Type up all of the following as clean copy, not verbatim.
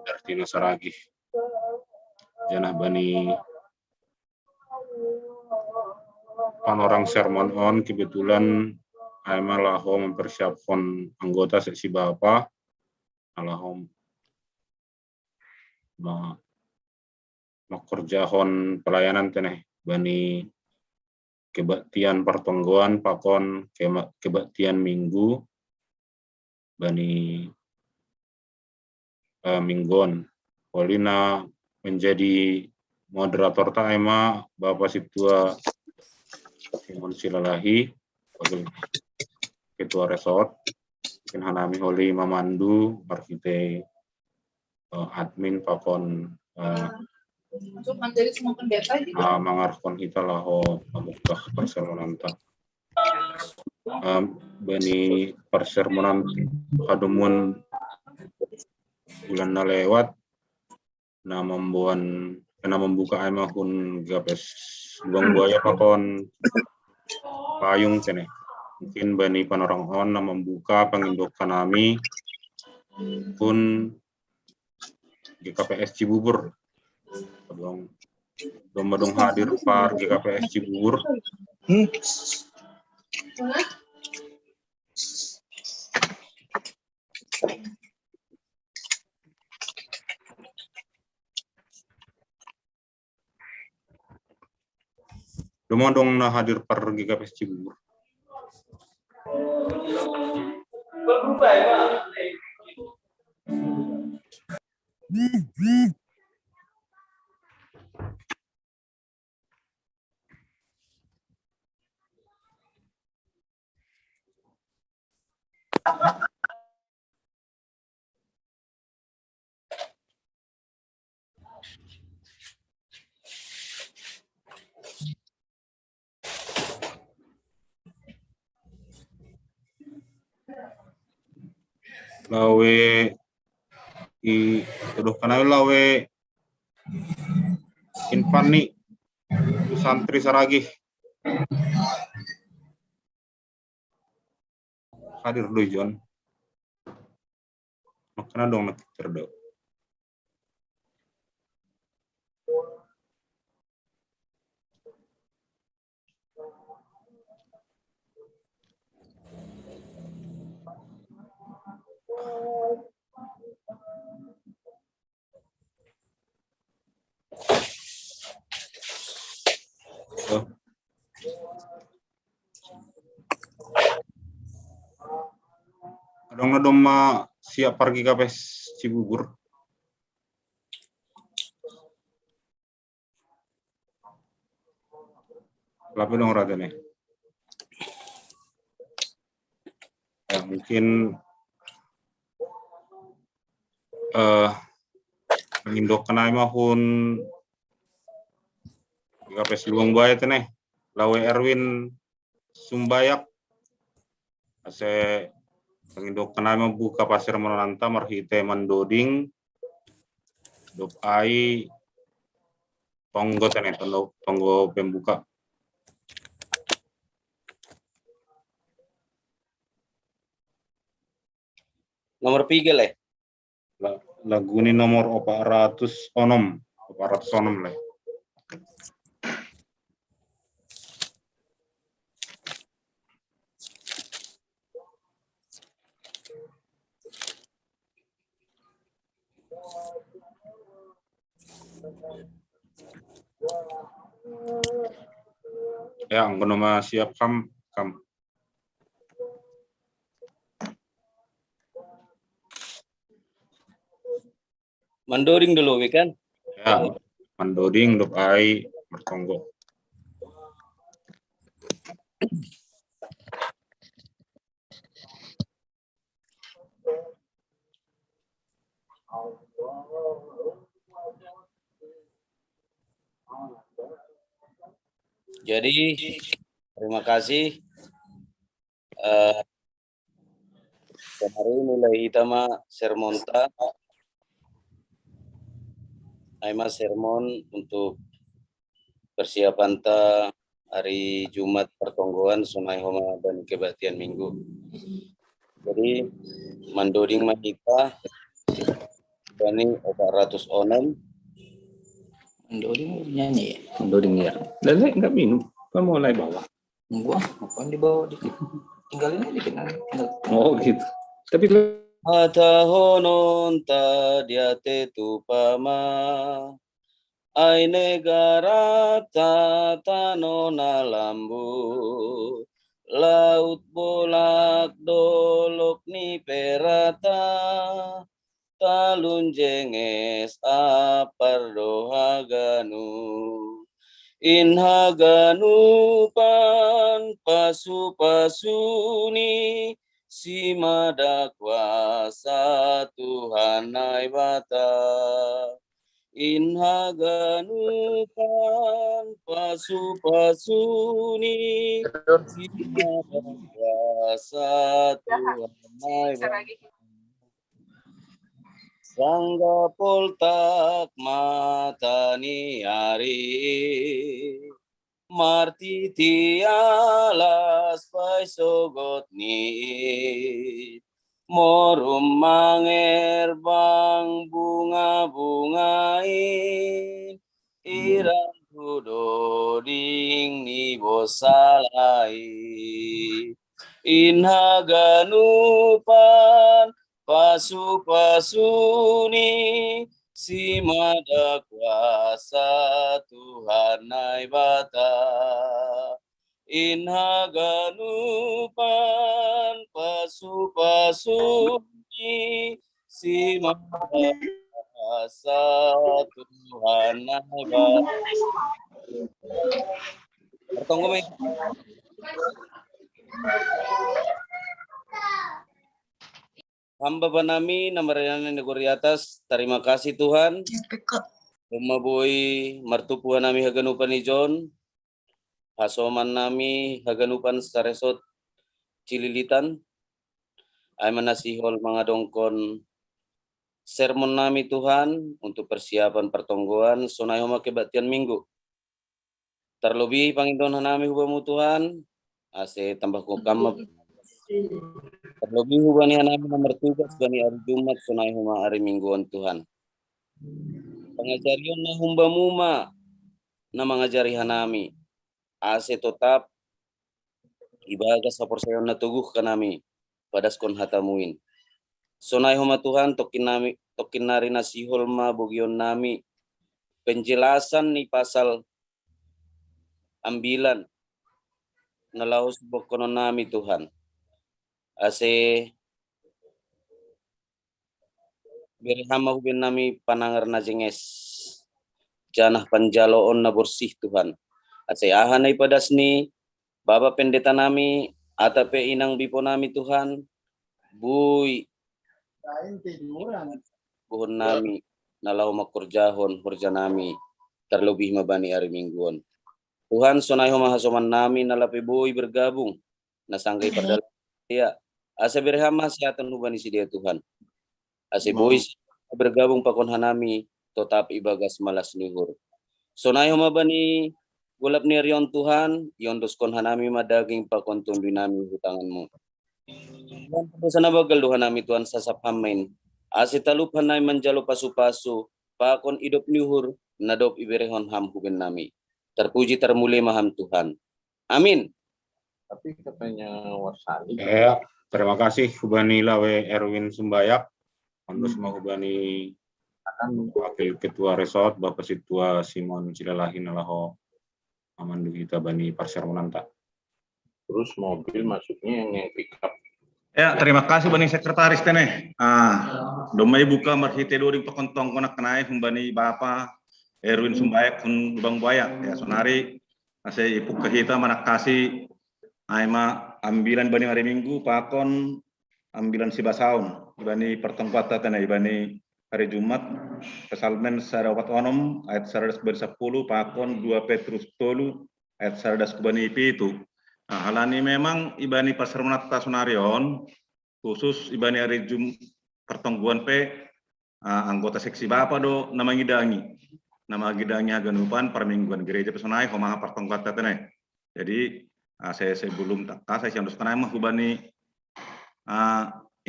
Dartina saragi. Janah bani panorang sermon on kebetulan Aima laho mempersiapkan anggota seksi Bapak laho makerjahon pelayanan teneh bani kebaktian pertonggoan pakon kebaktian minggu bani minggon Polina menjadi moderator Aima Bapak Situa Simon Silalahi sebagai ketua resort hanami holi mamandu markite admin pakon untuk menjadi semua pendeta juga mangarkon kita laho pamukah persermonanta bani persermonan kadumun bulan na lewat na membuka Aima hun gapes luang buaya pakon payung tene mungkin bani panorang on na membuka penginduk kanami pun GKPS Cibubur dong hadir par GKPS Cibubur dong na hadir par GKPS Cibubur lawe lawe infani santri saragi hadir do John makanya dong nak terdo Adong na dong siap pergi GKPS Cibubur. Lapi dong rada nih. Ya, mungkin Indok kenai mahun GKPS Luang Buaya teneh. Lawe Erwin Sumbayak. Ase Pengindok kenai buka pasir menanta marhite mandoding. Dop ai tonggo teneh tonggo pembuka. Nomor 3 leh. Lagu ini nomor 400 onom leh. Ya, anggo nama siap kam. Mandoding dulu, kan? Ya, mandoding dop ai bertonggo. Jadi terima kasih. Kemarin mulai itama sermonta. Aima sermon untuk persiapan ta hari Jumat pertonggoan sunai homa dan kebaktian minggu. Jadi mandoding mahita Bani 400 onem. Mendoding nyanyi ya? Mendoding ya. Lele nggak minum. Kan mulai bawa. Gua ngapain dibawa dikit? Tinggalin aja dikit. Tinggal. Oh gitu. Tapi Atahonon tadiate tupama. Ai negara tatano lambu. Laut bolak dolok ni perata. Talun jenges apardo haganu. Inhaganu pan pasu-pasuni. Simada kuasa Tuhan naibata. Inhaganu pan pasu-pasuni. Simada kuasa Tuhan naibata. Sangga poltak matani ari. Marti tialas pai sogot ni. Morum manger bang bunga-bungain. Irang dudoding ni bosalai. Inhaganupan pasu-pasuni. Simada kuasa Tuhan naibata. Inhaganupan pasu-pasuni. Simada kuasa Tuhan naibata. Bertunggu mek. Hamba banami namarana negeri atas. Terima kasih Tuhan. Rumah boy martupuan nami haganupan ijon. Hasoman nami haganupan saresot cililitan. Ay manasihol mga dongkon sermon nami Tuhan untuk persiapan pertonggoan sunay humakibatian minggu. Terlebih Panginoon nami hubamu Tuhan. Ase tambah ko kamap. Terlebih hubani hanami nomor tugas bani hari Jumat sunai huma hari mingguan Tuhan. Pengajarion na humbamuma na mengajari hanami. Ase tetap ibaga sa porsayon na tuguh kanami padaskon hatamuin. Sunai huma Tuhan tokin nari nasihol ma bugyon nami penjelasan ni pasal 9 nalaos bokonon nami Tuhan. Ase birhama hubin nami panangar na jenges janah panjaloon na bersih Tuhan. Ase ahanay padas ni Bapa pendeta nami atape inang bipo nami Tuhan buy buhon nami nalau makurjahon hurja nami terlebih mabani hari mingguan. Tuhan sonay humahasoman nami nalapi buy bergabung nasanggay perdalam dia. Asa birhama sihatan hubani si dia Tuhan. Asa buy bergabung pakon hanami tetap ibagas malas nihur. Sonay humabani gulap ni riyon Tuhan yondos kon hanami madaging pakon tundi nami hutanganmu. Tuhan sana bagal duhan nami Tuhan sasapamain. Asa talupan nami manjalo pasu-pasu pakon idop nihur nadop iberehon ham huben nami. Terpuji termulia maham Tuhan. Amin. tapi katanya Warsali. Ya, terima kasih hubani lawe Erwin Sumbayak. Untuk semua hubani wakil ketua resort Bapak Situa Simon Cilalahin alaho amandu kita bani Parsermonanta. Terus mobil masuknya yang pick up. Ya, terima kasih bani sekretaris tene. Domai buka marhite doring pakontong konak kenai humbani Bapak Erwin Sumbayak kun Bang Buaya ya sonari ase ipuk kahita manak kasih aima ambilan bani hari Minggu pakon ambilan si basaun ibani pertengkuatan tene ibani hari Jumat pesalmen sarawat onom ayat 110 pakon 2 Petrus 10 ayat 110 itu. Nah, halani memang ibani pasarmonat tasunarion khusus ibani hari pertongguan anggota seksi Bapak do nama gidangi haganupan permingguan gereja pesonai homaha pertongguan tene. Jadi saya belum tak saya harus kenal mah hubani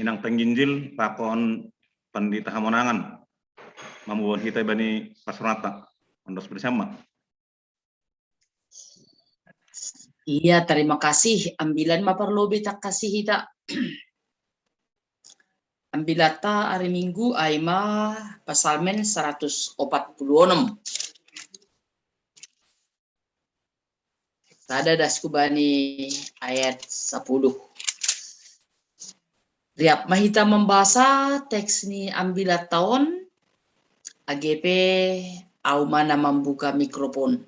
inang penginjil pakon pendeta hamonangan mamuan kita bani pasronata ondos bersama. Iya, terima kasih. Ambilan maparlobe tak kasih hita. Ambilata hari Minggu aima pasalmen 146. Tada daskubani ayat 10. Riap mahita membasa teks ni ambilat tahun AGP au mana membuka mikrofon.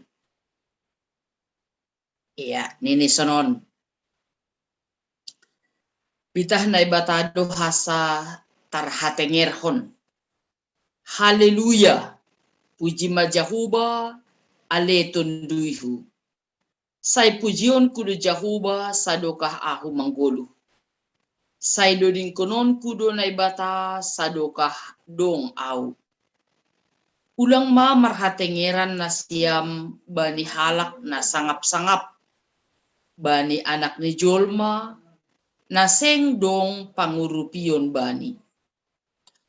Iya, nini sonon. Pitah na ibatado hasa tarhatengerhon. Haleluya. Puji majahuba ale tunduihu. Sai pujion kudu jahuba sadokah ahu manggolu. Sai doding konon kudo na ibata sadokah dong au. Ulang ma marhatengeran na siam bani halak na sangap-sangap. Bani anak ni Jolma, naseng dong pangurupion bani.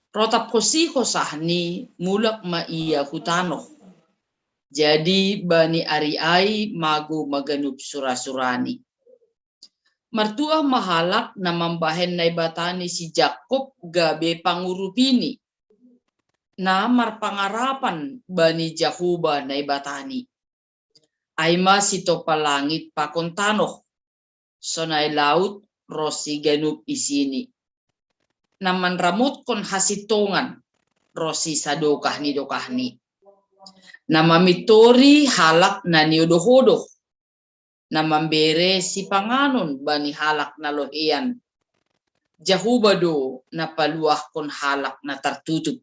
Rotap kosi kosahni mulak ma iya hutano. Jadi bani ariai mago maganup surasurani. Mertua mahalak na mambahen na ibatani si Jakob gabe pangurupini. Na marpangarapan bani Jahuba na ibatani. Aima sito palangit pakontanoh. Sonay laut rosi ganup isini. Naman ramot kon hasitongan rosi sadokah ni dokahni. Namamitori halak na niodohodoh. Namambere si panganon bani halak na lohian. Jahubado na paluah kon halak na tertutup.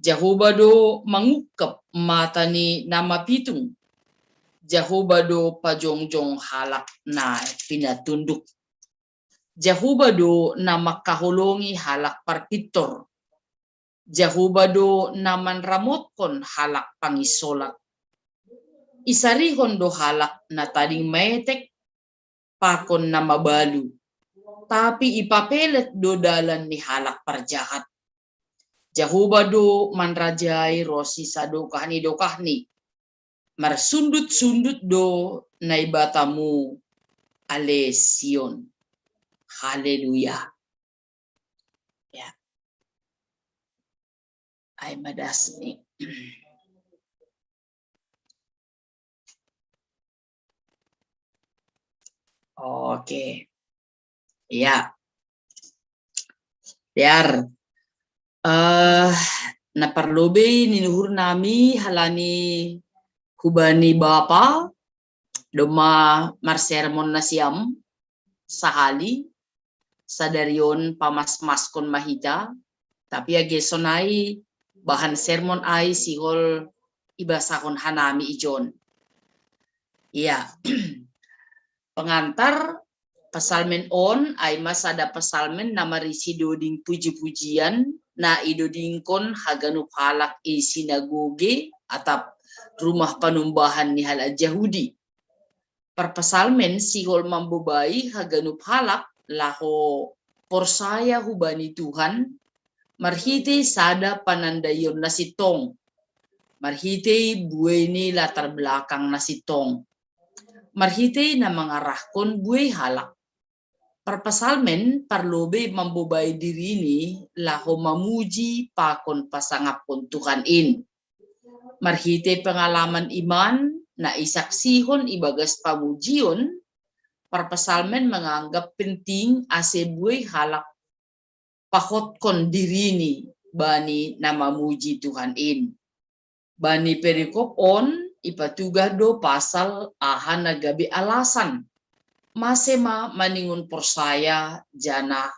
Jahubado mangukap mata ni namapitung. Jahubado pajongjong halak na pinatunduk. Jahubado na makahulongi halak parpitor. Jahubado na manramot kon halak pangisolak. Isarihon do halak na tading maetek pakon na mabalu. Tapi ipapelet do dalan ni halak parjahat. Jahubado manrajai rosi sadokahni dokahni. Marsundut-sundut do naibatamu ale Sion. Haleluya. Ya. Ay madasni. Oke. Ya. Biar naparlobe ninuhur nami halani hubani bapa doma marsermon nasiam sahali sadarion pamas-mas kon mahita tapi age sonai bahan sermon ai sihol ibasakon hanami ijon. Iya. Pengantar pasalmen on ay masada pasalmen na marisi doding puji-pujian na idodingkon haganup halak i sinagoge atap rumah panumbahan ni halal Yahudi. Perpasalmen sihol mambubai haganup halak laho porsaya hubani Tuhan marhite sada panandayon na sitong. Marhite bueni latar belakang na sitong. Marhite na mangarahkon buhay halak. Perpasalmen parlobe mambubai diri ni laho mamuji pakon pasangapon Tuhan in. Marhite pengalaman iman na isaksihon ibagas pamujion, perpasalmen menganggap penting ase buhay halak pahotkon diri ni bani na mamuji Tuhan in. Bani perikop on ipatugah do pasal ahan nagabi alasan masema maningun persaya jana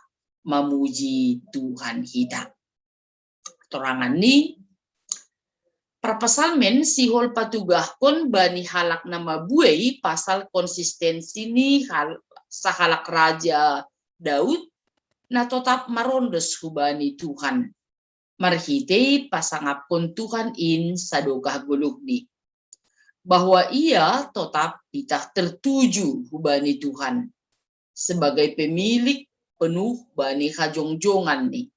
mamuji Tuhan hita. Terangan ni perpasalmen sihol patugah kon bani halak nama buai pasal konsistensi ni sahalak raja Daud na tetap marondes hubani Tuhan. Marhite pasangap kon Tuhan in sadokah gulugni. Bahwa ia tetap kita tertuju hubani Tuhan sebagai pemilik penuh bani hajongjongan ni.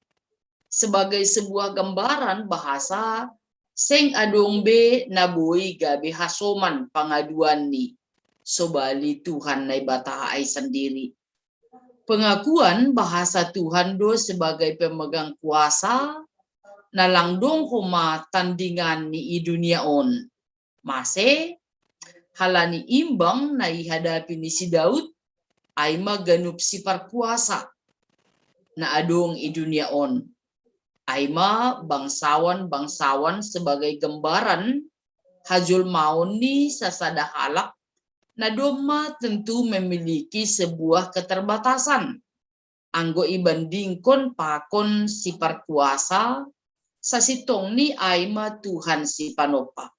sebagai sebuah gambaran bahasa seng adong be naboi gabe hasoman pengaduan ni sobali Tuhan nai bata ai sendiri. Pengakuan bahasa Tuhan do sebagai pemegang kuasa nalangdong homa tandingan ni i dunia on. Mase halani imbang na ihadapi ni si Daud ay maganup sifar kuasa na adong i dunia on. Ay bangsawan sebagai gambaran hajul maun ni sasadahalak na doma tentu memiliki sebuah keterbatasan. Anggo ibandingkon pakon sifar kuasa sasitong ni ayma Tuhan si panopa.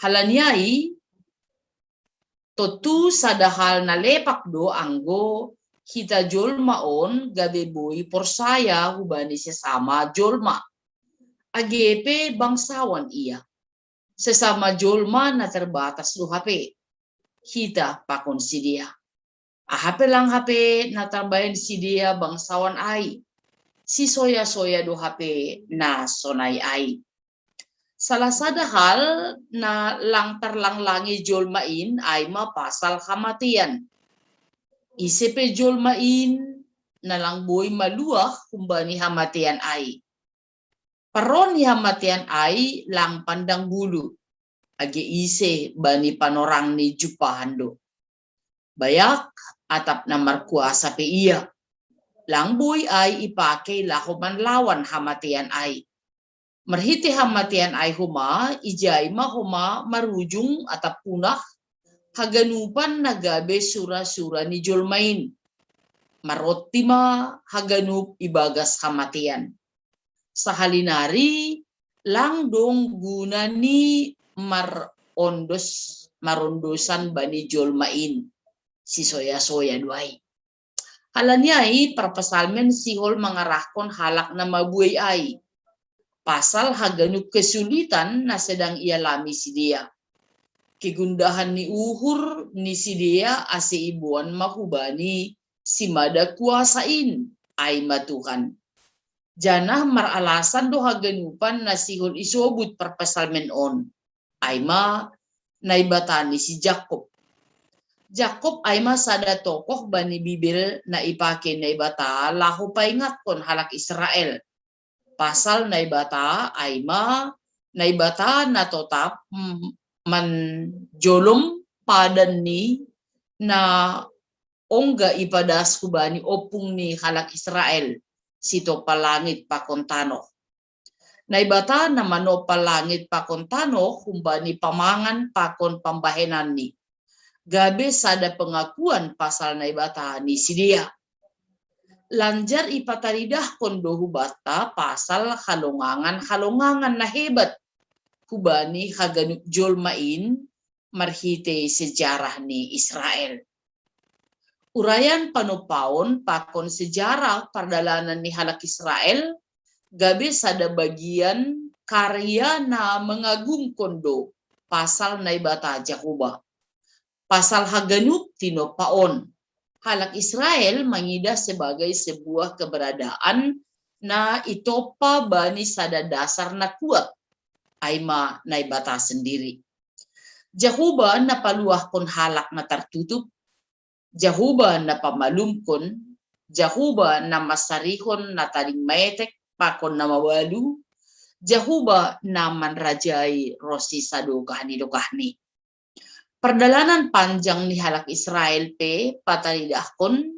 Halaniai totu sadahal na lepak do anggo kita jolma on gabe boy porsaya hubani sesama jolma. AGP bangsawan iya. Sesama jolma na terbatas do HP. Kita pakon si dia. HP lang HP na tarbayan si dia bangsawan ai. Si soya-soya do HP na sonay ai. Salah sadahal na lang tarlanglangi jolmain ay mapasal kamatian. Isipe jolmain na lang boy maluah kumbani hamatian ay. Paron ni hamatian ay lang pandang bulu. Agi ise bani panorang ni jupahando. Bayak atap na markuasa pe iya. Lang boy ay ipake lahoman lawan hamatian ay. Merhiti hamatian ay huma, ijay huma marujung atap punah, haganupan nagabe sura-sura ni jolmain. Marotima haganup ibagas hamatian. Sahalinari lang dong guna ni marondosan bani jolmain. Si soya-soya duay. Halanyai perpesalmen sihol mengarahkan halak na mabuhay ay. Pasal haganup kesulitan na sedang ialami si dia. Kegundahan ni uhur ni si dia ase ibuan mahubani si mada kuasain ay matuhan. Janah maralasan do haganupan na sihol isobut perpesalmen on. Ay naibatani si Jacob. Jacob ay sada tokoh bani Bibil na ipake naibata lahu paingat kon halak Israel. Pasal naibata ay naibata na totap manjolom padan ni na ongga ipadas kubani opung ni halak Israel sito palangit pakontano. Naibata na mano palangit pakontano kumbani pamangan pakon pambahenan ni. Gabe sada pengakuan pasal naibata ni si dia. Lanjar ipataridah kondo hubata pasal halongangan na hebat. Hubani haganup jolmain marhite sejarah ni Israel. Urayan panupaon pakon sejarah perdalanan ni halak Israel. Gabe sada bagian karya na mengagung kondo pasal naibata Jahuba. Pasal haganup tinopaon. Halak Israel mengida sebagai sebuah keberadaan na itopa bani sada dasar na kuat. Aima naibata sendiri. Jahuba na paluahkon halak na tertutup. Jahuba na pamalumkon. Jahuba na masarihon na taling maetek pakon na mawalu. Jahuba na manrajai rosi sadokahni. Perdalanan panjang ni halak Israel pe pataridahkon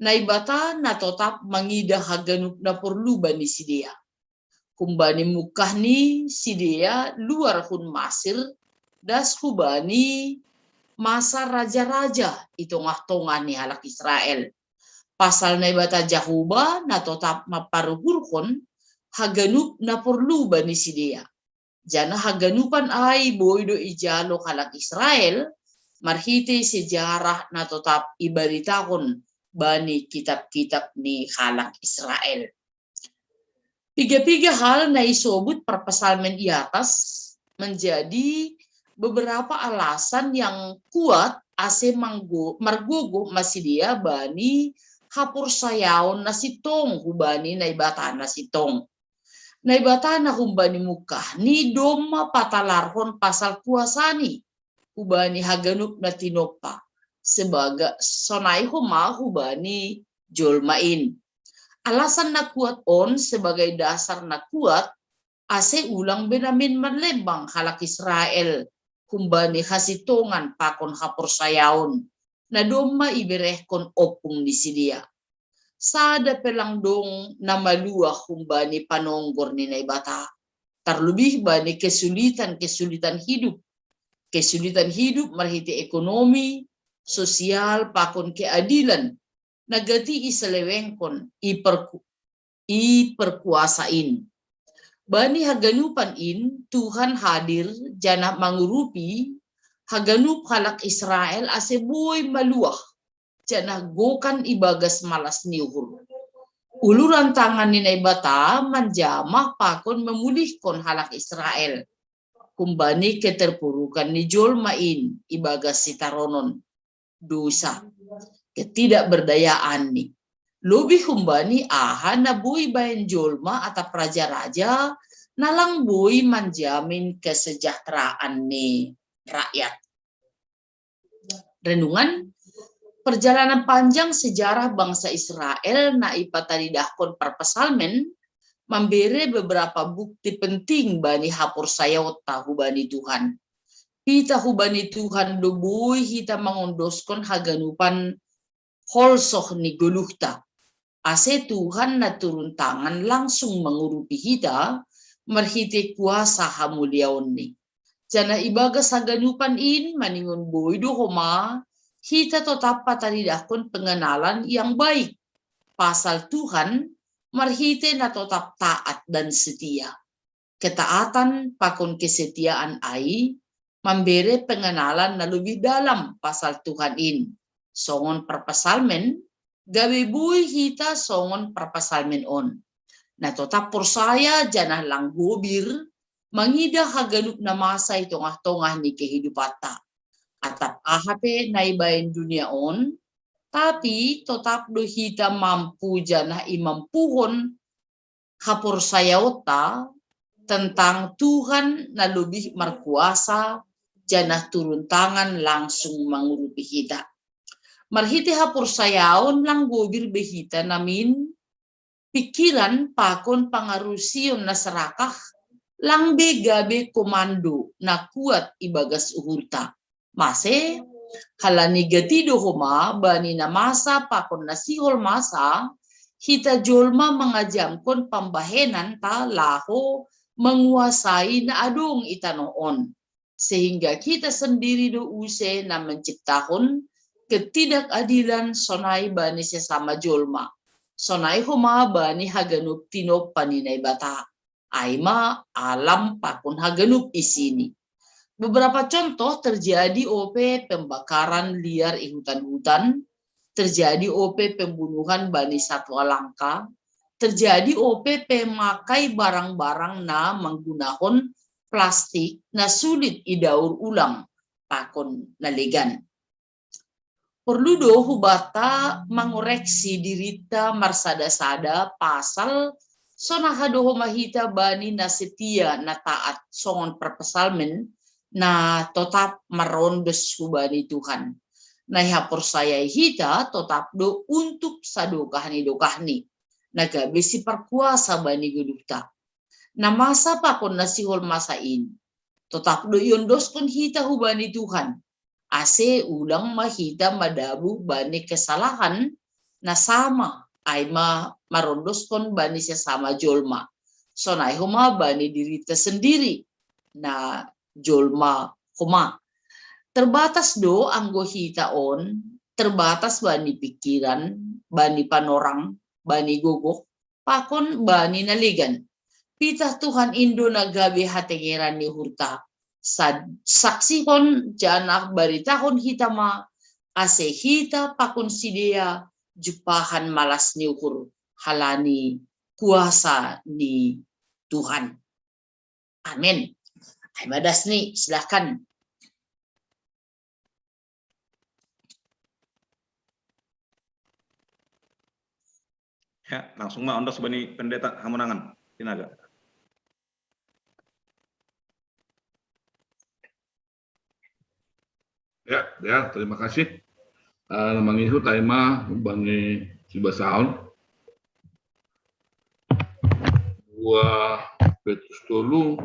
naibata na totap mangidah haganup na perlu bani si dia. Kumbani mukah ni si dia luar hun masir das hubani masa raja-raja itongah-tongah ni halak Israel. Pasal naibata Jahuba na totap maparuhurkon haganup na perlu bani si dia. Jana haganupan ay boydo ijalo halak Israel marhite sejarah na totap ibaritahon bani kitab-kitab ni halak Israel. Piga-piga hal na isobut perpesalmen di atas menjadi beberapa alasan yang kuat ase margogo masih dia bani hapur sayaon nasitong hubani naibata nasitong. Naibatana humbani mukah ni doma patalarhon pasal kuasani hubani haganup na tinopa sebagai sonai huma hubani jolmain. Alasan na kuat on sebagai dasar na kuat ase ulang benamin manlembang halak Israel humbani hasitongan pakon hapor sayaon na doma iberehkon opung di sidia. Sada pelang dong na maluah humbani panonggor ni naibata. Terlebih bani kesulitan hidup. Kesulitan hidup marhiti ekonomi, sosial, pakon keadilan. Nagati iselewengkon, iperkuasain. Bani haganupan in, Tuhan hadir, jana mangurupi, haganup halak Israel ase boy maluah. Jana gokan ibagas malas niuhur. Uluran tangan ni naibata manjamah pakon memulihkan halak Israel. Kumbani keterpurukan ni jolmain ibagas sitaronon dosa. Ketidakberdayaan ni. Lebih kumbani aha na boy bayan jolma atau raja-raja nalang boy manjamin kesejahteraan ni rakyat. Renungan perjalanan panjang sejarah bangsa Israel na ipatadidahkon perpesalmen memberi beberapa bukti penting bani hapur sayot tahu bani Tuhan. Kita hubani Tuhan dubui kita mengondoskan haganupan holsoh ni guluhta. Ase Tuhan na turun tangan langsung mengurupi kita merhiti kuasa hamuliaon ni. Jana ibagas haganupan in maningon boydo homa kita tetap patadidahkon pengenalan yang baik. Pasal Tuhan marhite na tetap taat dan setia. Ketaatan pakon kesetiaan ai memberi pengenalan na lebih dalam pasal Tuhan in. Songon perpesalmen, gawe bui kita songon perpesalmen on. Na tetap persaya janah lang gobir, mangida haganup na masa itongah-tongah ni kehidupata. Atap ahape naibayan dunia on, tapi tetap do kita mampu janah imampuhon hapor sayauta tentang Tuhan na lebih merkuasa janah turun tangan langsung mengurupi kita. Marhiti hapor sayaon lang gobir behita namin pikiran pakon pangarusion na serakah lang begabe komando na kuat ibagas uhurta. Mase halani gatido homa bani na masa pakon nasihol masa hita jolma mengajamkon pambahenan ta laho menguasai na adong itanoon sehingga kita sendiri do use na menciptakan ketidakadilan sonai bani sesama jolma sonai homa bani haganup tinop paninay bata aima alam pakon haganup isini. Beberapa contoh terjadi OP pembakaran liar di hutan-hutan, terjadi OP pembunuhan bani satwa langka, terjadi OP pemakai barang-barang na menggunakan plastik na sulit idaur ulang pakon nalegan. Perlu do hubata mengoreksi dirita marsada-sada pasal sonahado mahita bani na setia na taat songon perpesalmen na tetap merondes hubani Tuhan. Na hapor saya hita tetap do untuk sadokahni dokahni. Naga besi perkuasa bani gudukta. Na masa pakon nasihol masain. Tetap do yondoskon hita hubani Tuhan. Ase ulang mahita madabu bani kesalahan na sama ay marondoskon bani sesama jolma. Sonai homa bani dirita sendiri na jolma homa. Terbatas do anggo hita on, terbatas bani pikiran, bani panorang, bani gogok, pakon bani naligan. Pitah Tuhan Indo nagabi hatengeran ni hurta. Saksihon janah baritahon hitama, ase hita pakon sidia, jupahan malas ni ukur, halani kuasa ni Tuhan. Amin. Ahmad Dasni, silakan. Ya, langsung ondos bani pendeta Hamunangan. Sinaga. Ya, terima kasih. Mangihu taima bani sibasaon. Dua Petrus tolu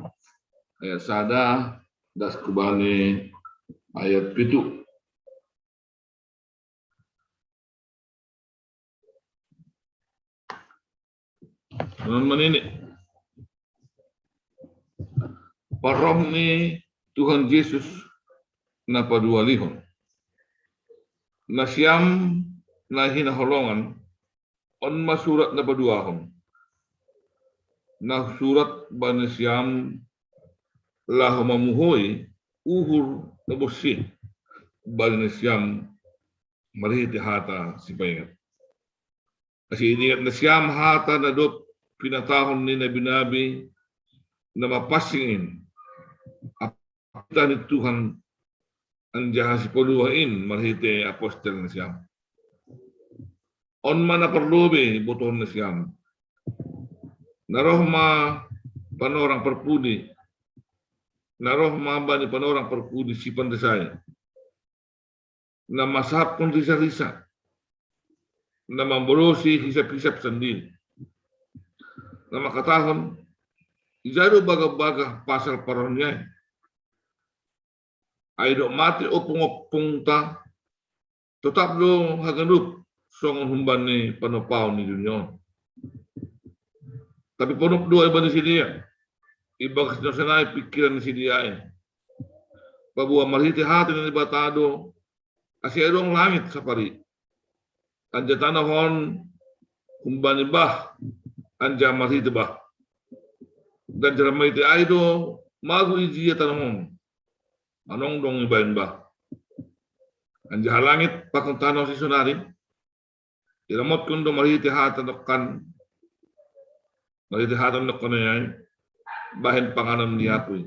ayat sada das kubani ayat pitu. Teman-teman ini paroh ni Tuhan Yesus napadualihon. Nasyam na hinaholongan on masurat napaduahon. Na surat banisyam lahu mamuhoy uhur nabusi banisyam marihiti hata si paingat. Kasi inigat na siyam hata na dot pinatahon ni nabi-nabi na mapasingin apita ni Tuhan ang jaha si puluhain marhite apostel na siyam. On man na perlobe buton na siyam. Narohma panorang perpudi. Narohma ba ni panorang perpudi si pandesay. Na masahap kong risa-risa. Na mambulosi hisap-hisap sendiri. Na makatahon ijado baga-baga pasal paron niya. Ay do mati opong-opong ta tetap do haganup songon humban ni panopaw ni dunyon. Tapi ponok do iba ni sidia. Ibang sinasana pikiran ni sidia. Pabuwa marhiti hati ni batado kasi edong langit sa pari. Anja tanahon humban ni bah anja marhiti bah. Dan jaramay ti ay do magu ijiya tanahon. Anong dong ibayin ba? Anja halangit pakong tanaw si sunari. Iramot kundo marhiti hatan nokan. Marhiti hatan nokan na yan. Bahin panganam ni apoy.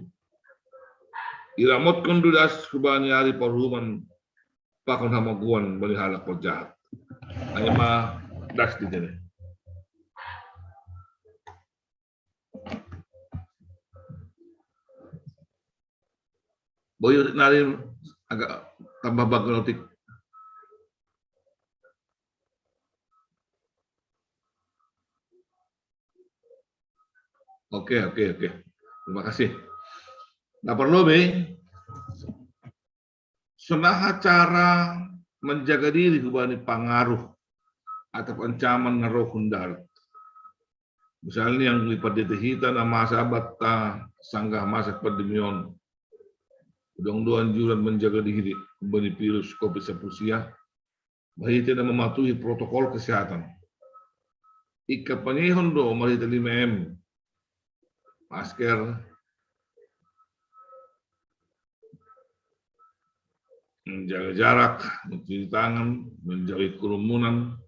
Iramot kundo das kubani ari parhuman pakong hamaguan balihalak po jahat. Ay ma das di dyan. Boyo narin agak tambah bagnotik. Oke. Terima kasih. Nah perlu senaha cara menjaga diri kubani pengaruh atau ancaman naroh hundar. Misalnya yang lipat ditehita na masa bata sanggah masa pandemion. Udang-udang anjuran menjaga diri kubani virus COVID-19 mahita na mematuhi protokol kesehatan. Ika panihon do mahita 5M. Masker, menjaga jarak, mencuci tangan, menjauhi kerumunan,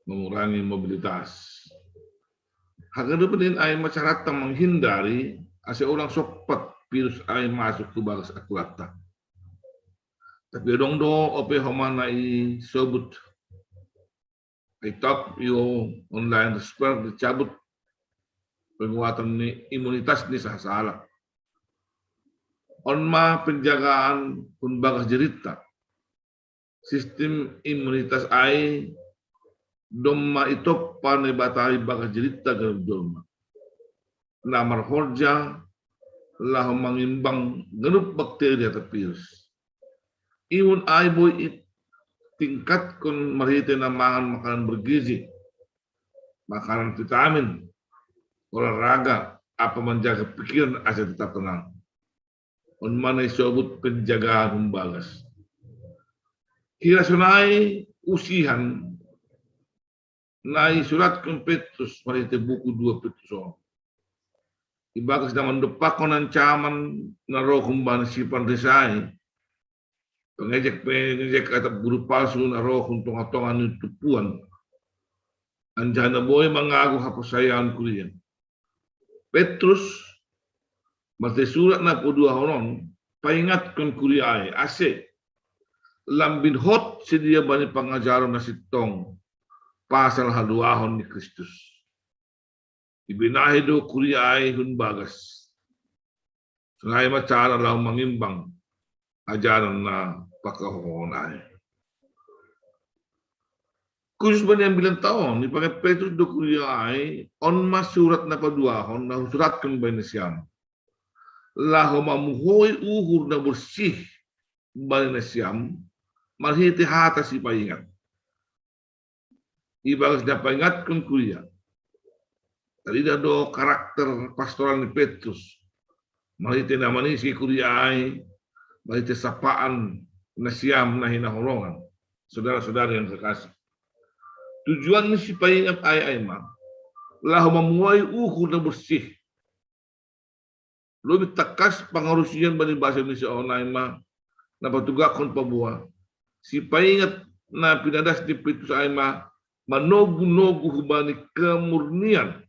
mengurangi mobilitas. Hagadupanin ay masyarakat menghindari asa ulang sopat virus ay masuk ke bagas akulata. Tapi dong do ope homana i sobut ay top yung online resper dicabut penguatan ni imunitas ni sasalah. Onma penjagaan pun bagas jerita. Sistem imunitas ay domma itop panay batay bagas jerita ganun domma. Namar horja lah mengimbang genup bakteri atau virus. Imun ay boy tingkat kun marhite na mangan makanan bergizi, makanan vitamin, olahraga, apa menjaga pikiran agar tetap tenang. On mana disebut penjagaan humbagas. Kira sunai usihan nai surat kun Petrus marhite buku 2 Petrus. Ibagas naman dupakon ancaman na roh humban si pandesay. Pengejek atau guru palsu na roh untuk atongan tupuan. Anjana boy mengaku hapusayaan kuliah. Petrus masih surat na po 2 honon paingatkan kuliah ay ase lambin hot si dia bani pangajaran na sitong pasal haluahon ni Kristus. Ibinahi do kuliah ay hunbagas. Sangay macara lang mangimbang ajaran na pakahon ay. Khusus ba niyang bilang taon, ni Pakai Petrus do kuya ay, on masurat na paduahon, na surat kan ba na siyam. Laho mamuhoy uhur na bersih ba na siyam, marhiti hata si paingat. Ibagas na paingat kan kuya. Tadi do karakter pastoral ni Petrus. Marhiti naman ni si kuya ay, marhiti sapaan na siyam na hinahulungan. Saudara-saudara yang terkasih. Tujuan si paingat ay ma, lahu memuai na bersih. Lebih takas pengarusian bani bahasa Indonesia online ma, na patugakon pabuah. Si paingat na pinadas di Petrus ay ma, manogu-nogu hubani kemurnian,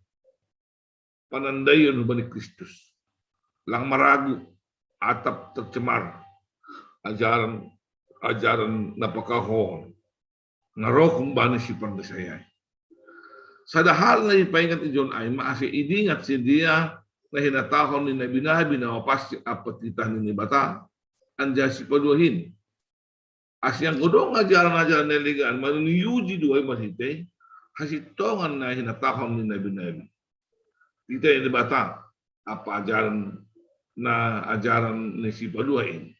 panandayan hubani Kristus. Lang maragu, atap tercemar, ajaran napakahon. Ngaroh kumbani si pandasayay. Sadahal na ipaingat iyon ay maasi idingat si dia na hinatahon ni Nabi na wapas apat kita ni bata anja si paduhin. Asyang kodong ajaran-ajaran neligaan manuniyuji duay masite hasitongan na hinatahon ni Nabi. Kita ni bata apa ajaran ni si paduhin.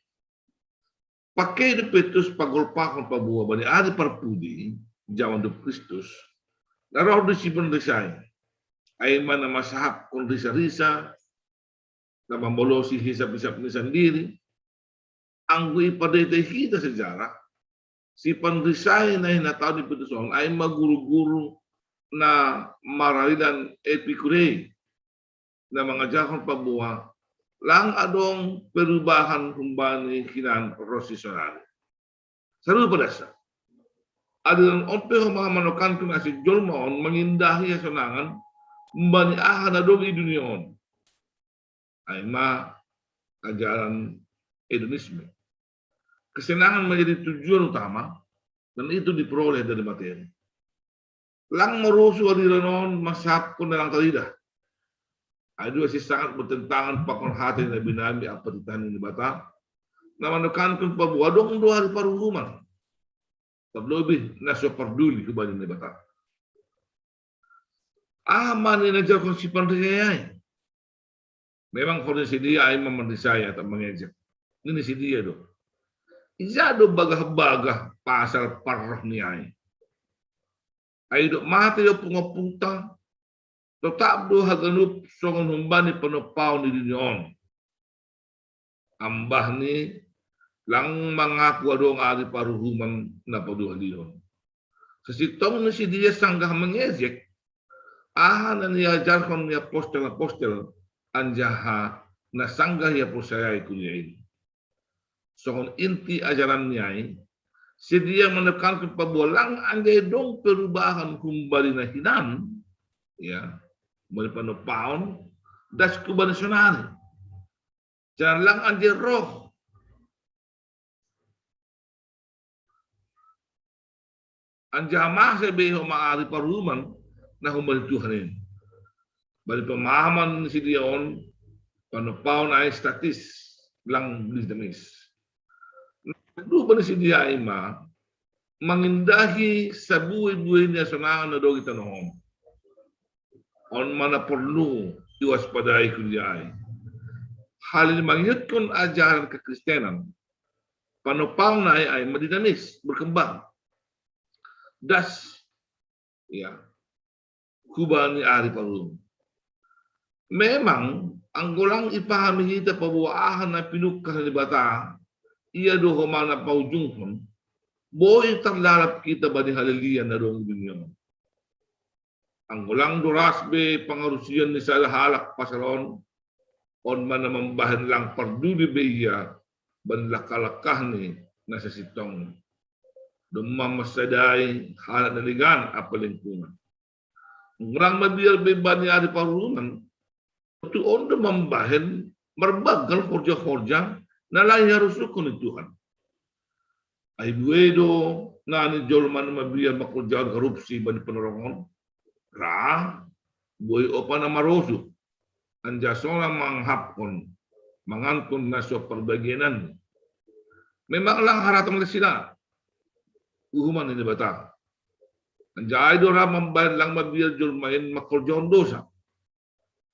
Pakai de Petrus pagolpakon pabuah bani ari parpudi jaman de Kristus. Naroh de sipon desay. Ay mana masahap kon risa-risa na mambolosi hisap-hisap ni sendiri. Ang ipadete kita sejarah si panrisay na hinataw ni Petrus ay maguru-guru na maralidan epikure na mga jakon pabuah lang adong perubahan kumbani kinan rosisonal. Saru padasa. Adalan ope mga manokan kung asik jolmaon mengindahi sonangan mbani ahan adong idunion. Ay ma ajaran hedonisme. Kesenangan menjadi tujuan utama dan itu diperoleh dari materi. Lang merusu adiranon masap kun dalang talidah. Ada si sangat bertentangan pakon hati Nabi apa ditahan ini bata. Nama nukan pun pabuadong 2 hari paruhuman. Terlebih naso perduli kepada ini bata. Aman ini ajar konsipan dia. Memang kondisi dia ay memandisaya atau mengejek. Ini si dia do. Ijado bagah-bagah pasal parah ni ay. Ayo mati yo pungapunta. Tetap do haganup songon humbani penopau ni dinion. Ambah ni lang mengaku adong ari paruhuman na paduha dion. Sesitong ni si dia sanggah mengejek. Aha na niajarkan ni apostel-apostel anjaha na sanggah ya persayai kunya ini. Songon inti ajaran niai si dia menekankan pabulang anjay dong perubahan humbari na hinan. Ya. Melipanopahon das kubansional. Jangan lang anjir roh. Anjamah sebeho maari paruman na humbal Tuhan ini. Bali pemahaman si dion panopahon ay statis lang bisdamis. Dua pada si dia ima mengindahi sabuai-buai niya sonangan na dogi tanohom. On mana perlu diwaspadai kuliah. Hal ini mengingatkan ajaran kekristenan. Panopang na ay madinamis, berkembang. Das, ya, kubani ari parum. Memang ang gulang ipahami kita pabuahan na pinukah ni bata, iya doho mana paujungkon, boy terlalap kita bani halilian na doong dunia. Ang gulang durasbe pangarusian ni salah halak pasalon on mana membahan lang perduli beya ban lakalakah ni nasa sitong dumam masadai halak naligan apa lingkungan. Ngrang mabiyar be bani ari parunan tu on membahan merbagal korja-korja na lahi harus rukun Tuhan. Ay buedo nani jolman mabiyar makurjaan korupsi bani penerongon. Ra, boy opa na marosu, anja sola manghapon, mangantun na so perbagianan. memang lang haratang sila. Uhuman ini bata. Anjay dora membayar lang mabiyar julmain makorjahon dosa.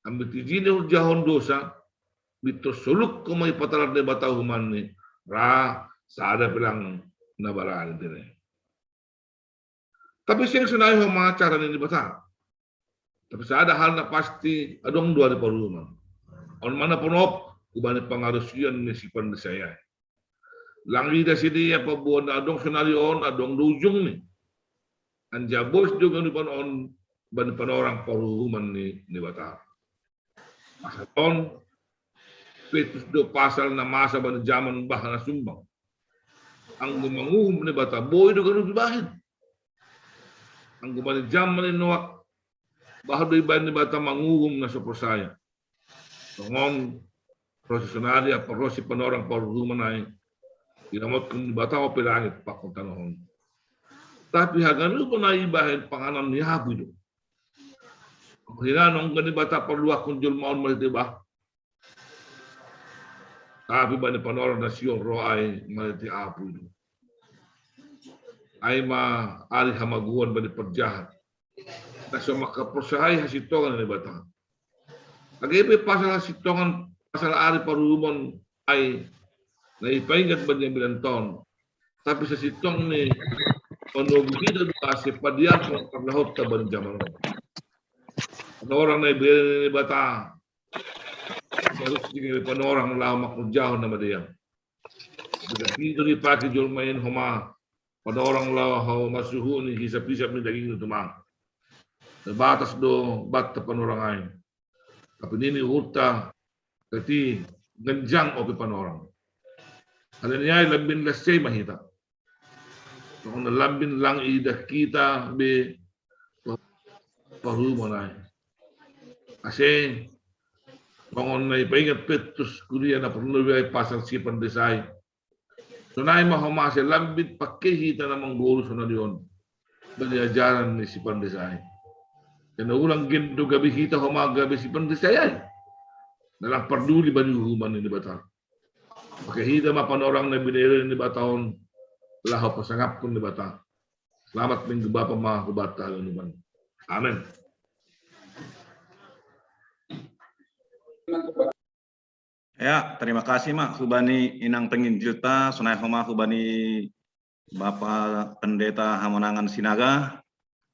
Ambil tijini urjahon dosa. Bito suluk ko may patalar ni bata uhuman ni. Ra, saada bilang nabaraan din eh. Tapi siyang sinabi ang mga cara ni bata. Tapi sa ada hal na pasti adong dua di paruman. On mana ponop ubani pangarusian ni si pandesaya. Langi da sidi ya pabuan adong senaryo adong dujung ni. Anja bos juga ni on ban panorang paruman ni bata. Masaton petus do pasal na masa ban zaman bahana sumbang. Ang gumanguhum ni bata boy do ganu bahid. Ang gumani zaman ni nuwak bahado iban ni bata manguhum na sa persaya. Ngon prosesionali apa rosi panorang paruman ay dinamot kung bata o pilangit pa kung tanong. Tapi hagan ko na ibahin panganan ni habu do. Hinanong gani bata perluak kung julmaon mo diba? Tapi ba ni panorang na siyon ro ay maliti apu do. Ay ma-ali hamaguan ba ni perjahat. Kasi makaprosahay hasitongan ni bata. Agibi pasal hasitongan pasal ari parumon ay naipaingat ba niya bilanton. Tapi sa sitong ni panugida kasi padiyan kung paglahot ka ba ng jaman. Panorang na ibigay ni bata. Marus sige panorang lamak kurjahon na madiyan. Dito ni paki julmain huma panorang lawa masuhu ni hisap-hisap ni daging tumang. Batas do bata panorang ay. Tapi ini urta kati ganjang o panorang. Alin niya lambin lasay mahita. Kung nalambin lang idah kita be parumo na. Kasi kung naipaingat petus kuliah na perlu ay pasal si pandesay. Sunay mahumase lambit pakihita namang guru sa naliyon. Baliajaran ni si pandesay. Kaya ulang ginto gabi kita humagabi si pandesay. Nalang parduli ba ni human ni bata. Pakihita mapanorang na binili ni bataon. Lahaw pasangap kong ni bata. Selamat minggu bapa mga kubata. Amen. Ya, terima kasih Mak Hubani Inang Penginjil ta sunai homa Hubani Bapak Pendeta Hamonangan Sinaga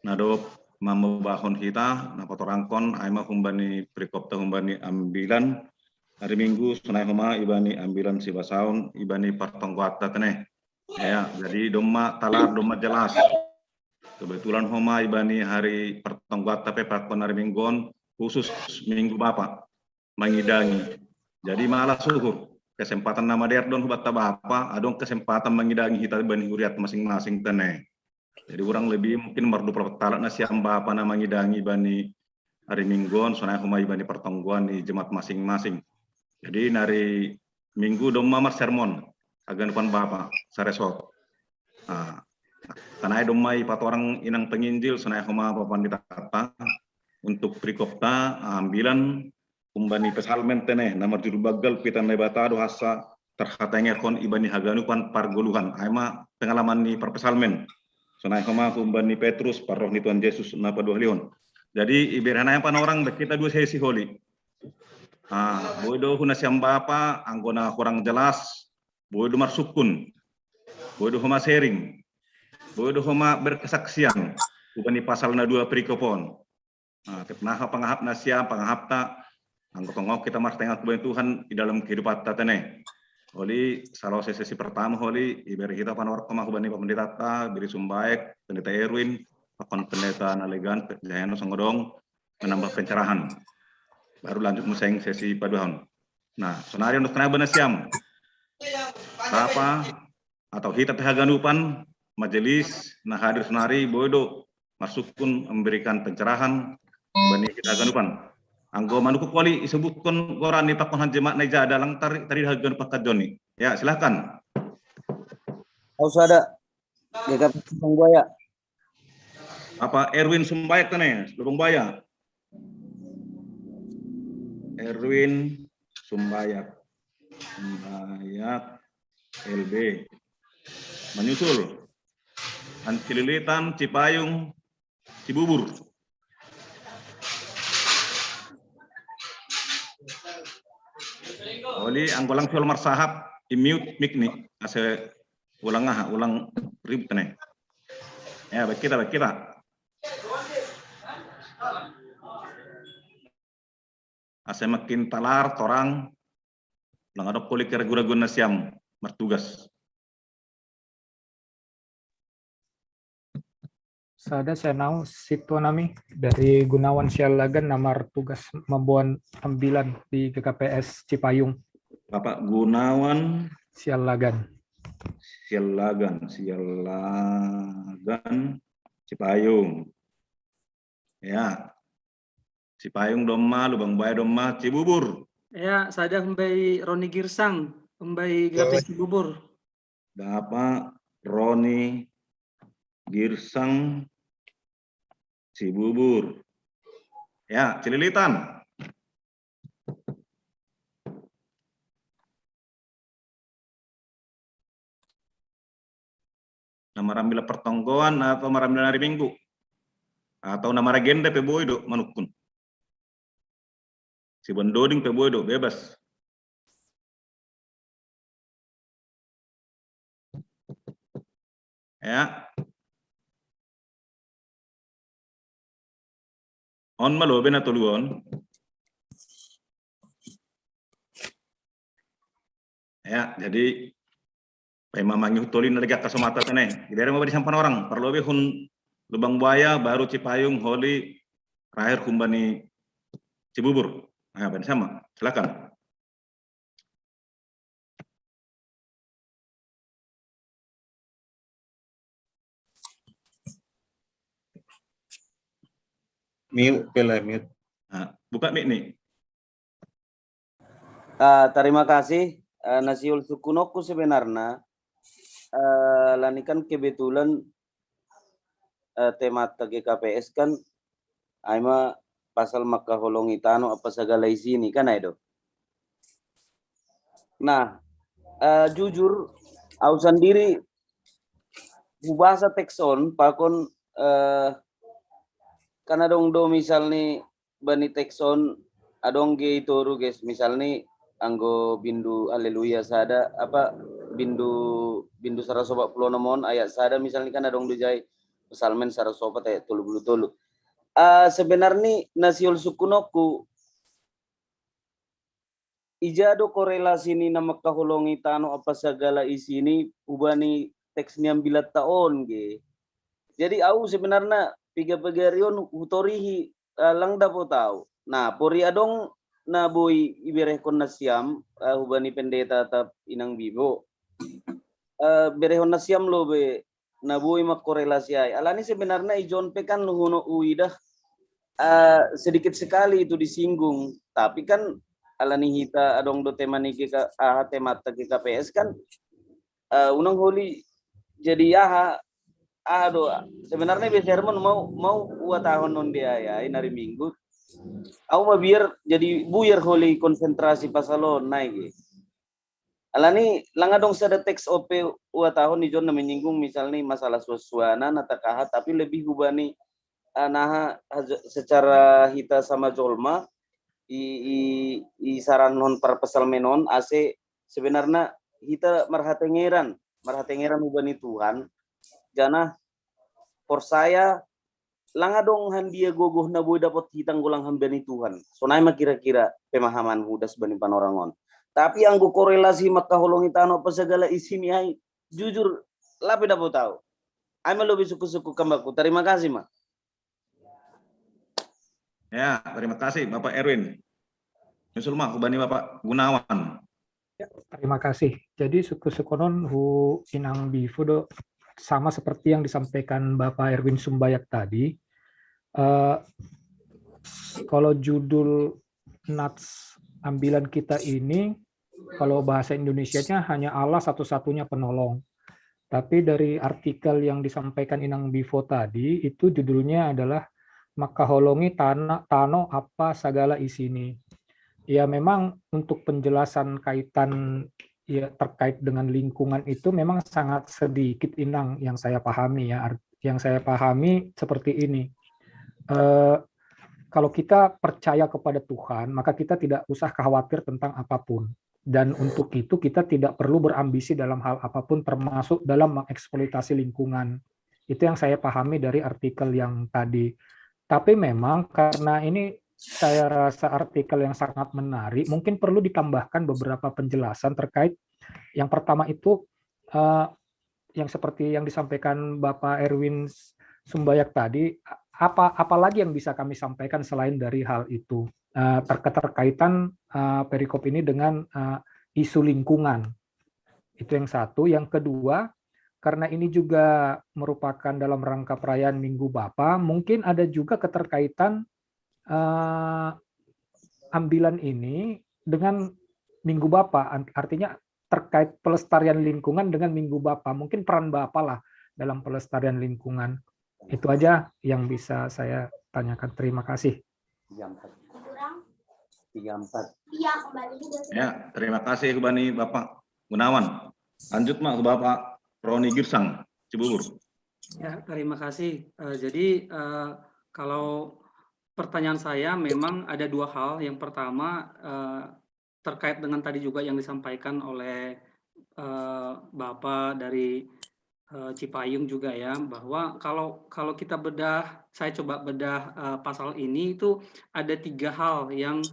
nadop mamubahon kita na patorangkon aima Hubani Prikopta Hubani ambilan hari Minggu sunai homa ibani ambilan sibasaun ibani partongkuata teneh. Ya, jadi doma talar doma jelas. Kebetulan homa ibani hari partongkuata pe pakon hari Minggon khusus Minggu Bapak mengidangi. Jadi malah syukur kesempatan nama der don hubat tabapa adong kesempatan mengidangi kita bani huriat masing-masing tene. Jadi orang lebih mungkin merdu pertalat nasi amba apa nama mengidangi bani hari Minggon sonai humai bani pertongguan di jemaat masing-masing. Jadi dari Minggu dom mamar sermon agan depan bapa saresot. Karena domai pat orang inang penginjil sonai huma papan ditata untuk prikopta ambilan kumbani pesalmen teneh namar juru bagal pitan lebatado hasa terhatanya kon ibani haganupan pargoluhan aima pengalaman ni perpesalmen sonai homa kumbani Petrus paroh ni Tuhan Yesus napa dua lion jadi iberhanaya pan orang kita dua sesi holi bodo huna siamba apa anggona kurang jelas bodo marsukun bodo homa sharing bodo homa berkesaksian kubani pasal na dua perikopon nah pangahap na siya pangahap ta Angkotongok kita mas tengah kebenaran Tuhan di dalam kehidupan tatene. Oli salah sesi pertama oli iberi kita panor kemahubani pendeta ta beri Sumbaek pendeta Erwin pakon pendeta Nalegan Jayano Songodong menambah pencerahan. Baru lanjut museng sesi paduan. Nah, sonari untuk kena benar siam. Apa atau kita tehaganupan majelis nah hadir sonari bodo masukun memberikan pencerahan bani kita ganupan. Anggo manuku kuali disebutkan koran di pakon jemaat neja dalang tari hagan pakat Joni. Ya, silahkan. Harus ada GKP Sumbaya. Apa Erwin Sumbayak tane, Sumbaya. Erwin Sumbayak. Sumbayak. LB. Menyusul Cililitan, Cipayung, Cibubur. Oli anggolang fuel marsahap imute mic nih, ase ulang ribut nih. Ya, baik kita. Ase makin talar torang lang ada poli keraguan siam bertugas. Sada Senau Sitonami dari Gunawan Sialagan nomor tugas membuat ambilan di GKPS Cipayung. Bapak Gunawan Sialagan Cipayung. Ya. Cipayung Doma, Lubang Buaya Doma, Cibubur. Ya, saya Mbak Roni Girsang, Mbak GKPS Cibubur. Bapak Roni Girsang Cibubur. Ya, Cililitan. Nama rambil pertonggoan atau rambil hari Minggu. Atau nama agenda peboido manukun. Si Bendoding peboido bebas. Ya. On malo bena tuluon. Ya, jadi pemamangi hutolin dari kasomata tene. Dari mau disampan orang, perlu lebih hun Lubang Buaya baru Cipayung Holi terakhir Kumbani Cibubur. Nah, bersama. Silakan. Mute. Nah, buka mic nih. Terima kasih. Nasiul Sukunoku sebenarnya lanikan kebetulan tema GKPS kan aima pasal makaholongi tano apa segala isini kan itu. Nah, jujur aku sendiri bahasa tekson pakon karena dong do misalnya bani tekson adong ge toru guys misalnya anggo bindu haleluya sada apa bindu sarasoba pulonomon ayat sada misalnya kan adong do jai pesalmen sarasoba ayat tulu. Sebenarnya nasiol sukunoku ijado korelasi ni nama kaholongi tano apa segala isi ini ubani teks niam bila taon ge. Jadi aku sebenarnya piga-pegarion utorihi lang dapo tahu. Nah, pori adong na boy iberehkon na siam ubani pendeta tap inang bibo. Berehon na siam lo be na boy makorelasi ay. Alani sebenarnya ijon pe kan luhuno uidah sedikit sekali itu disinggung. Tapi kan alani hita adong do tema ni temata GKPS kan unang holi jadi sebenarnya Herman mau 2 tahun non dia ya hari Minggu. Aku mah biar jadi buyar holi konsentrasi pasalon naik. Alani langa dong sada teks OP 2 tahun di zona menyinggung misalnya masalah suasana natakaha tapi lebih hubani nah secara hita sama Jolma i saran non para pesal menon ase sebenarnya hita marhatengeran hubani Tuhan jana for saya langa dong handia gogoh na boy dapat hitang gulang hambani Tuhan. So naik mah kira-kira pemahaman hudas bani panorangon. Tapi yang go korelasi makaholongi tano apa segala isi ni ay jujur lapi dapat tahu. Ay lebih suku-suku kambaku. Terima kasih mah. Ya, terima kasih Bapak Erwin. Nyusul mah hubani Bapak Gunawan. Ya, terima kasih. Jadi suku-suku non hu inang bifudo sama seperti yang disampaikan Bapak Erwin Sumbayak tadi. Kalau judul nats ambilan kita ini, kalau bahasa Indonesianya hanya Allah satu-satunya penolong. Tapi dari artikel yang disampaikan Inang Bivo tadi, itu judulnya adalah makaholongi tano apa segala isini. Ya memang untuk penjelasan kaitan ya terkait dengan lingkungan itu memang sangat sedikit, Inang, yang saya pahami ya. Yang saya pahami seperti ini. Kalau kita percaya kepada Tuhan, maka kita tidak usah khawatir tentang apapun. Dan untuk itu kita tidak perlu berambisi dalam hal apapun, termasuk dalam mengeksploitasi lingkungan. Itu yang saya pahami dari artikel yang tadi. Tapi memang karena ini saya rasa artikel yang sangat menarik, mungkin perlu ditambahkan beberapa penjelasan terkait. Yang pertama itu yang seperti yang disampaikan Bapak Erwin Sumbayak tadi, apalagi yang bisa kami sampaikan selain dari hal itu, terkaitan perikop ini dengan isu lingkungan. Itu yang satu. Yang kedua, karena ini juga merupakan dalam rangka perayaan Minggu Bapa, mungkin ada juga keterkaitan ambilan ini dengan Minggu Bapa, artinya terkait pelestarian lingkungan dengan Minggu Bapa. Mungkin peran Bapa lah dalam pelestarian lingkungan. Itu aja yang bisa saya tanyakan. Terima kasih. 34. Ya, terima kasih Hubani Bapak Gunawan. Lanjut Mak ke Bapak Roni Girsang, Cibubur. Ya, terima kasih. Jadi kalau pertanyaan saya memang ada dua hal. Yang pertama terkait dengan tadi juga yang disampaikan oleh Bapak dari Cipayung juga ya, bahwa kalau kita bedah, saya coba bedah pasal ini itu ada 3 hal yang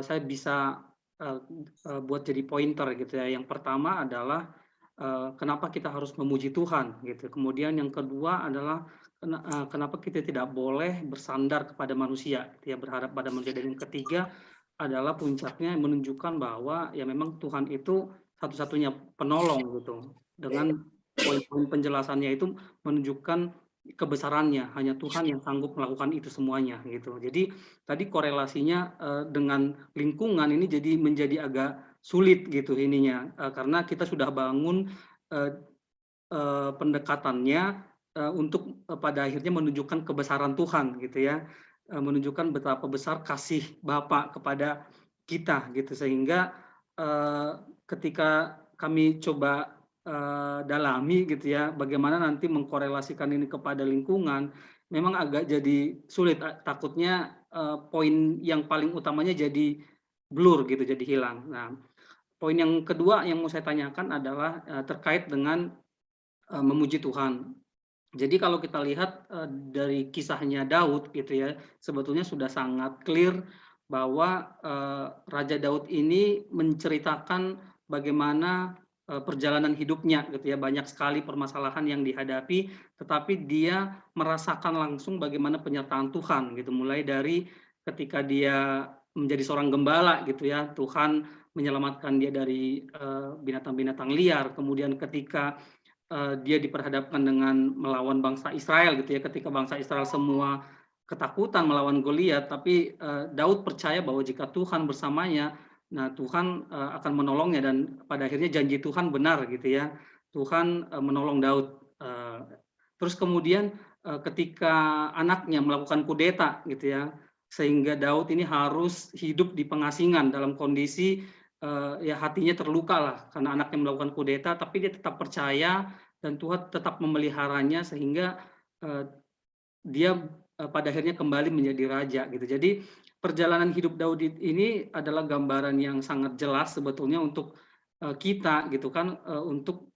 saya bisa buat jadi pointer gitu ya. Yang pertama adalah kenapa kita harus memuji Tuhan gitu. Kemudian yang kedua adalah kenapa kita tidak boleh bersandar kepada manusia, gitu ya, berharap pada manusia. Dan yang ketiga adalah puncaknya menunjukkan bahwa ya memang Tuhan itu satu-satunya penolong gitu. Dengan poin-poin penjelasannya itu menunjukkan kebesarannya, hanya Tuhan yang sanggup melakukan itu semuanya gitu. Jadi tadi korelasinya dengan lingkungan ini menjadi agak sulit gitu ininya, karena kita sudah bangun pendekatannya untuk pada akhirnya menunjukkan kebesaran Tuhan gitu ya, menunjukkan betapa besar kasih Bapa kepada kita gitu, sehingga ketika kami coba dalami gitu ya, bagaimana nanti mengkorelasikan ini kepada lingkungan, memang agak jadi sulit. Takutnya poin yang paling utamanya jadi blur gitu, jadi hilang. Nah, poin yang kedua yang mau saya tanyakan adalah terkait dengan memuji Tuhan. Jadi kalau kita lihat dari kisahnya Daud gitu ya, sebetulnya sudah sangat clear bahwa Raja Daud ini menceritakan bagaimana perjalanan hidupnya gitu ya, banyak sekali permasalahan yang dihadapi, tetapi dia merasakan langsung bagaimana penyertaan Tuhan gitu, mulai dari ketika dia menjadi seorang gembala gitu ya, Tuhan menyelamatkan dia dari binatang-binatang liar. Kemudian ketika dia diperhadapkan dengan melawan bangsa Israel gitu ya, ketika bangsa Israel semua ketakutan melawan Goliat, tapi Daud percaya bahwa jika Tuhan bersamanya, nah Tuhan akan menolongnya, dan pada akhirnya janji Tuhan benar gitu ya, Tuhan menolong Daud. Terus kemudian ketika anaknya melakukan kudeta gitu ya, sehingga Daud ini harus hidup di pengasingan dalam kondisi ya hatinya terluka lah karena anaknya melakukan kudeta, tapi dia tetap percaya dan Tuhan tetap memeliharanya sehingga dia pada akhirnya kembali menjadi raja gitu. Jadi perjalanan hidup Daud ini adalah gambaran yang sangat jelas sebetulnya untuk kita gitu kan, untuk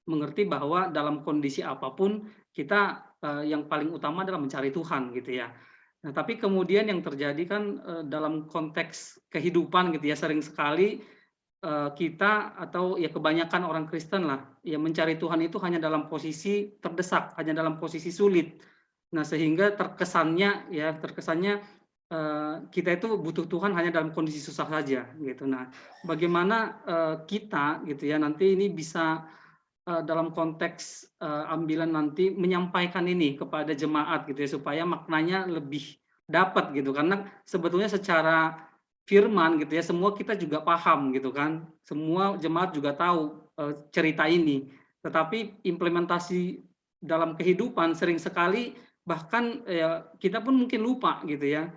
mengerti bahwa dalam kondisi apapun kita yang paling utama adalah mencari Tuhan gitu ya. Nah, tapi kemudian yang terjadi kan dalam konteks kehidupan gitu ya, sering sekali kita atau ya kebanyakan orang Kristen lah ya mencari Tuhan itu hanya dalam posisi terdesak, hanya dalam posisi sulit. Nah, sehingga terkesannya kita itu butuh Tuhan hanya dalam kondisi susah saja gitu. Nah, bagaimana kita gitu ya nanti ini bisa dalam konteks ambilan nanti menyampaikan ini kepada jemaat gitu ya, supaya maknanya lebih dapat gitu, karena sebetulnya secara firman gitu ya semua kita juga paham gitu kan, semua jemaat juga tahu cerita ini, tetapi implementasi dalam kehidupan sering sekali bahkan ya kita pun mungkin lupa gitu ya,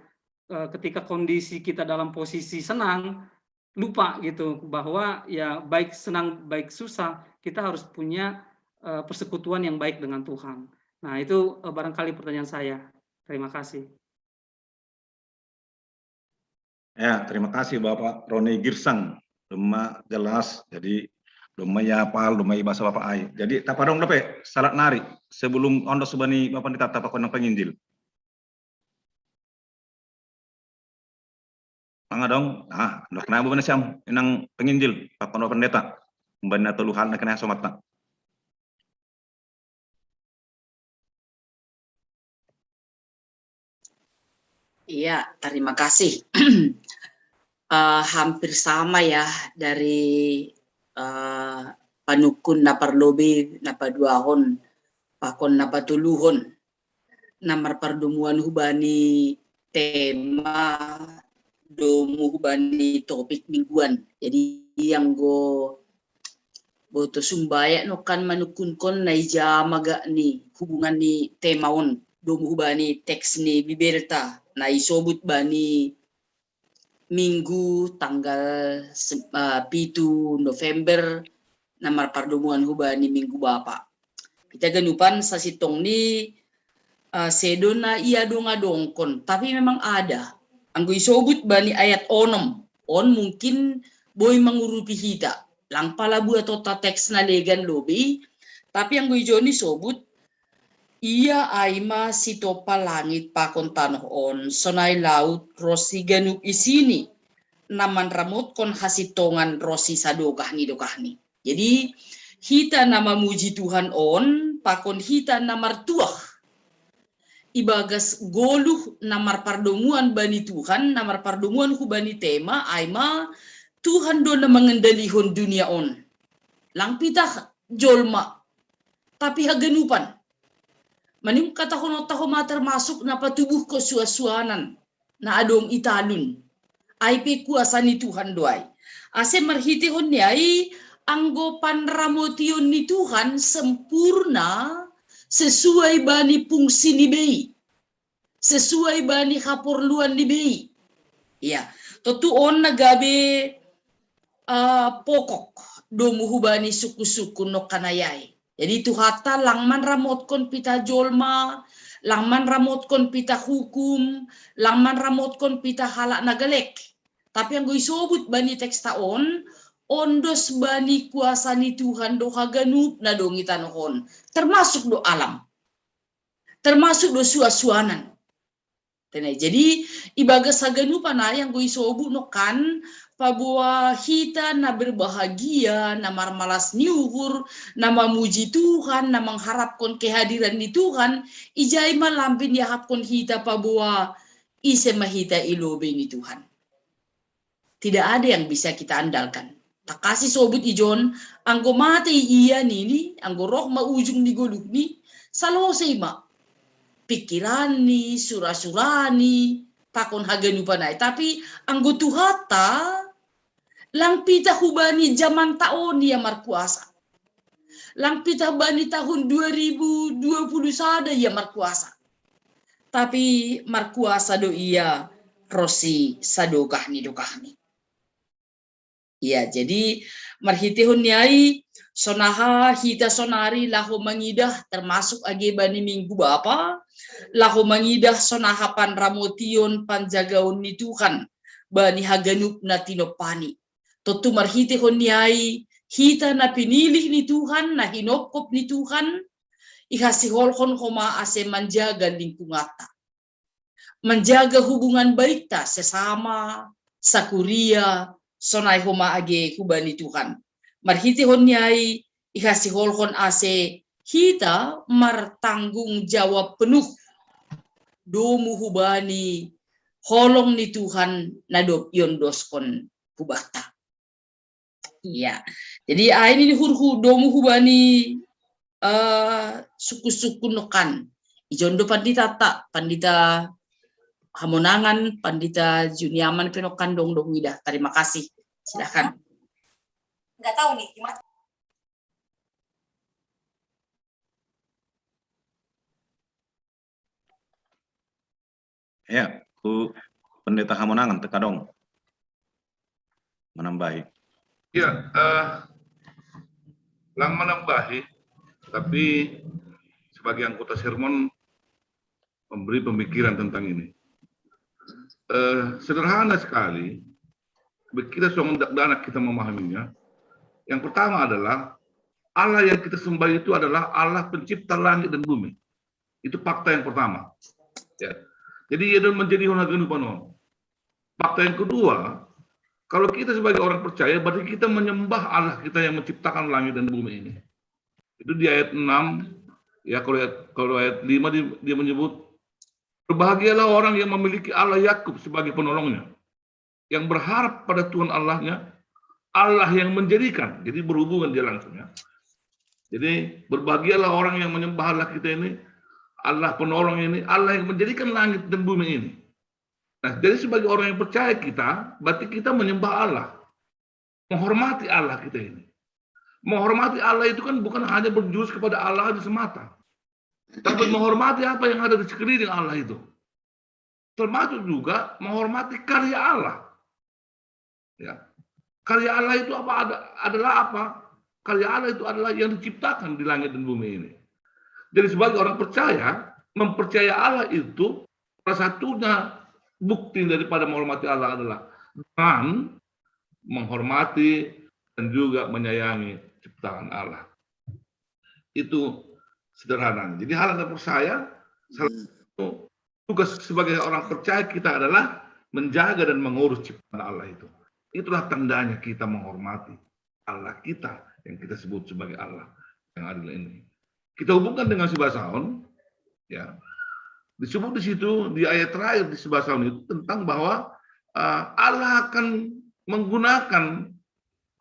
ketika kondisi kita dalam posisi senang lupa gitu bahwa ya baik senang baik susah kita harus punya persekutuan yang baik dengan Tuhan. Nah, itu barangkali pertanyaan saya. Terima kasih. Ya, terima kasih Bapak Roni Girsang. Doma jelas, jadi doma ya apal, doma bahasa Bapak ai. Jadi tapadong dapat salat nari sebelum ondo subani Bapak ditata pakon penginjil. Mangga dong, dok kenapa benar siam inang penginjil pakon pendeta. Mbana teluhan nak kena somatna. Iya, terima kasih. Hampir sama ya dari panukun na parlobi na paduahon pakon na patuluhon namar pardumuan hubani tema domu hubani topik mingguan. Jadi yang go boto sumbaya no kan manukun kon na ijamaga ni hubungan ni temaon domu hubani teks ni biberta na isobut bani Minggu tanggal 7 November namar pardumuan hubani Minggu Bapa. Kita ganupan sa sitong ni sedo na iya dongkon, tapi memang ada. Anggo isobut bani ayat onom, on mungkin boy mangurupi hita. Lang palabu atau teks na legan lobi, tapi anggo ijoni sobut iya aima sitopa langit pakon tanoh on sonai laut rosi ganup isini naman ramot kon hasitongan rosi sadokah ni. Jadi hita nama muji Tuhan on pakon hita namar tuah ibagas goluh namar pardomuan bani Tuhan namar pardomuan hubani tema aima Tuhan do na mengendalihon dunia on lang pitah jolma tapi haganupan maning katahon termasuk na patubuh ko suasuanan na adong italun ay pe kuasa ni Tuhan doay. Ase marhitihon ni ay anggo panramotion ni Tuhan sempurna sesuai bani fungsi ni bei. Sesuai bani kaporluan ni bei. Ya, totuon nagabe pokok domuhu bani suku-suku no kanayay. Jadi tuhata langman ramotkon pita jolma, langman ramotkon pita hukum, langman ramotkon pita halak nagalek. Tapi yang gue sobut bani teks taon, ondos bani kuasa ni Tuhan do haganup na dong itanohon. Termasuk do alam. Termasuk do suasuanan. Jadi ibagas haganupan na yang gue sobut no kan pabuah hita na berbahagia, na marmalas niuhur, na memuji Tuhan, na mengharapkan kehadiran di Tuhan, ijai malampin yahapkon hita pabuah ise mahita ilobe ni Tuhan. Tidak ada yang bisa kita andalkan. Tak kasih sobut ijon, anggo mati iya nini, anggo roh maujung di goluk ni, salose ma. Pikiran ni, surah-surani, pakon haganupanay. Tapi anggo tuhata, lang pita hubani zaman taon dia markuasa. Lang pita bani tahun 2020 sada ia markuasa. Tapi markuasa do ia rosi sadokah ni dokah ni. Ya, jadi marhitihun niai sonaha hita sonari lahu mangidah termasuk age bani Minggu Bapa lahu mangidah sonaha panramotion panjagaun ni Tuhan bani haganup na tinopani. Totu marhitihun niai hita na pinilih ni Tuhan na hinopkop ni Tuhan ihasiholhon homa ase menjaga lingkungata. Menjaga hubungan baik ta sesama sakuria sonai homa age hubani Tuhan. Marhitihon niai ihasiholhon ase hita martanggung jawab penuh domu hubani holong ni Tuhan nadop yondoskon hubata. Iya. Jadi ini hurhu domu hubani suku-suku nokan. Ijondo pandita tak pandita Hamonangan, Pandita Juniaman Penokan dong Wida. Terima kasih. Silakan. Nggak tahu nih gimana. Ya, ku Pendeta Hamonangan teka dong. menambahi. Ya, lang menambahi, tapi sebagai anggota sermon memberi pemikiran tentang ini. Sederhana sekali, kita sudah kita memahaminya. Yang pertama adalah Allah yang kita sembah itu adalah Allah pencipta langit dan bumi. Itu fakta yang pertama. Ya. Jadi ia adalah menjadi honor panon. Fakta yang kedua, kalau kita sebagai orang percaya, berarti kita menyembah Allah kita yang menciptakan langit dan bumi ini. Itu di ayat 6, ya kalau ayat 5 dia menyebut, berbahagialah orang yang memiliki Allah Yakub sebagai penolongnya, yang berharap pada Tuhan Allahnya, Allah yang menjadikan. Jadi berhubungan dia langsung ya. Jadi berbahagialah orang yang menyembah Allah kita ini, Allah penolong ini, Allah yang menjadikan langit dan bumi ini. Nah, jadi sebagai orang yang percaya kita, berarti kita menyembah Allah. Menghormati Allah kita ini. Menghormati Allah itu kan bukan hanya berjurus kepada Allah saja semata. Tapi menghormati apa yang ada di sekeliling Allah itu. Termasuk juga menghormati karya Allah. Ya. Karya Allah itu adalah apa? Karya Allah itu adalah yang diciptakan di langit dan bumi ini. Jadi sebagai orang percaya, mempercaya Allah itu salah satunya bukti daripada menghormati Allah adalah dengan menghormati dan juga menyayangi ciptaan Allah. Itu sederhana. Jadi hal yang percaya, salah satu tugas sebagai orang percaya kita adalah menjaga dan mengurus ciptaan Allah itu. Itulah tandanya kita menghormati Allah kita yang kita sebut sebagai Allah yang adil ini. Kita hubungkan dengan Sibasaon, ya. Disebut di situ di ayat terakhir di Sibasaon itu tentang bahwa Allah akan menggunakan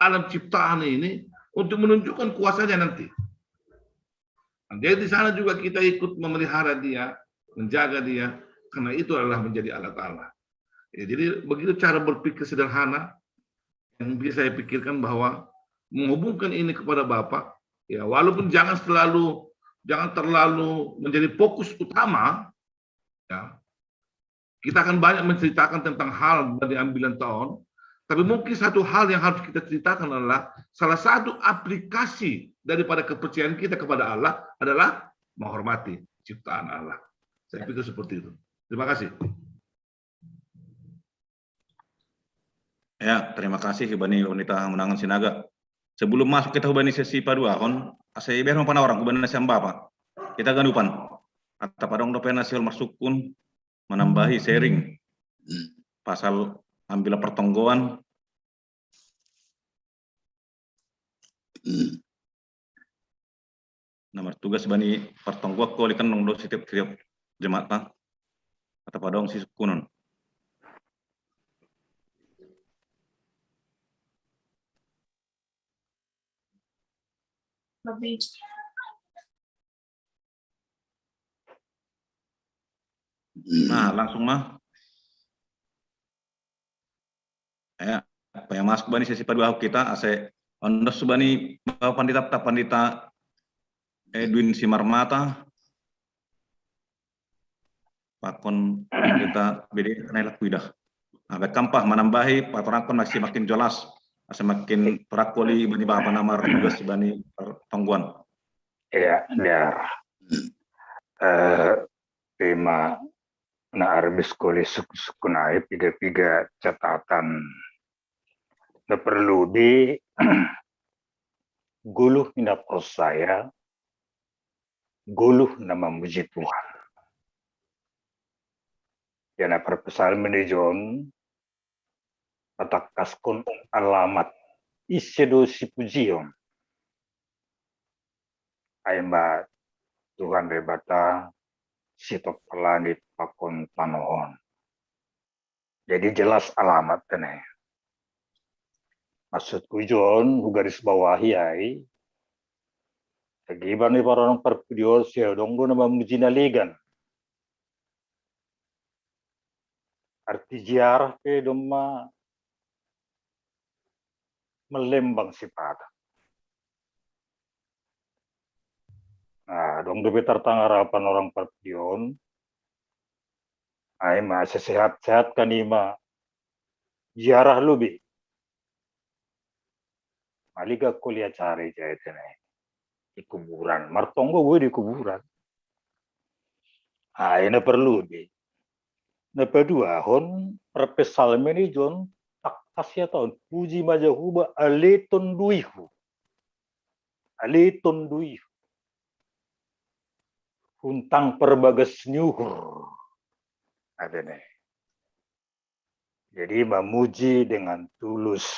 alam ciptaan ini untuk menunjukkan kuasanya nanti. Jadi di sana juga kita ikut memelihara dia, menjaga dia, karena itu adalah menjadi alat Allah. Ya, jadi begitu cara berpikir sederhana yang bisa saya pikirkan bahwa menghubungkan ini kepada Bapa, ya walaupun jangan terlalu menjadi fokus utama, ya kita akan banyak menceritakan tentang hal dari ambilan tahun, tapi mungkin satu hal yang harus kita ceritakan adalah salah satu aplikasi daripada kepercayaan kita kepada Allah adalah menghormati ciptaan Allah. Saya pikir seperti itu. Terima kasih. Ya, terima kasih Hibani Wanita Menangan Sinaga. Sebelum masuk kita hubani sesi padua kon, saya biar mana orang hubani nasi Bapak. Kita ganupan. Atau padong dopen nasi masukun menambahi sharing pasal ambil pertonggoan. Nomor tugas bani pertonggoan ko likan nong do setiap jemaat atau padong si kunon. Lebih. Nah, langsung mah. Ya, apa yang masuk bani sesi padua kita ase ondos subani pandita Edwin Simarmata pakon kita BD kenailah kuidah. Agak kampah menambahi patorakon masih makin jelas, semakin perakoli bani bapak namar juga si bani tongguan. Ya, dar. Tema na arbis koli sukunai tiga catatan na perlu di guluh na prosaya, guluh na memuji Tuhan. Yana perpesal menijon atakas kun alamat isedo si pujion. Aimba Tuhan rebata sitok langit pakon panohon. Jadi jelas alamat kene. Maksudku John garis bawahi ai. Kagiban ni para orang perpidior siya donggo na mamujinaligan. Arti ziarah ke doma melembang sifat. Nah, dong lebih tertangarapan orang perpidion. Ay masih sehat-sehat kan ima ziarah lebih. Maliga kuliah cari jaya tene di kuburan. Martonggo gue di kuburan. Ini perlu deh. Nah, kedua, hon perpesal ini John tak kasih tahun puji majahuba aleton duihu. Aleton duihu. Huntang perbagas nyuhur. Ada nih. Jadi memuji dengan tulus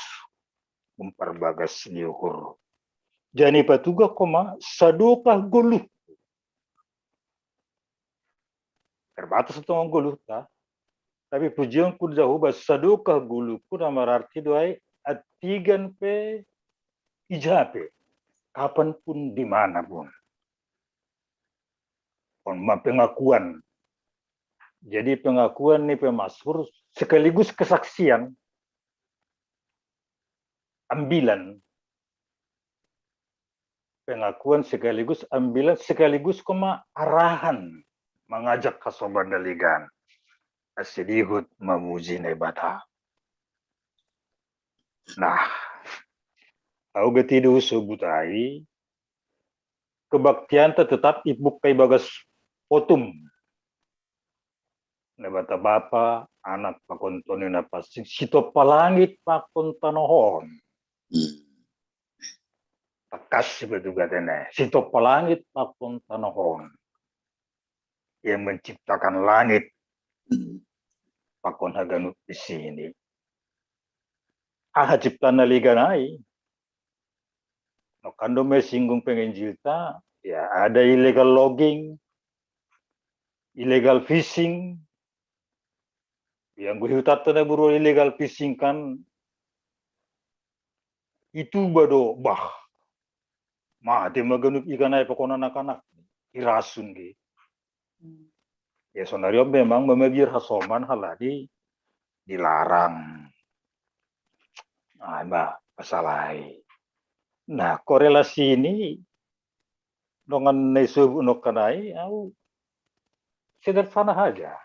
memperbagas nyuhur. Jani patuga koma sadokah goluh. Terbatas itu goluh ta. Tapi pujian ku jahuba sadokah goluh ku nama arti doai atigan pe ijape. Kapanpun dimanapun. Pengakuan. Jadi pengakuan nih pemasmur sekaligus kesaksian. Ambilan. Pengakuan sekaligus ambilan sekaligus arahan mengajak kasoban daligan asidihut memuji nebata. Nah, aku getidu sebutai kebaktian tetap ibu kai bagas potum nebata bapa anak pakontoni napas sito palangit pakon tanohon. Takas betul katanya. Sito palangit pakon tanohon. Yang menciptakan langit pakon haganut di sini. Ciptaan naliganai. No kando me singgung penginjilta, ya ada illegal logging, illegal fishing. Yang gue hutat na buru illegal fishing kan itu bado bah. Mati maganuk ikan ay pakon anak-anak irasun ge. Ya sonario memang memegir hasoman haladi dilarang. Mbak masalahai. Nah, korelasi ini dengan nesu nokanai au sederhana saja.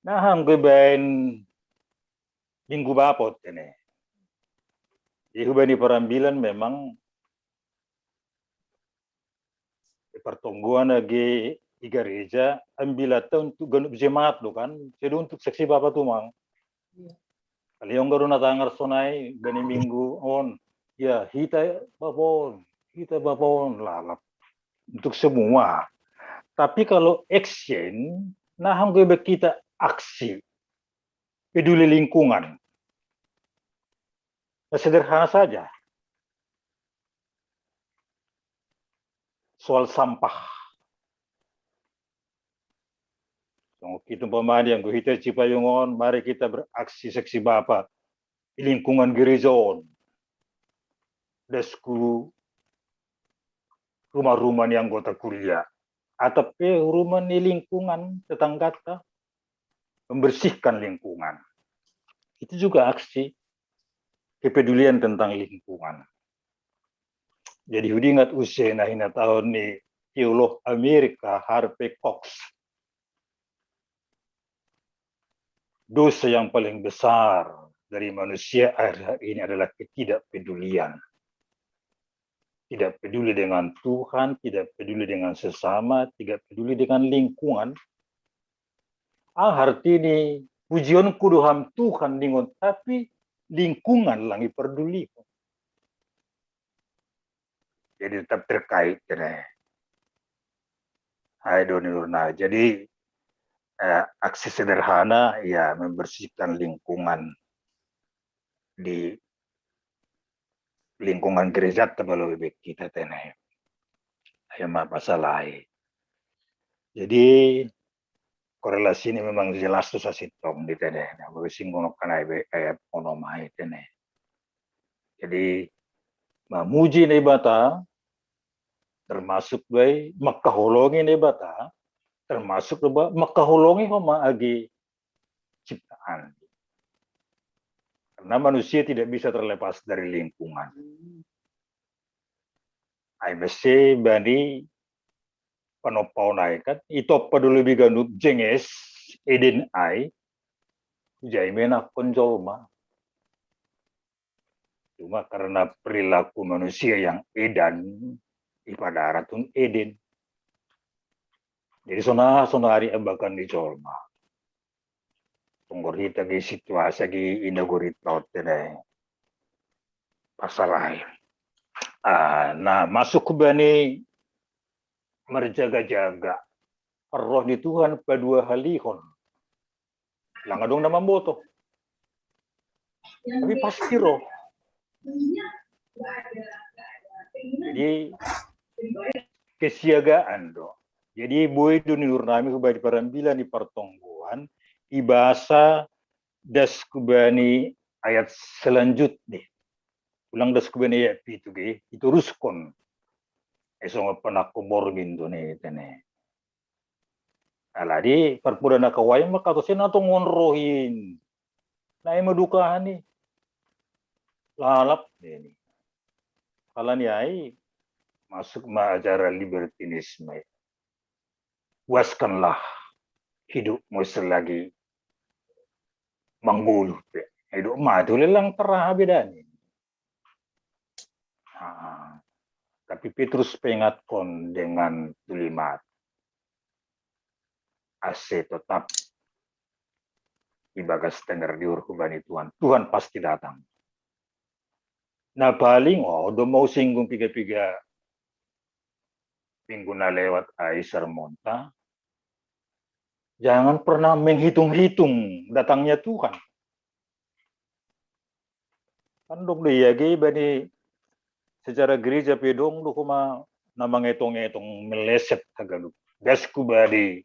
Nah, gue bain minggu bapot ini. Di hubani perambilan memang pertungguan lagi di gereja ambilata untuk ganup jemaat lo kan. Jadi untuk seksi bapak tuh mang. Kalau yang baru natangar sonai bani minggu on. Ya, kita babon lalap untuk semua. Tapi kalau action, nah gue kita aksi peduli lingkungan. Nah, sederhana saja. Soal sampah. Kita pemain yang kita cipayungon, mari kita beraksi seksi bapak di lingkungan gereja on. Desku rumah-rumah yang anggota kuliah atau rumah di lingkungan tetangga membersihkan lingkungan itu juga aksi kepedulian tentang lingkungan. Jadi ingat usia hina tahun ni teolog Amerika Harvey Cox, dosa yang paling besar dari manusia akhir ini adalah ketidakpedulian. Tidak peduli dengan Tuhan, tidak peduli dengan sesama, tidak peduli dengan lingkungan. Arti ini pujian kuduham Tuhan dengan tapi lingkungan lagi peduli. Jadi tetap terkait dengan jadi aksi sederhana ya membersihkan lingkungan di lingkungan gereja terlalu lebih kita tenai. Ayo masalah. Jadi korelasi ini memang jelas tuh sasitom di tenai. Nah, singgung kanai kayak onomai tenai. Jadi memuji nebata termasuk bayi makaholongi nebata termasuk makaholongi homa agi ciptaan. Karena manusia tidak bisa terlepas dari lingkungan. IBC bani panopau naikat itu peduli biganut jenges eden ai jaimena konjolma. Cuma karena perilaku manusia yang edan, ipadaratun eden. Jadi sonari abakan dicolma. Tunggorita di situasi di inagurita tenay pasal lain. Nah, masuk ke bani merjaga-jaga roh di Tuhan padua halihon. Langadong naman boto. Tapi pasti roh. Jadi kesiagaan do. Jadi boy duniur nami kubah di parambilan di pertongguan ibasa das kubani ayat selanjutnya. Ulang das kubani ayat itu ruskon. Esong pernah kubor bintu nih tene. Aladi perpudana kawai maka to sina to ngonrohin. Na madukahan ni. Lalap ini. Kalan yai masuk ajaran libertinisme. Puaskanlah hidupmu selagi menggulu. Hidup madu lelang terah bedani. Tapi Petrus peringatkan dengan tulimat. Ase tetap ibagas tenger diurkubani Tuhan. Tuhan pasti datang. Nah paling udah mau singgung piga-piga minggu na lewat Aisyah Monta. Jangan pernah menghitung-hitung datangnya Tuhan. Kan dong dia bani secara gereja pedong lu kuma namang etong-etong meleset tagalu. Gasku badi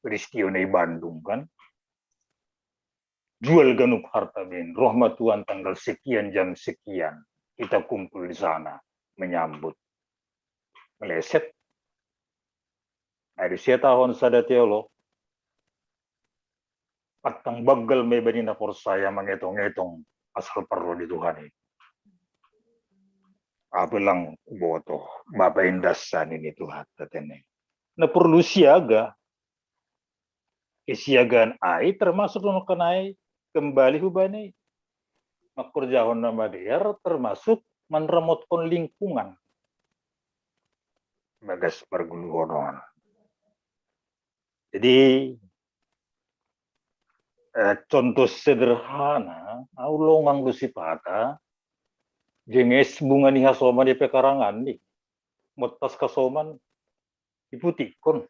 peristiwa di Bandung kan. Jual ganuk harta bin. Rahmat Tuhan tanggal sekian jam sekian. Kita kumpul di sana menyambut. Meleset. Ada siya tahun sada teolog. Patang bagal may bani na saya mengetong-etong asal perlu di Tuhan ini. Apa lang boto. Bapak indasan ini Tuhan. Na perlu siaga. Kesiagaan ai termasuk nung kenai kembali hubani. Makurjahon nama dia termasuk menremotkan lingkungan. Bagas perguluan. Jadi contoh sederhana, aulongang lusipata, jenges bunga ni hasoman di pekarangan ni, motas kasoman, iputikon,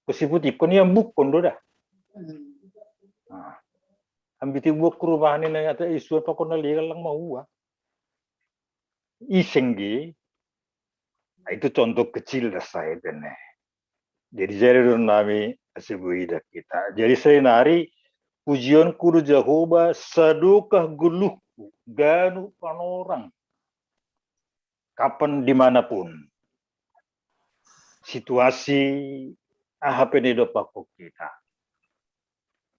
kusiputikon yang bukon do dah. Ambiti buat kerumahan ini ada isu apa kau naligal lang mau isenggi itu contoh kecil dah saya benar. Jadi jari nami sebuah kita. Jadi saya nari pujian kudu Jehovah sadukah guluh ganu panorang kapan dimanapun situasi apa ini dopak kita.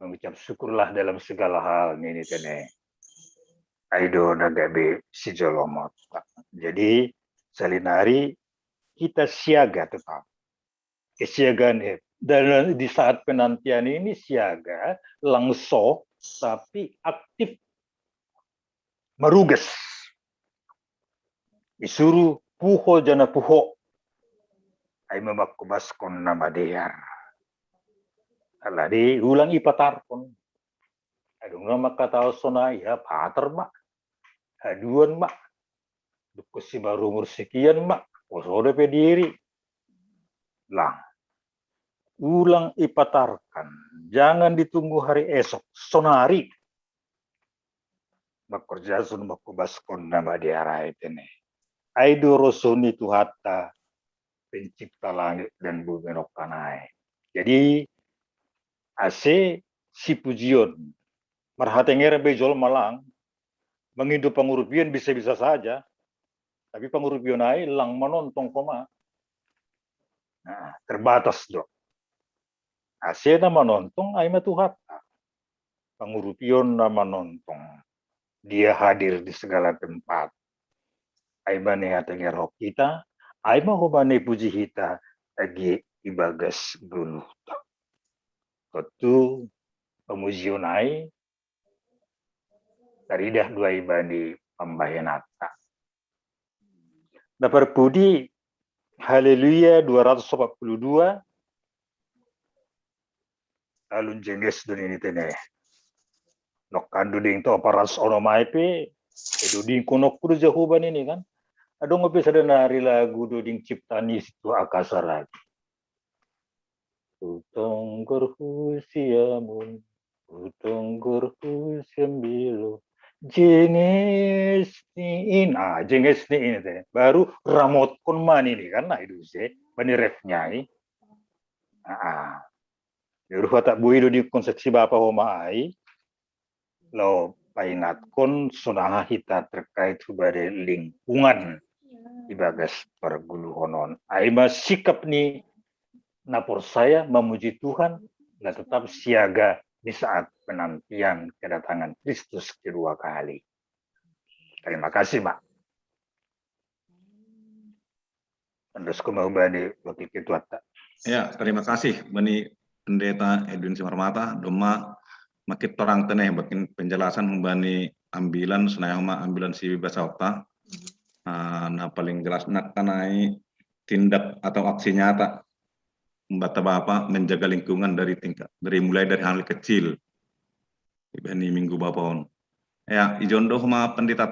Mengucap syukurlah dalam segala hal ini tene. Aido nagabe si jolomot. Jadi salinari kita siaga tetap. Kesiagaan dan di saat penantian ini siaga langsung tapi aktif meruges. Disuruh puho jana puho. Ay memakubaskon nama dia. Aladi ulang ipatar pun. Adung nama kata sona ya pater mak. Aduan mak. Dukusi baru umur sekian mak. Posode pediri. Lang. Ulang ipatarkan. Jangan ditunggu hari esok. Sonari. Makurja sun makubaskon nama dia rait ini. Aido rosuni tuhata. Pencipta langit dan bumi nokanai. Jadi ase si pujion marhatengere bejol malang menghidup pengurupian bisa-bisa saja tapi pengurupian ai lang menonton koma terbatas dok ase na menonton ai matuhat pengurupian na menonton dia hadir di segala tempat ai bane hatengere kita ai mau bane puji kita lagi ibagas guluh Ketu pemusionai taridah dua ibadi pambayanata. Dapat pudi Haleluya 242 lalu jengges dunia ini tene. Nokan duding to paras onomai pe duding kunok kudu jahuban ini kan. Ada ngopi sadanari lagu duding ciptani situ akasara. Utonggur husiamun, utonggur husiambilu. Jenges ni ini teh. Baru ramot kon man ini kan, nah itu sih, bani refnya ini. Yaudah tak bui di konsepsi bapa homa ai, lo paingat kon sunah kita terkait sebagai lingkungan di bagas pergulu honon. Ai mas sikap ni napor saya memuji Tuhan dan tetap siaga di saat penantian kedatangan Kristus kedua kali. Terima kasih, Pak. Terus kembali wakil ketua. Ya, terima kasih, Bani Pendeta Edwin Simarmata. Doma makin terang teneh bakin penjelasan Bani ambilan senayama ambilan si bahasa Okta. Nah paling jelas nak kanai tindak atau aksi nyata membata Bapak menjaga lingkungan dari mulai dari hal kecil. Ini minggu Bapak. Ya, ijondo sama pendeta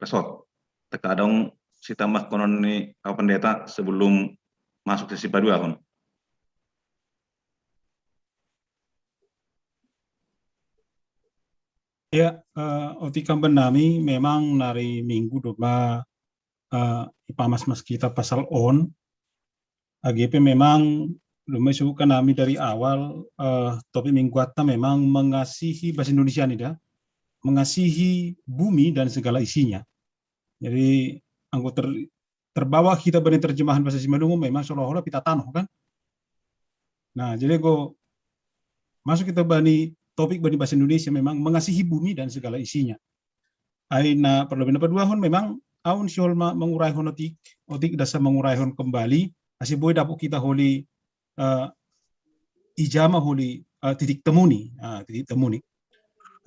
resort. Terkadang si tambah konon ni pendeta sebelum masuk sesi kedua kon. Ya, otika benami memang nari minggu doma ipamas mas kita pasal on. AGP memang lumai suka nami dari awal topik minggu kata memang mengasihi bahasa Indonesia nih dah, mengasihi bumi dan segala isinya. Jadi anggota terbawa kita beri terjemahan bahasa Simalungu memang seolah-olah kita tanah kan. Nah jadi go masuk kita bani topik bani bahasa Indonesia memang mengasihi bumi dan segala isinya. Aina perlu berdua hon memang aun siolma mengurai hon otik dasar mengurai hon kembali. Asih boy dapuk kita holi ijama holi titik temu nih, titik temu nih.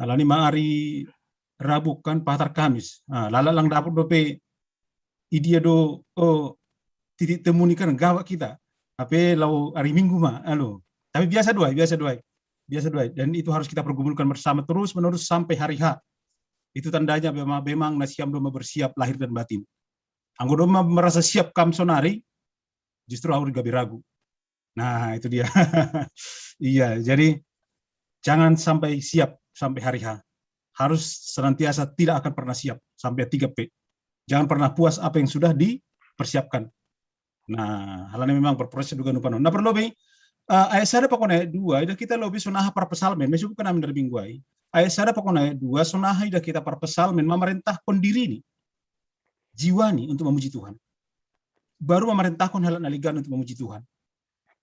Alani maari Rabu kan patar Kamis. Lala lang dapuk dope idia do titik temu nih kan gawak kita. Tapi lau hari Minggu mah, Tapi biasa dua. Dan itu harus kita pergumulkan bersama terus menerus sampai hari H. Itu tandanya memang nasiam doma bersiap lahir dan batin. Anggo doma merasa siap kamsonari, justru aur gabi ragu. Nah, itu dia. Iya, jadi jangan sampai siap sampai hari H. Harus senantiasa tidak akan pernah siap sampai 3P. Jangan pernah puas apa yang sudah dipersiapkan. Nah, hal ini memang berproses juga nupan. Nah, perlu ayat sada pakona 2, ida kita lebih sonaha para pesalmen, mesuk kan amin dari mingguai. Ayat sada pakona 2, sonaha ida kita para pesalmen memerintah pendiri nih. Jiwa nih untuk memuji Tuhan. Baru memerintahkan hal naligan untuk memuji Tuhan.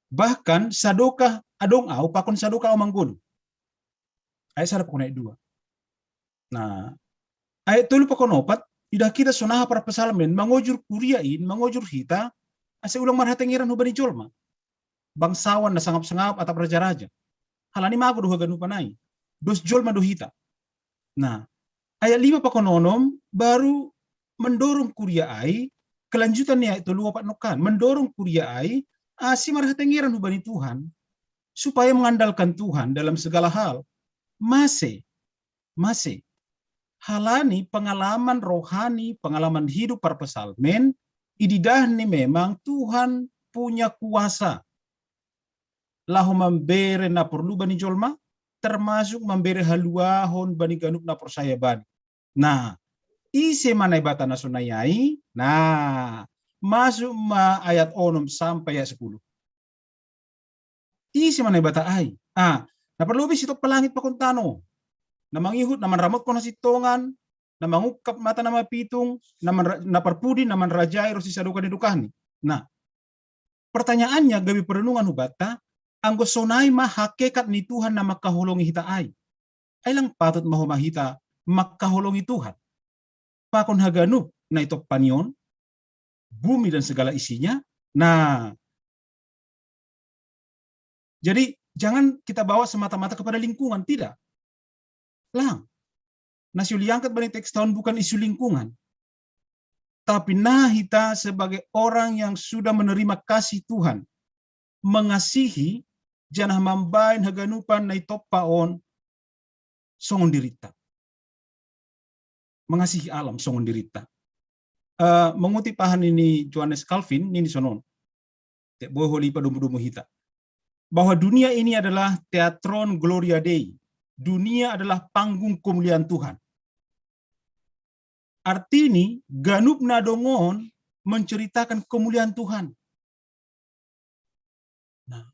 Bahkan sadoka adong au pakon sadoka omanggun. Ayat sada pakona 2. Nah, ayat 3 pakona 4, ida kita sonaha para pesalmen mangojur kuriain, mangojur hita, asa ulang marhatengiran hubani jolma. Bangsawan na sangap-sangap atau raja-raja. Halani mago doha ganu panai. Dos jolma dohita. Nah, ayat 5 pakononom baru mendorong kuria ai, kelanjutannya itu lupa nokan, mendorong kuria ai, asi marhatengiran hubani Tuhan, supaya mengandalkan Tuhan dalam segala hal. Masih. Halani pengalaman rohani, pengalaman hidup para pesalmen, ididahni memang Tuhan punya kuasa. Lahu memberi na perlu bani jolma, termasuk memberi haluahon bani ganuk na persaya bani. Nah, isi mana ibata na sunayai, nah, masuk ma ayat 6 sampai ayat 10. Isi mana ibata ai. Nah perlu bis itu pelangit pakuntano. Na mangihut, na manramot ko na sitongan, na mangukap mata na mapitung, na perpudi, na manrajai, rosi sadukan edukani. Nah, pertanyaannya gabi perenungan hubata, anggo sonai mah hakikat ni Tuhan na makahulungi hita ai. Ay lang patut mahumahita makahulungi Tuhan. Pakon haganu na ito panyon, bumi dan segala isinya. Nah, jadi jangan kita bawa semata-mata kepada lingkungan, tidak. Lang. Nasi liangkat bani teks tahun bukan isu lingkungan. Tapi hita sebagai orang yang sudah menerima kasih Tuhan, mengasihi, janah mambain haganupan na itopaon, songon dirita. Mengasihi alam, songon dirita. Mengutip pahan ini Johannes Calvin, ini sonon. Tek boholi padumu hita. Bahwa dunia ini adalah teatron gloria Dei. Dunia adalah panggung kemuliaan Tuhan. Arti ini, ganup nadongon menceritakan kemuliaan Tuhan. Nah,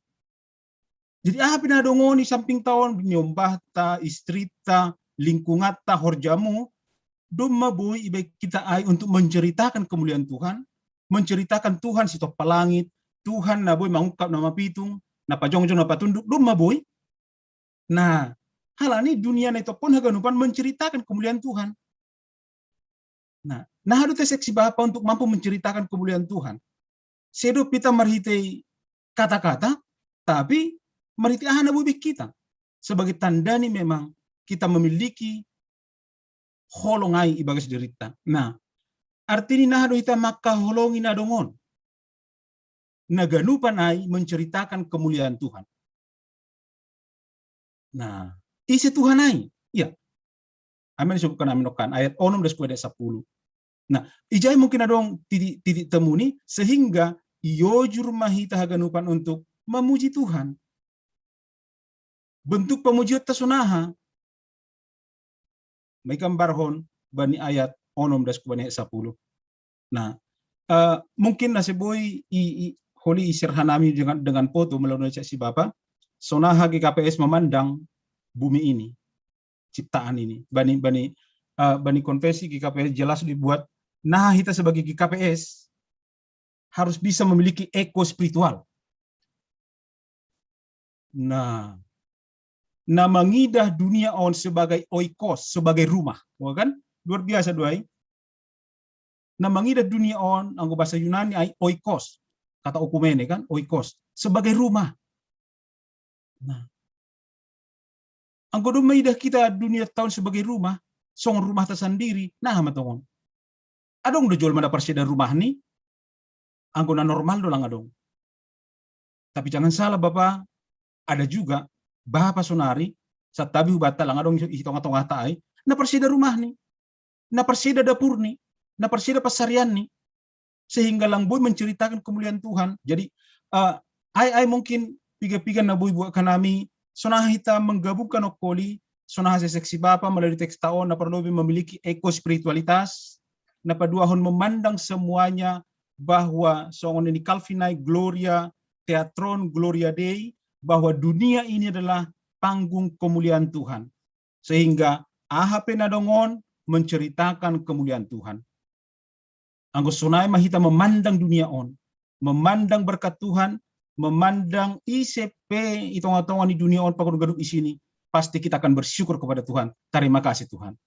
jadi apa nadongon di samping tahun nyombah ta, istri ta, lingkungan ta, horjamu, domma boy ibe kita ai untuk menceritakan kemuliaan Tuhan, menceritakan Tuhan si top langit, Tuhan na boy mangungkap nama pitung, na pajong-jong na patunduk, domma boy. Nah, hal ini dunia na itu pun haganupan menceritakan kemuliaan Tuhan. Nah harus seksi Bapa untuk mampu menceritakan kemuliaan Tuhan. Sedo kita merhitei kata-kata, tapi merhitei ahana bubik kita. Sebagai tanda ini memang kita memiliki holongai ibagas derita. Nah, artinya nahado ita maka holongi nadongon. Naganupan ai menceritakan kemuliaan Tuhan. Nah, isi Tuhan ai. Ya. Amin disebutkan aminokan ayat 6 dan 10. Nah, ijai mungkin ada titik temu nih sehingga iojur mahita haganupan untuk memuji Tuhan. Bentuk pemujian tasunaha. Mereka barhon bani ayat 6 dan 10. Nah, mungkin nasiboi holi isirhanami dengan foto melalui si Bapak. Sonaha GKPS memandang bumi ini, ciptaan ini. Bani konversi GKPS jelas dibuat. Nah, kita sebagai GKPS harus bisa memiliki eko spiritual. Nah mengidah dunia on sebagai oikos, sebagai rumah, kan? Luar biasa doai. Nah, mengidah dunia on, anggo bahasa Yunani ai oikos, kata okumene kan, oikos, sebagai rumah. Nah, anggo do mengidah kita dunia tahun sebagai rumah, song rumah tersendiri, nah matongon. Adong do jual mana perseda rumah ni, anggona normal do lang adong. Tapi jangan salah Bapak, ada juga Bapak sonari, saat tabi hubata lang adong hitong-hitong hatai, na perseda rumah ni, na perseda dapur ni, na perseda pasarian ni, sehingga lang boy menceritakan kemuliaan Tuhan. Jadi, ai mungkin piga-piga na boy buat kanami, sonah kita menggabungkan okoli, sonah seksi Bapak melalui teks taon na perlu memiliki eko spiritualitas, na paduahon memandang semuanya bahwa songon ini Calvinai Gloria Teatron Gloria Dei, bahwa dunia ini adalah panggung kemuliaan Tuhan. Sehingga AHP Nadongon menceritakan kemuliaan Tuhan. Anggo sunai mahita memandang dunia on, memandang berkat Tuhan, memandang ICP itong-itongan di dunia on pagod-gaduk di sini, pasti kita akan bersyukur kepada Tuhan. Terima kasih Tuhan.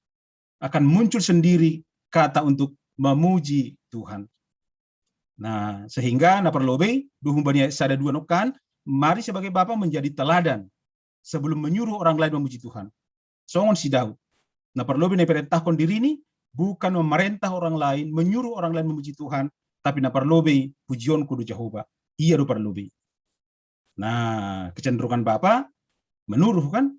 Akan muncul sendiri kata untuk memuji Tuhan. Nah, sehingga na perlobe duhum bani sada dua nokan, mari sebagai Bapa menjadi teladan sebelum menyuruh orang lain memuji Tuhan. Songon si Daud. Na perlobe na perintahkan diri ini bukan memerintah orang lain, menyuruh orang lain memuji Tuhan, tapi na perlobe pujion kudu Jehovah. Iya do perlobe. Nah, kecenderungan Bapa menuruh kan?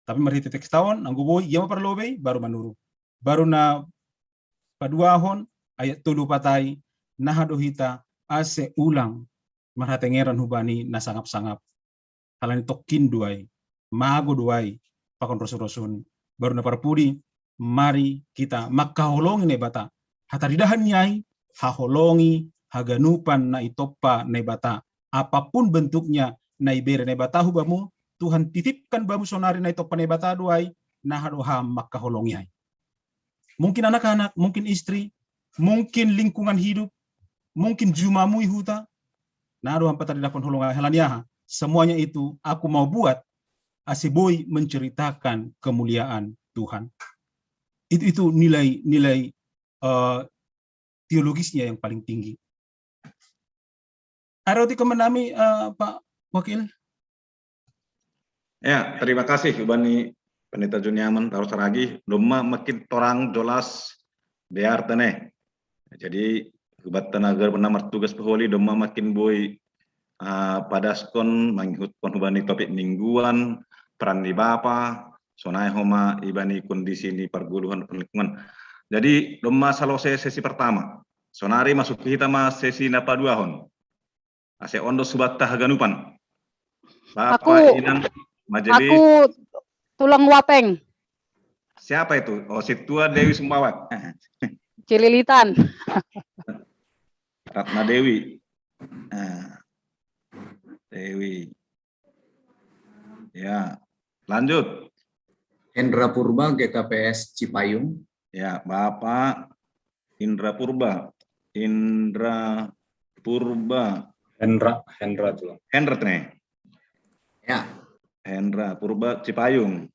Tapi mari teks tahun anggo boy iya perlobe baru menuruh. Baru na paduahon ayat 3 patai nahado hita ase ulang marhatengeran hubani na sangap-sangap halani tokin duai mago duai pakon rosun-rosun baru na parpudi mari kita makaholongi ne bata hataridahan nyai haholongi haganupan na itopa ne bata apapun bentuknya na ibere ne bata hubamu Tuhan titipkan bamu sonari na itopa ne bata duai nahado ha makaholongi hai. Mungkin anak-anak, mungkin istri, mungkin lingkungan hidup, mungkin jumamu ihuta. Nah, doang patadapon holonga halaniaha. Semuanya itu aku mau buat asiboi menceritakan kemuliaan Tuhan. Itu nilai teologisnya yang paling tinggi. Aroti kemenami Pak Wakil. Ya, terima kasih Bani Pendeta Juniaman taruh saragi, domma makin torang jelas biar teneh. Jadi kebat tenaga penamar tugas peholi domma makin boy pada skon menghutkan hubani topik mingguan peran di bapa sonai homa ibani kondisi di perguluhan penelitian. Jadi domma salose sesi pertama. Sonari masuk ke kita sesi napa 2 hon. Ase ondo subat tahaganupan. Bapak Inang Majelis. Aku tulang wapeng. Siapa itu? Oh, Situa Dewi Sumbawat. Cililitan. Ratna Dewi. Dewi. Ya, lanjut. Hendra Purba, GKPS Cipayung. Ya, Bapak Indra Purba. Indra Purba. Hendra tuh. Hendra nih. Ya. Hendra Purba Cipayung.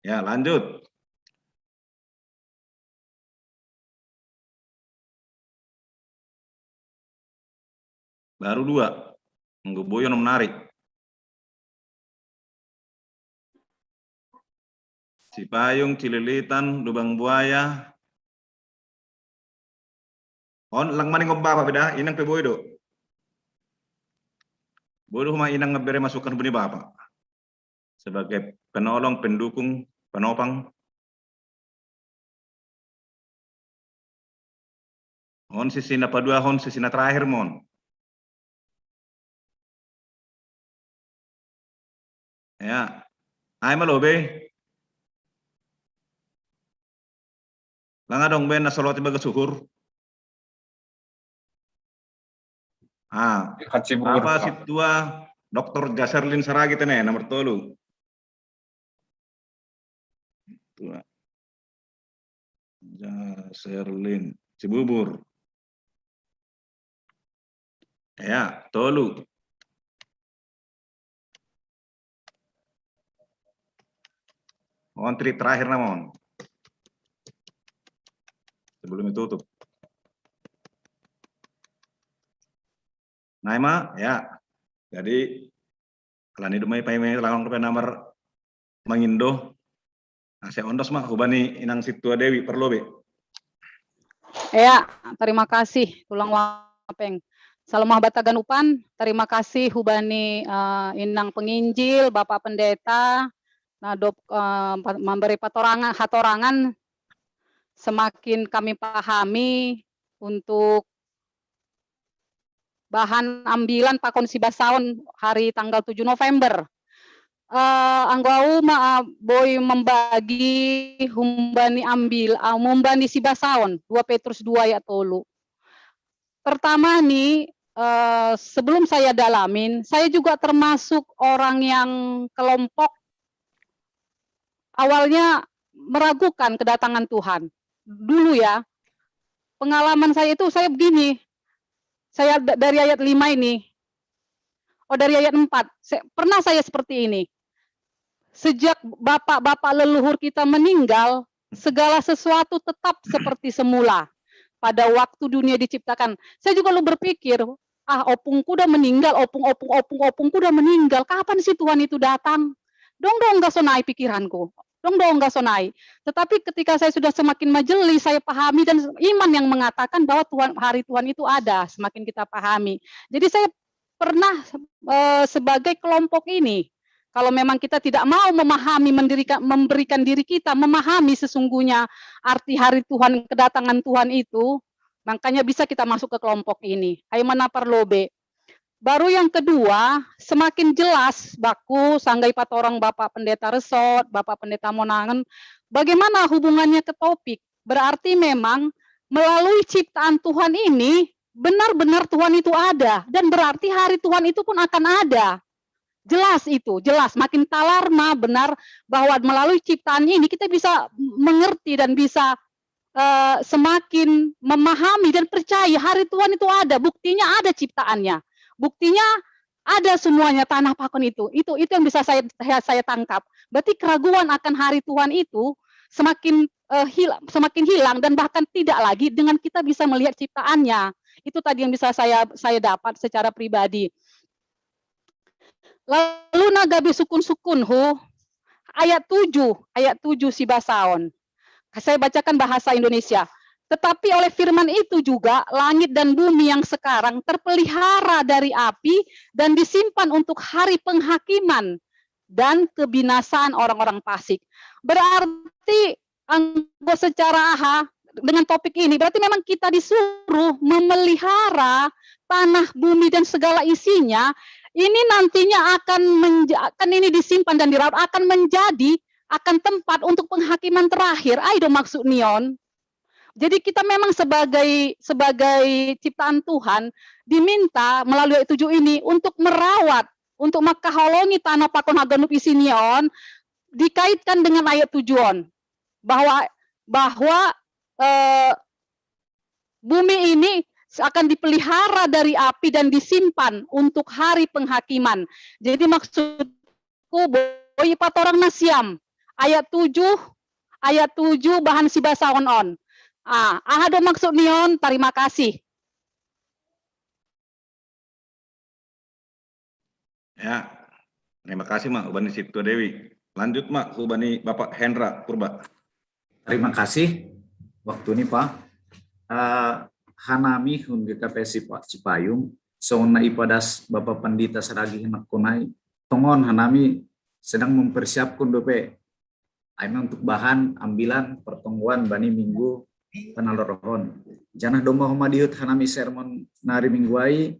Ya, lanjut. Baru 2. Ngeboyo menarik. Cipayung, Cililitan, Lubang Buaya. On lang maning ngobba beda inang pe boydo. Bodoh mah inang ngebere masukan beni bapak. Sebagai penolong, pendukung, penopang. On sisi napa 2 hon sisi na terakhir mon. Ya. Ay malobe. Langa dong ben nasoloti baga suhur. Apa situa Dr. Jaserlin Saragi tene nomor 3. Tua. Jaserlin Cibubur. Ya, 3. Ontri terakhir namon. Sebelum ditutup. Naima, ya. Jadi kalau ini dumai paimai langsung ke nomor mengindo. Saya ondos mah hubani inang Situa Dewi perlu be. Ya, terima kasih tulang wapeng. Salamah Bataganupan, terima kasih hubani inang penginjil, Bapak Pendeta, nadop memberi hatorangan semakin kami pahami untuk bahan ambilan Pakon Sibasaon hari tanggal 7 November. Anggau boy membagi humbani mumbani Sibasaon 2 Petrus 2 ayat 3. Pertama nih sebelum saya dalamin, saya juga termasuk orang yang kelompok awalnya meragukan kedatangan Tuhan. Dulu ya, pengalaman saya itu saya begini. Saya dari ayat 5 ini, dari ayat 4, pernah saya seperti ini. Sejak bapak-bapak leluhur kita meninggal, segala sesuatu tetap seperti semula. Pada waktu dunia diciptakan. Saya juga berpikir, opungku udah meninggal, opungku udah meninggal. Kapan sih Tuhan itu datang? Dong nggak sonai pikiranku. Dong nggak sonai. Tetapi ketika saya sudah semakin majelis, saya pahami dan iman yang mengatakan bahwa hari Tuhan itu ada. Semakin kita pahami. Jadi saya pernah sebagai kelompok ini, kalau memang kita tidak mau memahami, memberikan diri kita, memahami sesungguhnya arti hari Tuhan, kedatangan Tuhan itu, makanya bisa kita masuk ke kelompok ini. Aimana perlobe. Baru yang kedua, semakin jelas baku sanggai patorang Bapak Pendeta Resort, Bapak Pendeta Monangan, bagaimana hubungannya ke topik. Berarti memang melalui ciptaan Tuhan ini, benar-benar Tuhan itu ada. Dan berarti hari Tuhan itu pun akan ada. Jelas itu, jelas. Makin talarma benar bahwa melalui ciptaan ini kita bisa mengerti dan bisa semakin memahami dan percaya hari Tuhan itu ada. Buktinya ada ciptaannya. Buktinya ada semuanya tanah Pakon itu. Itu yang bisa saya tangkap. Berarti keraguan akan hari Tuhan itu semakin hilang dan bahkan tidak lagi dengan kita bisa melihat ciptaannya. Itu tadi yang bisa saya dapat secara pribadi. Lalu nagabi sukun-sukun ayat 7 si basaon. Saya bacakan bahasa Indonesia. Tetapi oleh firman itu juga langit dan bumi yang sekarang terpelihara dari api dan disimpan untuk hari penghakiman dan kebinasaan orang-orang fasik. Berarti secara dengan topik ini berarti memang kita disuruh memelihara tanah, bumi dan segala isinya. Ini nantinya akan ini disimpan dan dirawat, akan tempat untuk penghakiman terakhir. Ayo maksud Nion. Jadi kita memang sebagai ciptaan Tuhan diminta melalui ayat 7 ini untuk merawat, untuk makaholongi tanah pakon haganup isinion, dikaitkan dengan ayat 7 bahwa bumi ini akan dipelihara dari api dan disimpan untuk hari penghakiman. Jadi maksudku boy patorang nasiam ayat 7 bahan si basaon on. Ada maksud Nion, terima kasih. Ya, terima kasih Mak Ubani Sipto Dewi. Lanjut Mak Ubani Bapak Hendra Purba. Terima kasih. Waktu ini Pak. Hanami hun GKPS Cipayung. Sauna ipadas Bapak Pandita Saragi Hinak Kunai. Tongon Hanami sedang mempersiapkan DP. Aima untuk bahan ambilan pertemuan Bani Minggu Penalorohon. Janah domba homadiut hanami sermon nari mingguai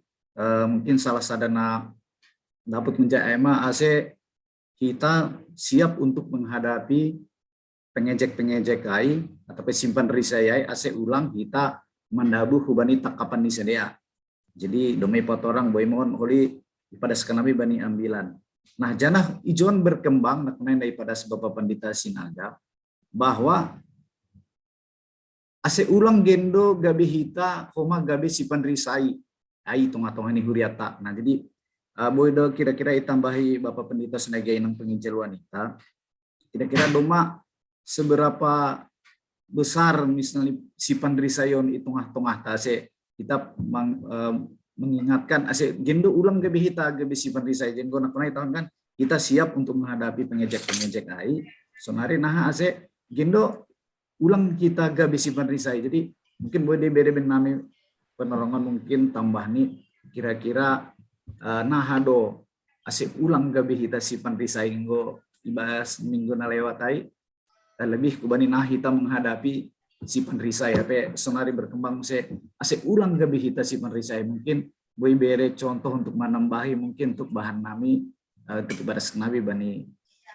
mungkin salah sadana dapat menjadi ema ase kita siap untuk menghadapi pengejek-pengejek ai atau simpan risayai ase ulang kita mendabu hubani takapan di sedia. Jadi domai patorang boy mohon holi pada sekanami bani ambilan. Nah janah ijon berkembang nak daripada sebab pandita sinaga bahwa ase ulang gendo gabe hita koma gabe sipan risai ai tonga-tonga ni huriata. Nah jadi boydo kira-kira itambahi Bapak Pendeta senagai nang penginjil wanita. Kira-kira doma seberapa besar misalnya sipan risayon itongah-tongah tase kita mengingatkan ase gendo ulang gabe hita gabe sipan risai jenggo nak kan kita siap untuk menghadapi pengejek-pengejek ai. Sonari nah ase gendo ulang kita gak bisi risai. Jadi mungkin boleh beda nami penerangan mungkin tambah nih kira-kira nahado asik ulang gak kita sipan risai nggo ibas minggu na lewatai lebih kubani nah kita menghadapi sipan risai apa sonari berkembang asik ulang gak kita sipan risai mungkin boleh bere contoh untuk menambahi mungkin untuk bahan nami kepada senabi bani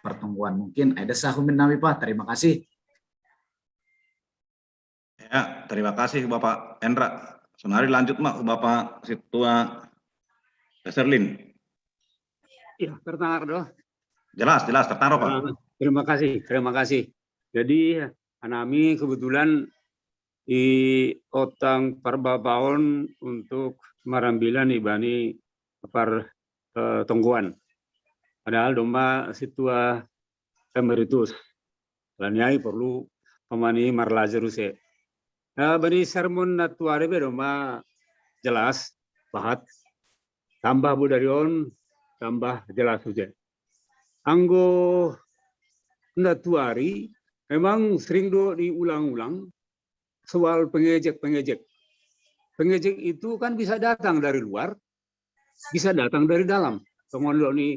pertemuan mungkin ada sahumin nami Pak. Terima kasih. Ya, terima kasih Bapak Hendra. Sonari lanjut Mak Bapak Situa Serlin. Ya, terdengar doh. Jelas, tertaruh Pak. Terima kasih. Jadi Anami kebetulan di otang perbabaon untuk marambilan ibani tongguan. Padahal domba Situa emeritus. Lanyai perlu pemani marlazeruse. Bani sermon natuare beroma jelas bahat tambah budarion tambah jelas saja. Anggo natuari memang sering diulang-ulang soal pengejek. Pengejek itu kan bisa datang dari luar, bisa datang dari dalam. Pengondo ini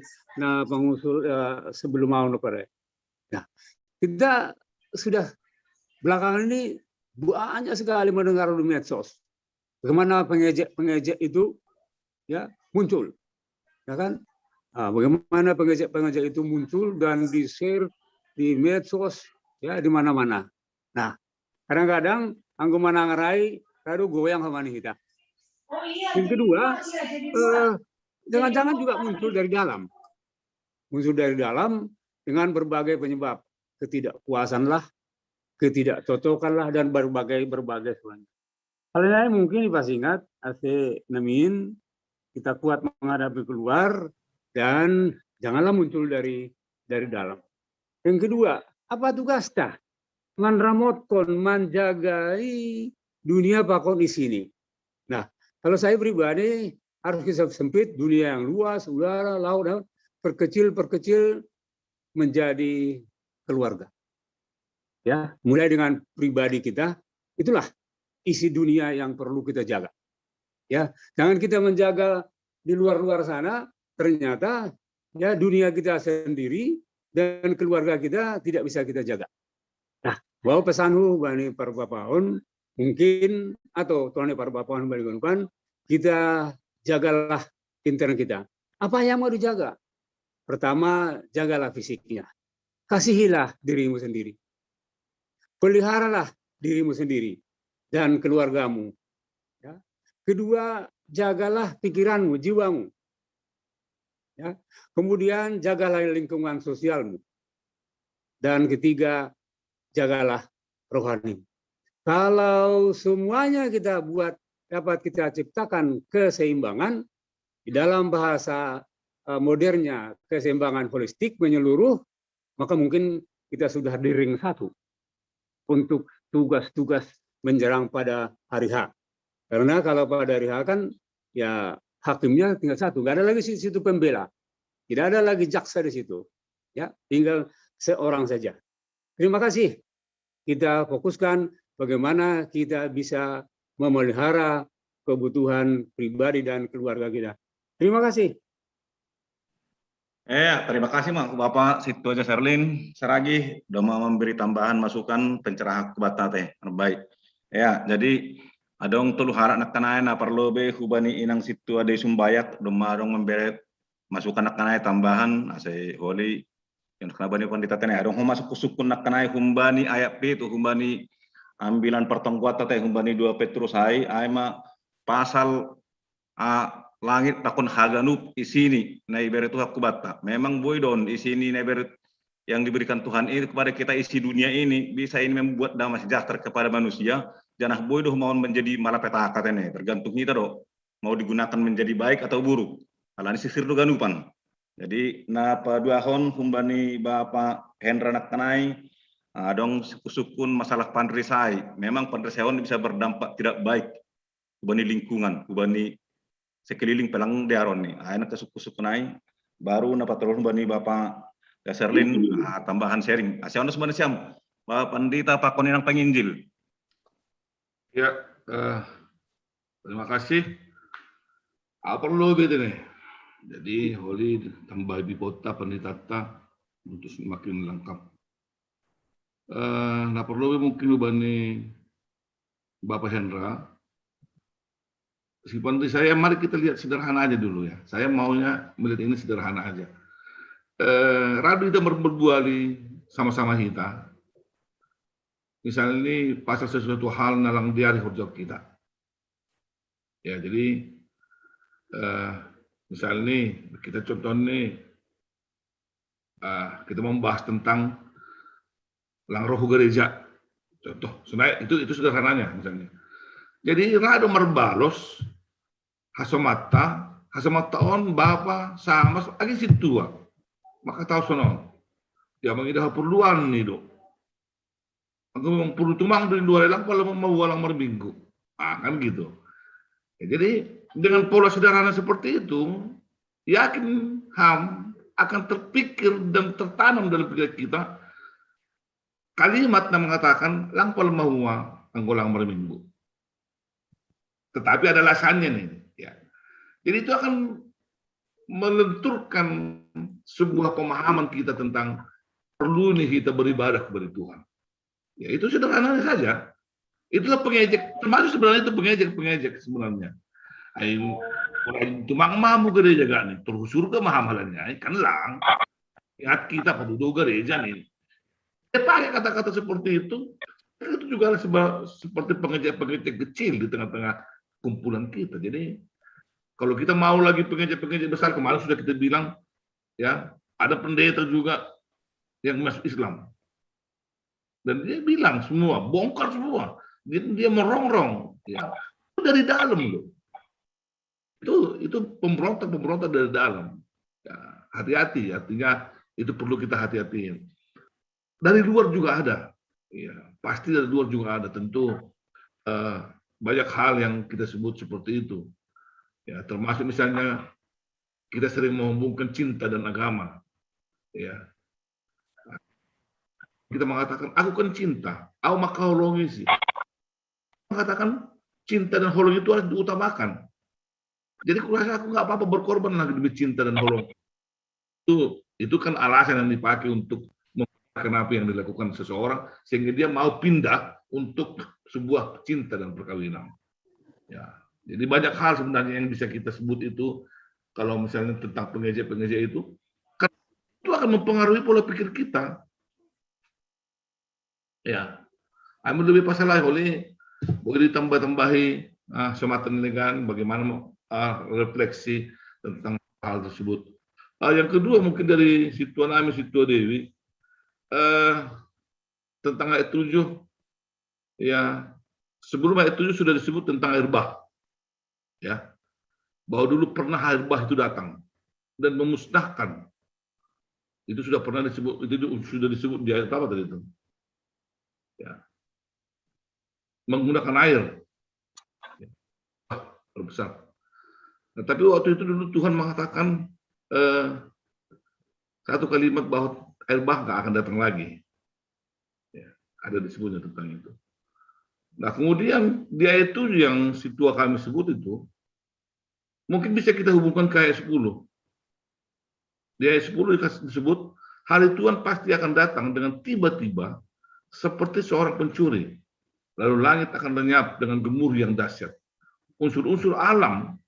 pengusul sebelum mau nopere. Nah, kita sudah belakangan ini banyak sekali mendengar di medsos bagaimana pengejek itu ya muncul, ya kan? Bagaimana pengejek itu muncul dan di share di medsos ya di mana-mana. Nah, kadang-kadang anggo manangarai kadu goyang sama kita. Yang kedua, jangan-jangan juga muncul dari dalam dengan berbagai penyebab ketidakpuasan lah, ketidakcocokan lah dan berbagai semuanya. Hal lain mungkin pasti ingat ase nemin kita kuat menghadapi keluar dan janganlah muncul dari dalam. Yang kedua, apa tugas dah? Manramotkon menjagai dunia pakon di sini. Nah, kalau saya pribadi harus kita sempit dunia yang luas, udara, laut, perkecil menjadi keluarga. Ya, mulai dengan pribadi kita, itulah isi dunia yang perlu kita jaga. Ya, jangan kita menjaga di luar-luar sana, ternyata ya dunia kita sendiri dan keluarga kita tidak bisa kita jaga. Nah, bahwa pesanku bani parbapaon mungkin atau tuan parbapaon balikan kita jagalah intern kita. Apa yang mau dijaga? Pertama, jagalah fisiknya. Kasihilah dirimu sendiri. Peliharalah dirimu sendiri dan keluargamu. Ya. Kedua, jagalah pikiranmu, jiwamu. Ya. Kemudian jagalah lingkungan sosialmu. Dan ketiga, jagalah rohani. Kalau semuanya kita buat, dapat kita ciptakan keseimbangan, di dalam bahasa modernnya keseimbangan holistik menyeluruh, maka mungkin kita sudah di ring 1 untuk tugas-tugas menjelang pada hari H. Karena kalau pada hari H kan ya hakimnya tinggal 1, nggak ada lagi di situ pembela, tidak ada lagi jaksa di situ, ya tinggal seorang saja. Terima kasih. Kita fokuskan bagaimana kita bisa memelihara kebutuhan pribadi dan keluarga kita. Terima kasih. Terima kasih Bapak Situ aja Serlin Seragi sudah mau memberi tambahan masukan pencerahan kubata teh baik. Ya, jadi adong tulu harak nak kanai na perlu be hubani inang situ ada sumbayak dong memberi masukan nak kanai tambahan ase holi yang kena bani pandita teh adong masuk kusukun nak kanai humbani ayat p itu humbani ambilan pertongkuata teh humbani 2 Petrus ai ma pasal langit takun haganup isini na iberet Tuhan kubata. Memang boydon isini na iberet yang diberikan Tuhan ini kepada kita isi dunia ini bisa ini membuat damai sejahtera kepada manusia. Jangan boydoh mau menjadi malapetaka tene. Tergantung kita do mau digunakan menjadi baik atau buruk. Alani sisir do ganupan. Jadi na paduahon humbani Bapak Hendra Nakkanai dong sukun masalah pandrisai. Memang pandrisaion bisa berdampak tidak baik hubani lingkungan, hubani sekeliling pelang diaron nih, anak kesuk-kusuk naik, baru napak terus bani Bapak Serlin tambahan sharing. Asyik sebenarnya siam, Bapak Pandita Pak Koninang Penginjil. Ya, terima kasih. Apa perlu gitu nih? Jadi Holi tambah bipota pendeta untuk semakin lengkap. Nah perlu mungkin bani Bapak Hendra. Meskipun saya, mari kita lihat sederhana aja dulu ya. Saya maunya melihat ini sederhana aja. Radu kita berdua sama-sama kita. Misalnya ini pasal sesuatu hal nalang diari hurjok kita. Ya, jadi misalnya ini kita contoh nih, kita membahas tentang lang roh gereja. Contoh, sebenarnya itu sederhananya misalnya. Jadi rado merbalos hasomata on bapa sama lagi situ maka tahu sono dia mengidah perluan nih do aku memang perlu tumang dari dua lelang kalau mau walang merminggu kan gitu ya, jadi dengan pola sederhana seperti itu yakin ham akan terpikir dan tertanam dalam pikiran kita kalimat yang mengatakan lang pal mau anggolang merminggu. Tetapi ada alasannya nih, ya. Jadi itu akan melenturkan sebuah pemahaman kita tentang perlu nih kita beribadah kepada Tuhan. Ya itu sederhana saja. Itulah pengejek, termasuk sebenarnya itu pengejek sebenarnya. Ayo, orang itu mamu gereja gak nih, terus surga mahamalannya, kan lang. Ya kita penduduk gereja nih. Dia pakai kata-kata seperti itu juga seperti pengejek-pengejek kecil di tengah-tengah kumpulan kita. Jadi kalau kita mau lagi pengejek-pengejek besar, kemarin sudah kita bilang ya ada pendeta juga yang masuk Islam dan dia bilang semua bongkar semua, dia merongrong ya dari dalam loh, itu pemberontak dari dalam ya, hati-hati, artinya itu perlu kita hati-hatiin. Dari luar juga ada ya, pasti dari luar juga ada tentu banyak hal yang kita sebut seperti itu. Ya, termasuk misalnya kita sering menghubungkan cinta dan agama. Ya. Kita mengatakan, aku kan cinta, aku maka holongi sih. Mengatakan cinta dan holong itu harus diutamakan. Jadi kurasa aku nggak apa-apa berkorban lagi demi cinta dan holong. Itu kan alasan yang dipakai untuk kenapa yang dilakukan seseorang sehingga dia mau pindah untuk sebuah cinta dan perkawinan. Ya, jadi banyak hal sebenarnya yang bisa kita sebut itu kalau misalnya tentang pengeja-pengeja itu, kan itu akan mempengaruhi pola pikir kita. Ya, kami lebih pasal lain oleh boleh ditambah-tambahi semacam ini kan bagaimana refleksi tentang hal tersebut. Yang kedua mungkin dari Situan Ami, Situa Dewi tentang ayat 7, ya sebelum ayat 7 sudah disebut tentang air bah, ya bahwa dulu pernah air bah itu datang dan memusnahkan. Itu sudah pernah disebut, itu sudah disebut di ayat apa tadi itu? Ya, menggunakan air, ya, terbesar. Nah, tapi waktu itu dulu Tuhan mengatakan satu kalimat bahwa air bah nggak akan datang lagi. Ya, ada disebutnya tentang itu. Nah kemudian di ayat 7 yang Situa kami sebut itu, mungkin bisa kita hubungkan ke ayat 10. Di ayat 10 disebut, hari Tuhan pasti akan datang dengan tiba-tiba seperti seorang pencuri. Lalu langit akan lenyap dengan gemuruh yang dahsyat. Unsur-unsur alam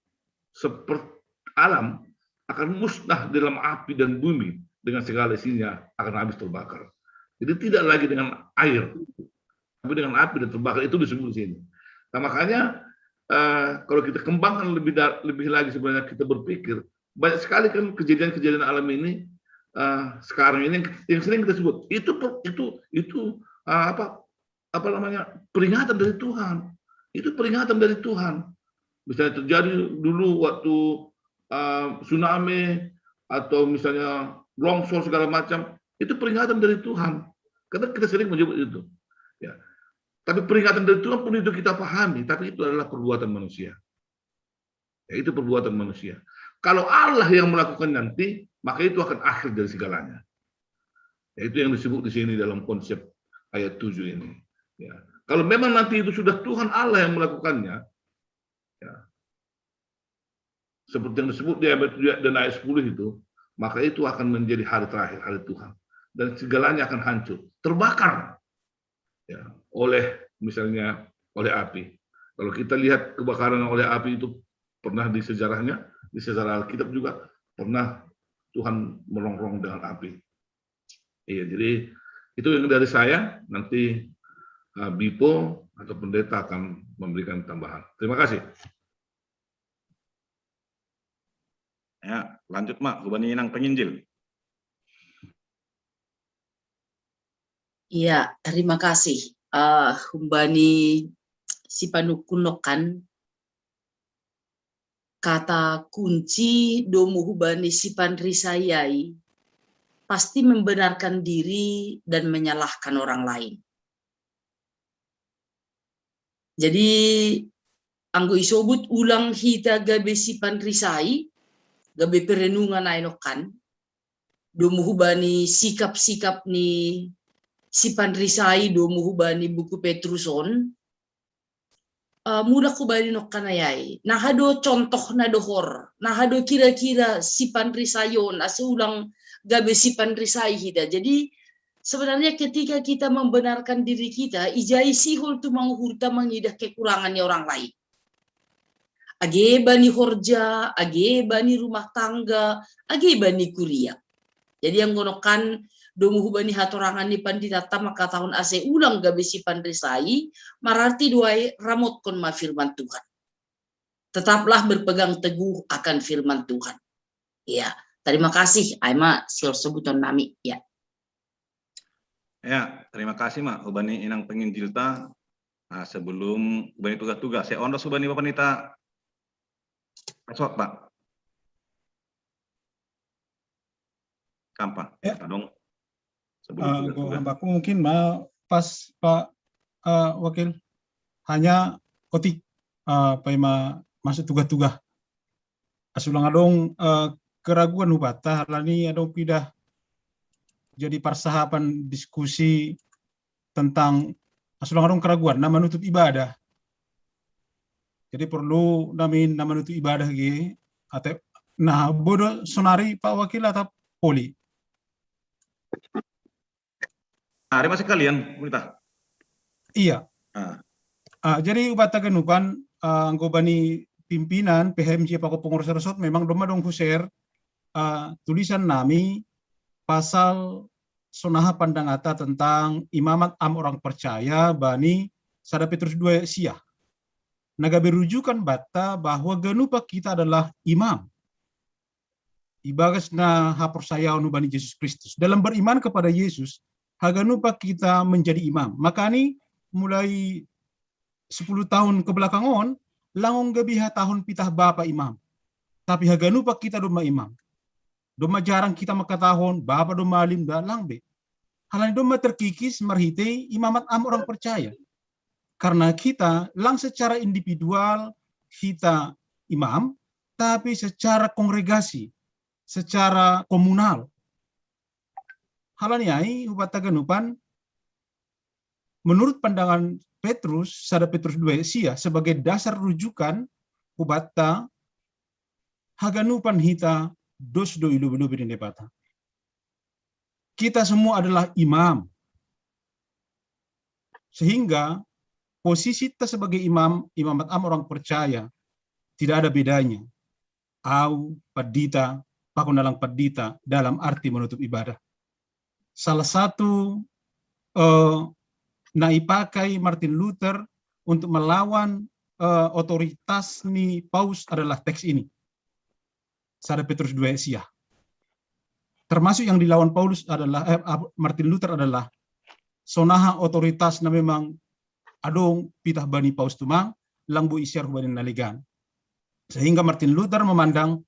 seperti alam akan musnah dalam api dan bumi dengan segala isinya akan habis terbakar. Jadi tidak lagi dengan air, tapi dengan api dan terbakar, itu disebut di sini. Nah makanya kalau kita kembangkan lebih lagi sebenarnya kita berpikir banyak sekali kan kejadian-kejadian alam ini sekarang ini yang sering kita sebut itu apa namanya peringatan dari Tuhan. Itu peringatan dari Tuhan. Misalnya terjadi dulu waktu tsunami atau misalnya longsor segala macam, itu peringatan dari Tuhan. Karena kita sering menyebut itu. Ya. Tapi peringatan dari Tuhan pun itu kita pahami, tapi itu adalah perbuatan manusia. Ya, itu perbuatan manusia. Kalau Allah yang melakukan nanti, maka itu akan akhir dari segalanya. Ya, itu yang disebut di sini dalam konsep ayat 7 ini. Ya. Kalau memang nanti itu sudah Tuhan Allah yang melakukannya, ya, seperti yang disebut di ayat 7 dan ayat 10 itu, maka itu akan menjadi hari terakhir, hari Tuhan. Dan segalanya akan hancur, terbakar ya, oleh misalnya oleh api. Kalau kita lihat kebakaran oleh api itu pernah di sejarahnya, di sejarah Alkitab juga pernah Tuhan merongrong dengan api. Iya, jadi itu yang dari saya. Nanti Bipo atau pendeta akan memberikan tambahan. Terima kasih. Ya, lanjut Mak, Hubani Inang Penginjil. Iya, terima kasih. Humbani sipanukunokan kata kunci domu hubani sipanrisayai pasti membenarkan diri dan menyalahkan orang lain. Jadi anggo isobut ulang hita gabe sipanrisai gabe perenungan ainokan domu hubani sikap-sikap ni sipanrisai domu hubani buku Petruson mudah kubani nokkanayai nahado contoh nadohor nahado kira-kira sipanrisayon aseulang gabe sipanrisai hita. Jadi sebenarnya ketika kita membenarkan diri kita ijai sihul tu menghurta mengidah kekurangannya orang lain. Age bani horja, age bani rumah tangga, age bani kuliah. Jadi yang gonokan domu hubani hatorangan ni pandita maka tahun ase ulang gabe sipanrisai mararti duai ramot kon ma firman Tuhan. Tetaplah berpegang teguh akan firman Tuhan. Ya, terima kasih Aima sior sebutan nami ya. Ya, terima kasih Mak Hubani Inang Penginjilta. Nah, sebelum Hubani tugas-tugas, saya ondos Hubani Bapak Nita. Pasok Pak. Kampa. Ya. Dong. Aku mungkin mau pas Pak Wakil hanya kotik Pak masuk tugas-tugas. Asulang adong keraguan hubata halani adong pidah jadi persahapan diskusi tentang asulang adong keraguan nama nutup ibadah. Jadi perlu nama nutup ibadah ge atau nah bodoh sonari Pak Wakil atau Poli. Hari masih kalian, Bunita? Iya. Jadi ubata genupan anggobani pimpinan PHMJ Pako Pengurus Resort memang doma dong share tulisan nami pasal sonaha pandangata tentang imamat am orang percaya bani Sada Petrus 2 sia. Naga berujukan bata bahwa genupa kita adalah imam. Ibagas na hapersayaan bani Yesus Kristus. Dalam beriman kepada Yesus, haganupa kita menjadi imam. Makanya mulai 10 tahun kebelakangan, langong gabiha tahun pitah bapa imam. Tapi haganupa kita doma imam. Doma jarang kita makatahon, bapa doma alim da langbe. Halani doma terkikis marhite imamat am orang percaya. Karena kita lang secara individual kita imam, tapi secara kongregasi, secara komunal. Halani ai hubata ganupan menurut pandangan Petrus, Sada Petrus 2 sia sebagai dasar rujukan hubata haganupan hita dos do ilu di nepata. Kita semua adalah imam. Sehingga posisi kita sebagai imam, imamat am orang percaya tidak ada bedanya. Au, padita, pakunalang padita dalam arti menutup ibadah. Salah satu naipakai Martin Luther untuk melawan otoritas ni Paus adalah teks ini. Sada Petrus 2 sia. Termasuk yang dilawan Paulus adalah Martin Luther adalah sonaha otoritas na memang adong pitah bani Paus tumang langbu isyar bani naligan. Sehingga Martin Luther memandang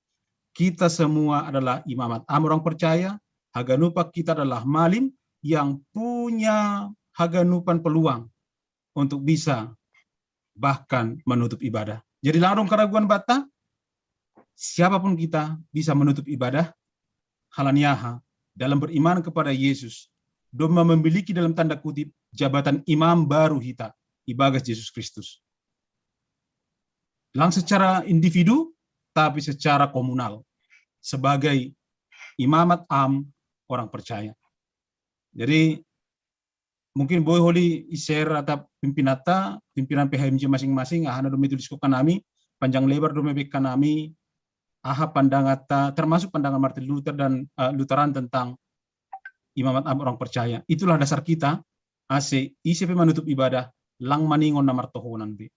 kita semua adalah imamat am orang percaya, haganupa kita adalah malim yang punya haganupan peluang untuk bisa bahkan menutup ibadah. Jadi larung keraguan bata, siapapun kita bisa menutup ibadah, halaniaha dalam beriman kepada Yesus, doma memiliki dalam tanda kutip jabatan imam baru kita, ibagas Yesus Kristus. Lang secara individu, tapi secara komunal, sebagai imamat am orang percaya. Jadi mungkin boy holi iser atau pimpinan PHMJ masing-masing ahana domi tuliskukan nami panjang lebar domi bekan nami aha pandangata termasuk pandangan Martin Luther dan Lutheran tentang imamat am orang percaya. Itulah dasar kita ase ICP menutup ibadah lang maningon na martohonan be.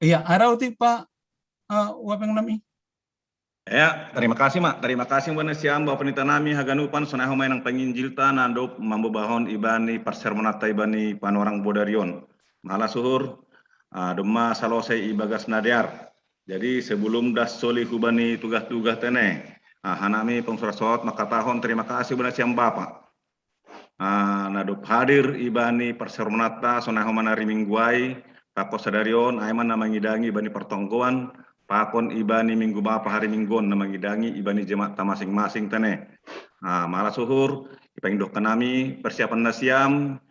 Iya, araw ti Pak wapeng nami. Ya, terima kasih Mak. Terima kasih Mbak Siam Bapak Penita nami haganupan sonah humay ng panginjilta nandop mambabahon ibani parsermonata ibani panorang bodarion. Malah suhur dema salosai ibagas nadiar. Jadi sebelum das soli hubani tugas-tugas tene, hanami pengsurasot makatahon terima kasih Mbak Siam Bapak. Nadop hadir ibani parsermonata sonah humanari mingguai Tako sadarion aiman na mangidangi ibani pertonggoan pakon ibani minggu bapa hari minggon na mangidangi ibani jemaat masing-masing tene. Malah suhur ipangindok kanami persiapan nasiam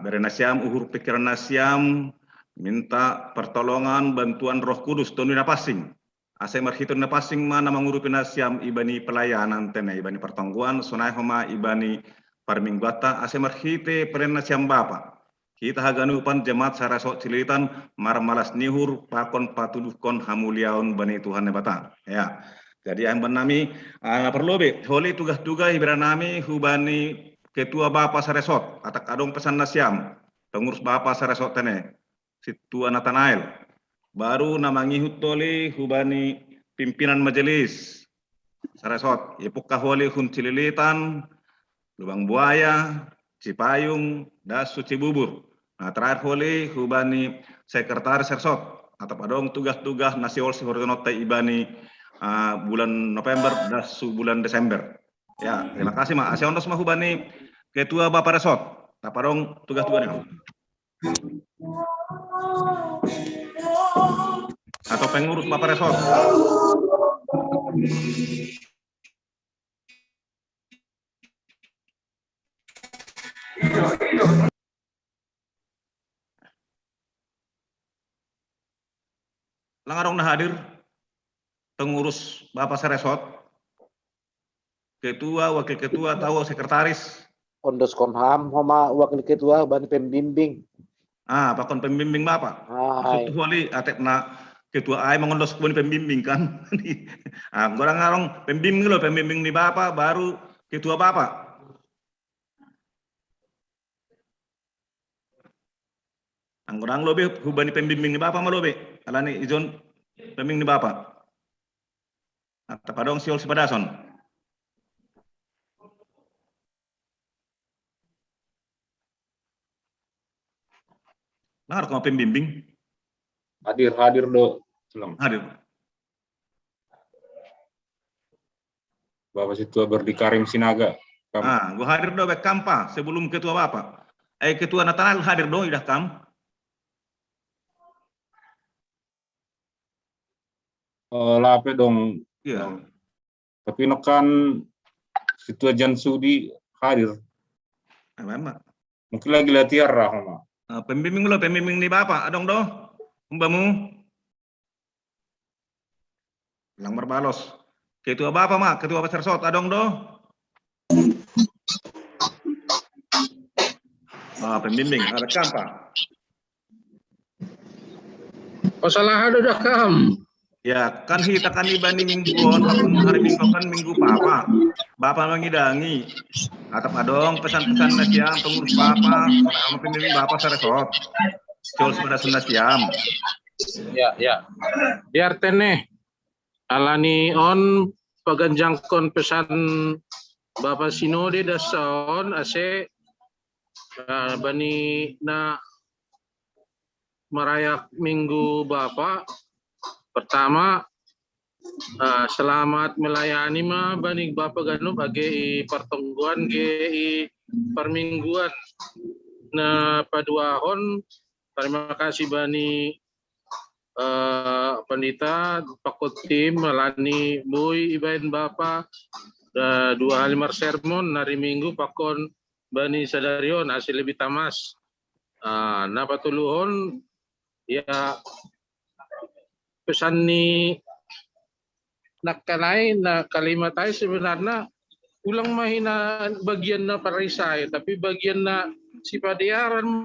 bere nasiam uhur pikiran nasiam minta pertolongan bantuan Roh Kudus tonu napasing. Ase marhitur napasing mana mangurupi nasiam ibani pelayanan tene ibani pertonggoan sonai homa ibani parminggata ase marhite peren nasiam bapa. Kita haganupan jemaat sarasok cilitan marmalas nihur pakon patudukon hamuliaun bani Tuhan nebata. Ya. Jadi yang benami perlu be holi tugas-tugas ibran nami hubani ketua bapa saresot atak adong pesan nasiam pengurus bapa saresot tene situa Nathanael baru namangi hutoli hubani pimpinan majelis saresot ipuk holi hun cililitan Lubang Buaya Cipayung Dasu Cibubur. Nah, terakhir holi hubani sekretaris sersot atau padong tugas-tugas nasiol sehordonote ibani bulan November dan bulan Desember. Ya, terima kasih Mak. Asia ondos mah hubani ketua Bapak Resort. Tak padong tugas-tugasnya. Atau pengurus Bapak Resort. Langarong na hadir pengurus Bapak Seresot, ketua, wakil ketua, atau sekretaris. Ondos Konham, homa wakil ketua ban pembimbing. Pakon pembimbing Bapak. Sutu wali atep na ketua ai mengondos pun pembimbing kan. Gorang-garong pembimbing ni Bapak baru ketua Bapak. Angkurang lobe hubani pembimbing ni Bapak malobe. Alani izon pembimbing ni Bapak. Tapadong siol sipadason. Langar kau pembimbing. Hadir do. Selang. Hadir. Bapak Situa Berdikarim Sinaga. Gua hadir do bek kampa sebelum ketua Bapak. Ketua Natal hadir do idah kam. Lape dong. Iya. Tapi nekan Situa Jansudi hadir. Memang. Mungkin lagi latihan Rahma. Pembimbing lo, pembimbing ni Bapak, adong do, umbamu. Lang berbalos. Ketua Bapak mak, ketua Pasar Sot, adong do. Pembimbing, ada kampa. Salah ada dah kam. Ya, kan kita kan ibani mingguan, hari Minggu kan minggu Bapak mengidangi. Atap adong pesan-pesan nasiam pengurus Bapak, sama pembimbing Bapak Seresot. Col sudah siam. Ya. Biar teneh. Alani on paganjangkon pesan Bapak Sinode dason ase bani na merayak minggu Bapak. Pertama, selamat melayani bani Bapak Ganu bagi pertungguan GI permingguan. Nah, paduahon terima kasih bani pendeta pakut tim melani bui ibain Bapak 2 hari sermon hari Minggu pakon bani sadarion hasil lebih tamas. Nah patuluhon ya pesan ni nakanay na kalimat tayo sebenarnya ulang mahina bagian na parisay tapi bagian na si padiaran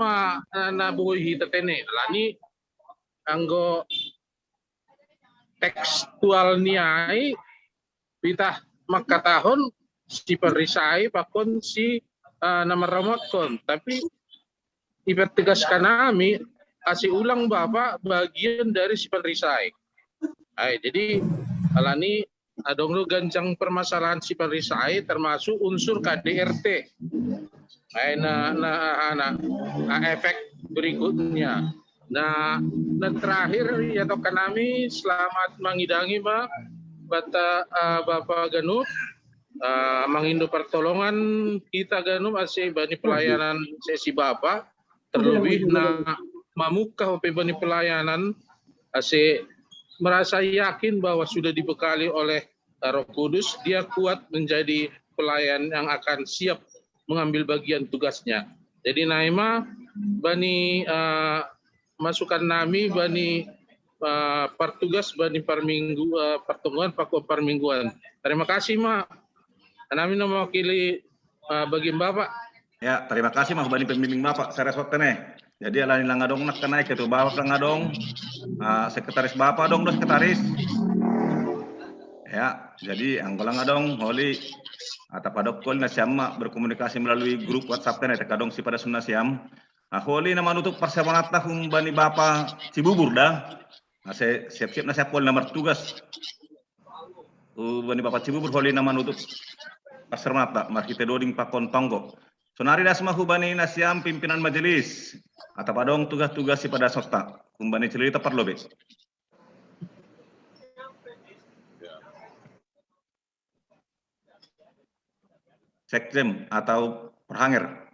na buhi tatene lani anggo tekstual niai pitah makatahon si parisay pakon si nama ramokon tapi ipertegaskan kami kasih ulang Bapak bagian dari si parisay. Jadi alani adong lu gancang permasalahan si parisay termasuk unsur KDRT. Efek berikutnya. Nah terakhir ya tokan kami selamat mengidangi Bapak Ganu mengindu pertolongan kita Ganu masih bani pelayanan sesi Bapak terlebih mamukah bani pelayanan ase merasa yakin bahwa sudah dibekali oleh Roh Kudus, dia kuat menjadi pelayan yang akan siap mengambil bagian tugasnya. Jadi naima bani masukan nami bani pertugas bani pertemuan pakwa permingguan. Terima kasih Mak. Nami mewakili bagi Bapak. Ya, terima kasih Mak bani pembimbing Bapak Seresot teneh. Jadi alani langadong nak kenai ketua Bapak langadong sekretaris Bapak dong sekretaris. Ya, jadi anggolang adong holi atap adokol na siam berkomunikasi melalui grup WhatsApp teneh tekadong si pada sunna siam. Holi nama nutuk persemanata bani Bapak Cibubur dah. Siap-siap na siapol nomor tugas. Bani Bapak Cibubur holi nama nutuk persemanata markite doding pakon tonggo. Sonari dasma hubani nasiam pimpinan majelis atau padong tugas-tugas si pada sota kumbani cerita perlu be. Sekjem atau perhanger.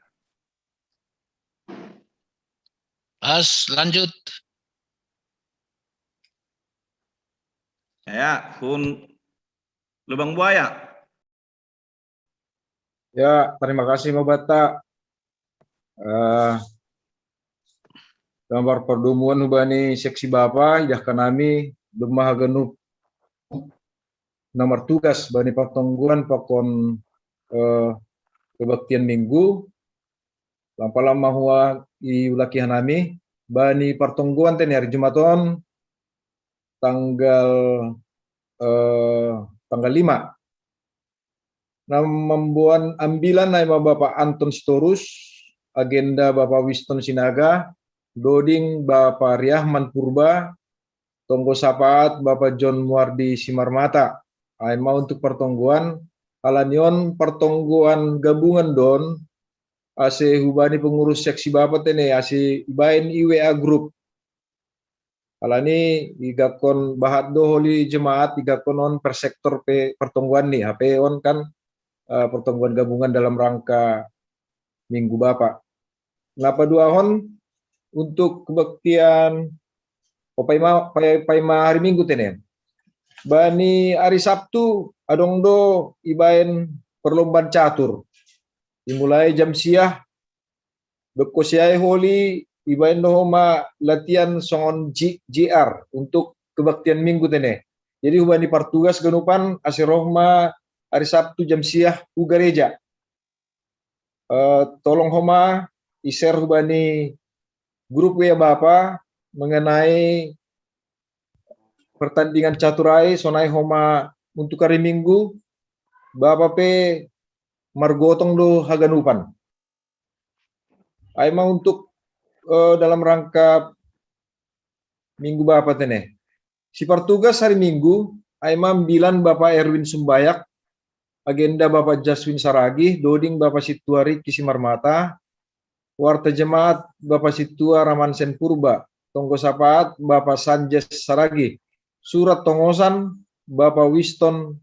Lanjut. Ya, kun Lubang Buaya. Ya, terima kasih Mabata. Gambar perdumungan hubani seksi Bapa, idah kanami dumah genup nomor tugas bani pertongguan pakon kebaktian minggu. Lama-lama huwa iulaki hanami bani pertongguan ten hari Jumaton tanggal 5. Nah, membuat ambilan nama Bapak Anton Sitorus, agenda Bapak Winston Sinaga, Doding Bapak Riahman Purba, Tonggo Sapaat Bapak John Muardi Simarmata. Aima untuk pertongguan, alanion pertongguan gabungan don, ase hubani pengurus seksi Bapak tene, ase ibain IWA Group. Alani igakon bahat doholi jemaat igakon on per sektor pertongguan nih, HP on kan pertemuan gabungan dalam rangka Minggu Bapak. Ngapa dua hon untuk kebaktian paima hari Minggu tenen. Bani hari Sabtu adong do ibain perlombaan catur. Dimulai jam siah bekosiai holi ibain do homa latihan songon JR untuk kebaktian Minggu tene. Jadi hubani partugas genupan asirohma hari Sabtu jam siah u gereja. Tolong homa iser hubani grup ya Bapak mengenai pertandingan caturai sonai homa untuk hari Minggu Bapak pe margotong do haganupan. Aima untuk dalam rangka Minggu Bapak tene. Si pertugas hari Minggu aima bilan Bapak Erwin Sumbayak, agenda Bapak Jaswin Saragi, Doding Bapak Situa Riki Simarmata, Warta Jemaat Bapak Situa Ramansen Purba, Tonggo Sapaat Bapak Sanjes Saragi, Surat Tongosan Bapak Winston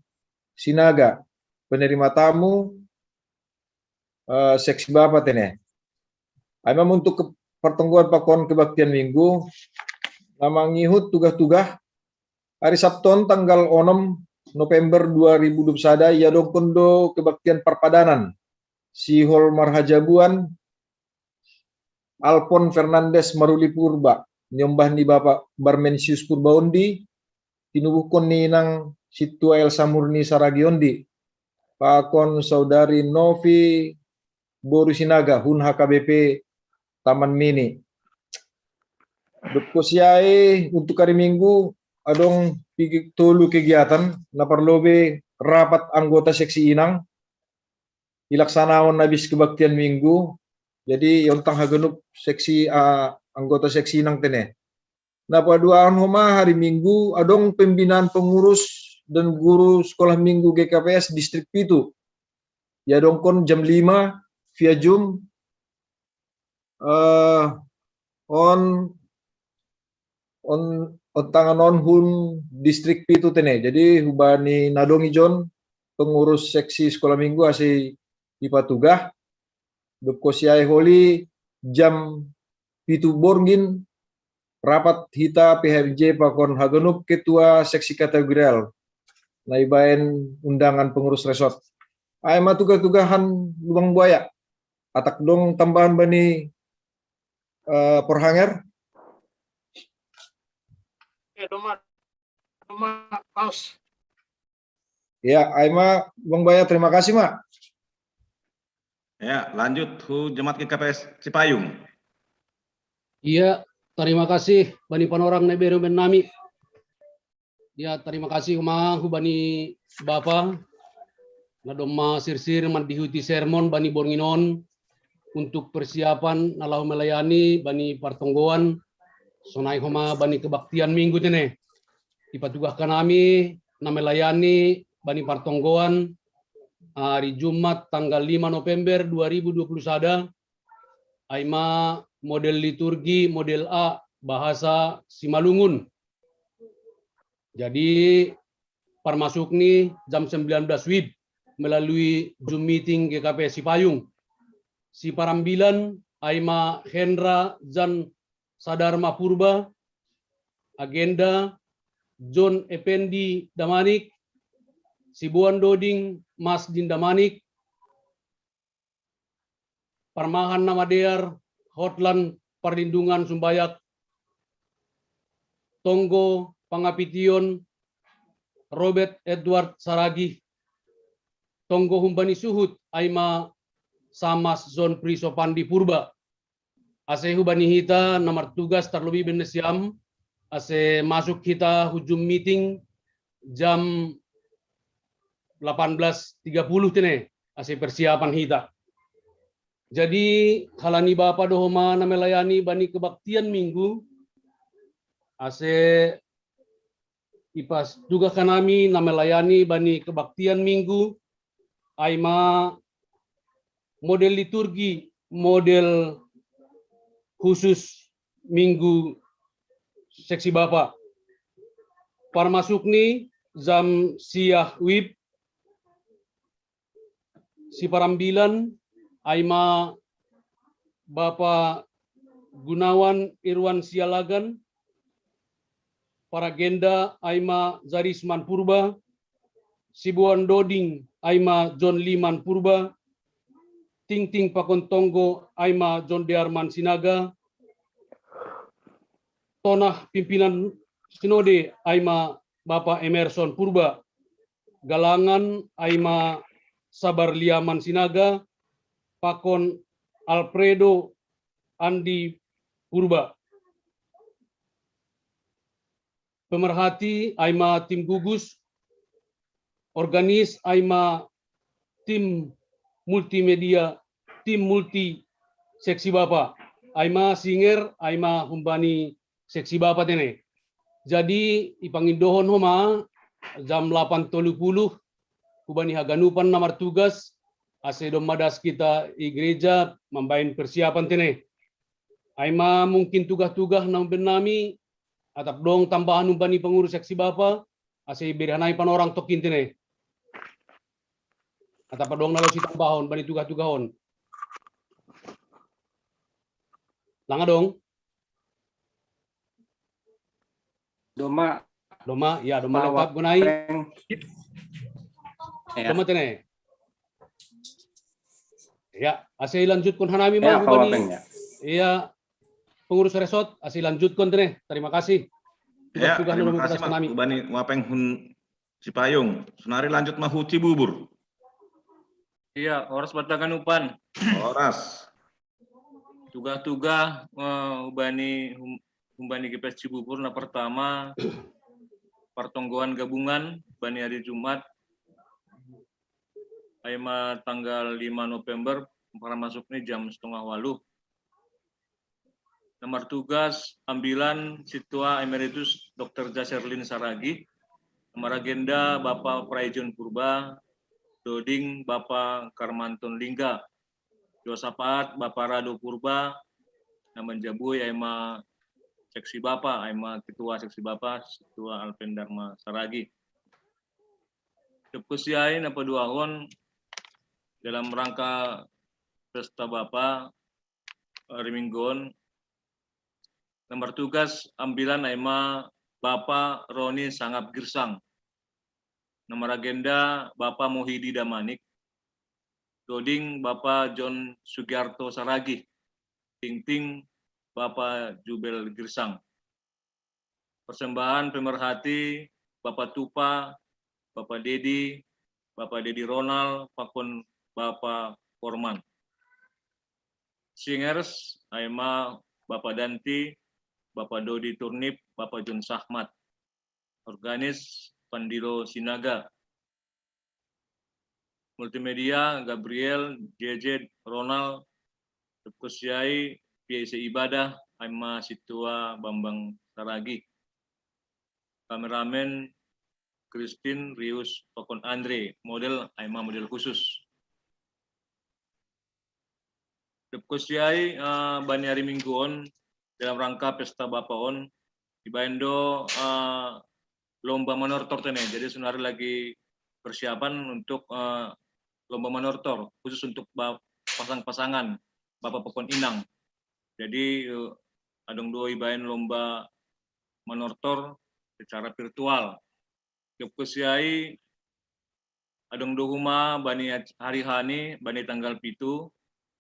Sinaga, penerima tamu seksi Bapak tene. Aima untuk pertengguan pakon kebaktian Minggu, nama ngihut tugas-tugas hari Sabtu tanggal 6 November 2021 ya dong kondo kebaktian perpadanan si Hol Marhajabuan Alpon Fernandes Maruli Purba nyombah ni Bapak Barmensius Purbaundi tinubukon ni nang Situa Elsa Murni Saragiondi pakon saudari Novi Borusinaga Hun HKBP Taman Mini. Bekosiai untuk hari Minggu adong tolu kegiatan na perlobe rapat anggota seksi inang ilaksanaon habis kebaktian Minggu. Jadi yontang hagenup seksi anggota seksi inang tene. Na paduaan homa hari Minggu adong pembinaan pengurus dan guru sekolah Minggu GKPS distrik Pitu. Ya dongkon jam 5 via Zoom on tangan on hun distrik Pitu tene. Jadi hubani nadongi John pengurus seksi sekolah Minggu asih ipatugah bekosiai holi jam Pitu borgin rapat hita PHMJ pakon hagenup ketua seksi kategorial naibain undangan pengurus resort. Aima tugas-tugahan Lubang Buaya atak dong tambahan bani perhanger. Paus. Ya, Aima Bang Buaya terima kasih, Mak. Ya, lanjut hu Jemaat GKPS Cipayung. Iya, terima kasih Bani Panorang Neberu Benami. Ya, terima kasih Bani Bapak. Nadoma sirsir mandihuti sermon Bani Bornginon untuk persiapan nalau melayani Bani Partonggoan sonai homa Bani kebaktian Minggu tene. Dipatugahkan kami na melayani Bani Partonggoan hari Jumat tanggal 5 November 2021. Aima model liturgi model A bahasa Simalungun. Jadi permasuk nih jam 19 WIB melalui Zoom meeting GKP Cipayung. Si parambilan Aima Hendra Jan Sadarma Purba, agenda John Effendi Damanik, Sibuan Doding Mas Dindamanik, Parmahan Namadear, Hotlan Perlindungan Sumbayak, Tonggo Pangapition, Robert Edward Saragi, Tonggo Humbani Suhut, Aima Samas Zon Prisopandi Purba, ase hubani hita nomor tugas terlebih benesiam, ase masuk kita hujung meeting jam 18.30 tene, ase persiapan hita. Jadi halani Bapak dohoma na melayani bani kebaktian minggu, ase ipas juga kanami na melayani bani kebaktian minggu, aima model liturgi, model khusus minggu seksi Bapak. Para masuk nih jam siah wib, si parambilan, aima Bapak Gunawan Irwan Sialagan, para genda aima Zarisman Purba, Sibuan Doding aima John Liman Purba, Ting Ting Pakontonggo aima John Dearman Sinaga, Tonah pimpinan Sinode aima Bapak Emerson Purba, Galangan aima Sabar Liaman Sinaga, Pakon Alfredo Andi Purba. Pemerhati aima tim gugus, organis aima tim multimedia, tim multi seksi Bapak, aima singer aima humbani seksi Bapak tene. Jadi ipangindohon homa jam 8.30 hubani haganupan nomor tugas ase domadas kita i gereja membain persiapan tene. Aima mungkin tugas-tugas nang benami atap dong tambahan umpani pengurus seksi Bapak ase berhanai pan orang tokin tene. Atap dong nalo si tambahon bani tugas-tugahon. Langa dong. Doma ya doma lengkap gunai. Doma tene. Ya, ase lanjutkan hanami Ya, mau bani. Iya, pengurus resort ase lanjutkan tene. Terima kasih. Ya, Tugas-tugas terima nulung kasih atas Mak. kanami. Bani Wapeng Hun Cipayung. Sunari lanjut Mahu Cibubur. Iya, oras batakan upan. Oras. Tugas-tugas Humbani GPS Cibubur na pertama pertonggoan gabungan bani hari Jumat aima tanggal 5 November para masuknya jam 7:30. Nomor tugas ambilan Situa Emeritus Dr. Jaserlin Saragi. Nomor agenda Bapak Praejon Purba, Doding Bapak Karmanton Lingga, Josapat Bapak Rado Purba, Naman Jabuy aima seksi Bapak, aima ketua seksi Bapak, Ketua Alpen Dharma Saragi. Kepusiain apa duahon dalam rangka pesta Bapak Riminggon. Nomor tugas ambilan aima Bapak Roni Sangap Girsang. Nomor agenda Bapak Muhidi Damanik. Doding Bapak John Sugiarto Saragi. Ting Ting Bapak Jubel Girsang. Persembahan pemerhati Bapak Tupa, Bapak Dedi Ronald, Pakon Bapak Forman. Singers aima Bapak Danti, Bapak Dodi Turnip, Bapak Jun Sahmat. Organis Pandilo Sinaga. Multimedia Gabriel, JJ, Ronald, Kusyai, PIC Ibadah, aima Situa Bambang Saragi. Kameramen Christine Rius Tokon Andre, model aima model khusus. Kusyai bani hari Mingguon dalam rangka pesta Bapaon di Baindo lomba menortor tene. Jadi sebenarnya lagi persiapan untuk lomba menortor khusus untuk pasang-pasangan Bapak Pekon Inang. Jadi adong dua ibain lomba menortor secara virtual. Kusyai adong dohuma bani hari hani bani tanggal pitu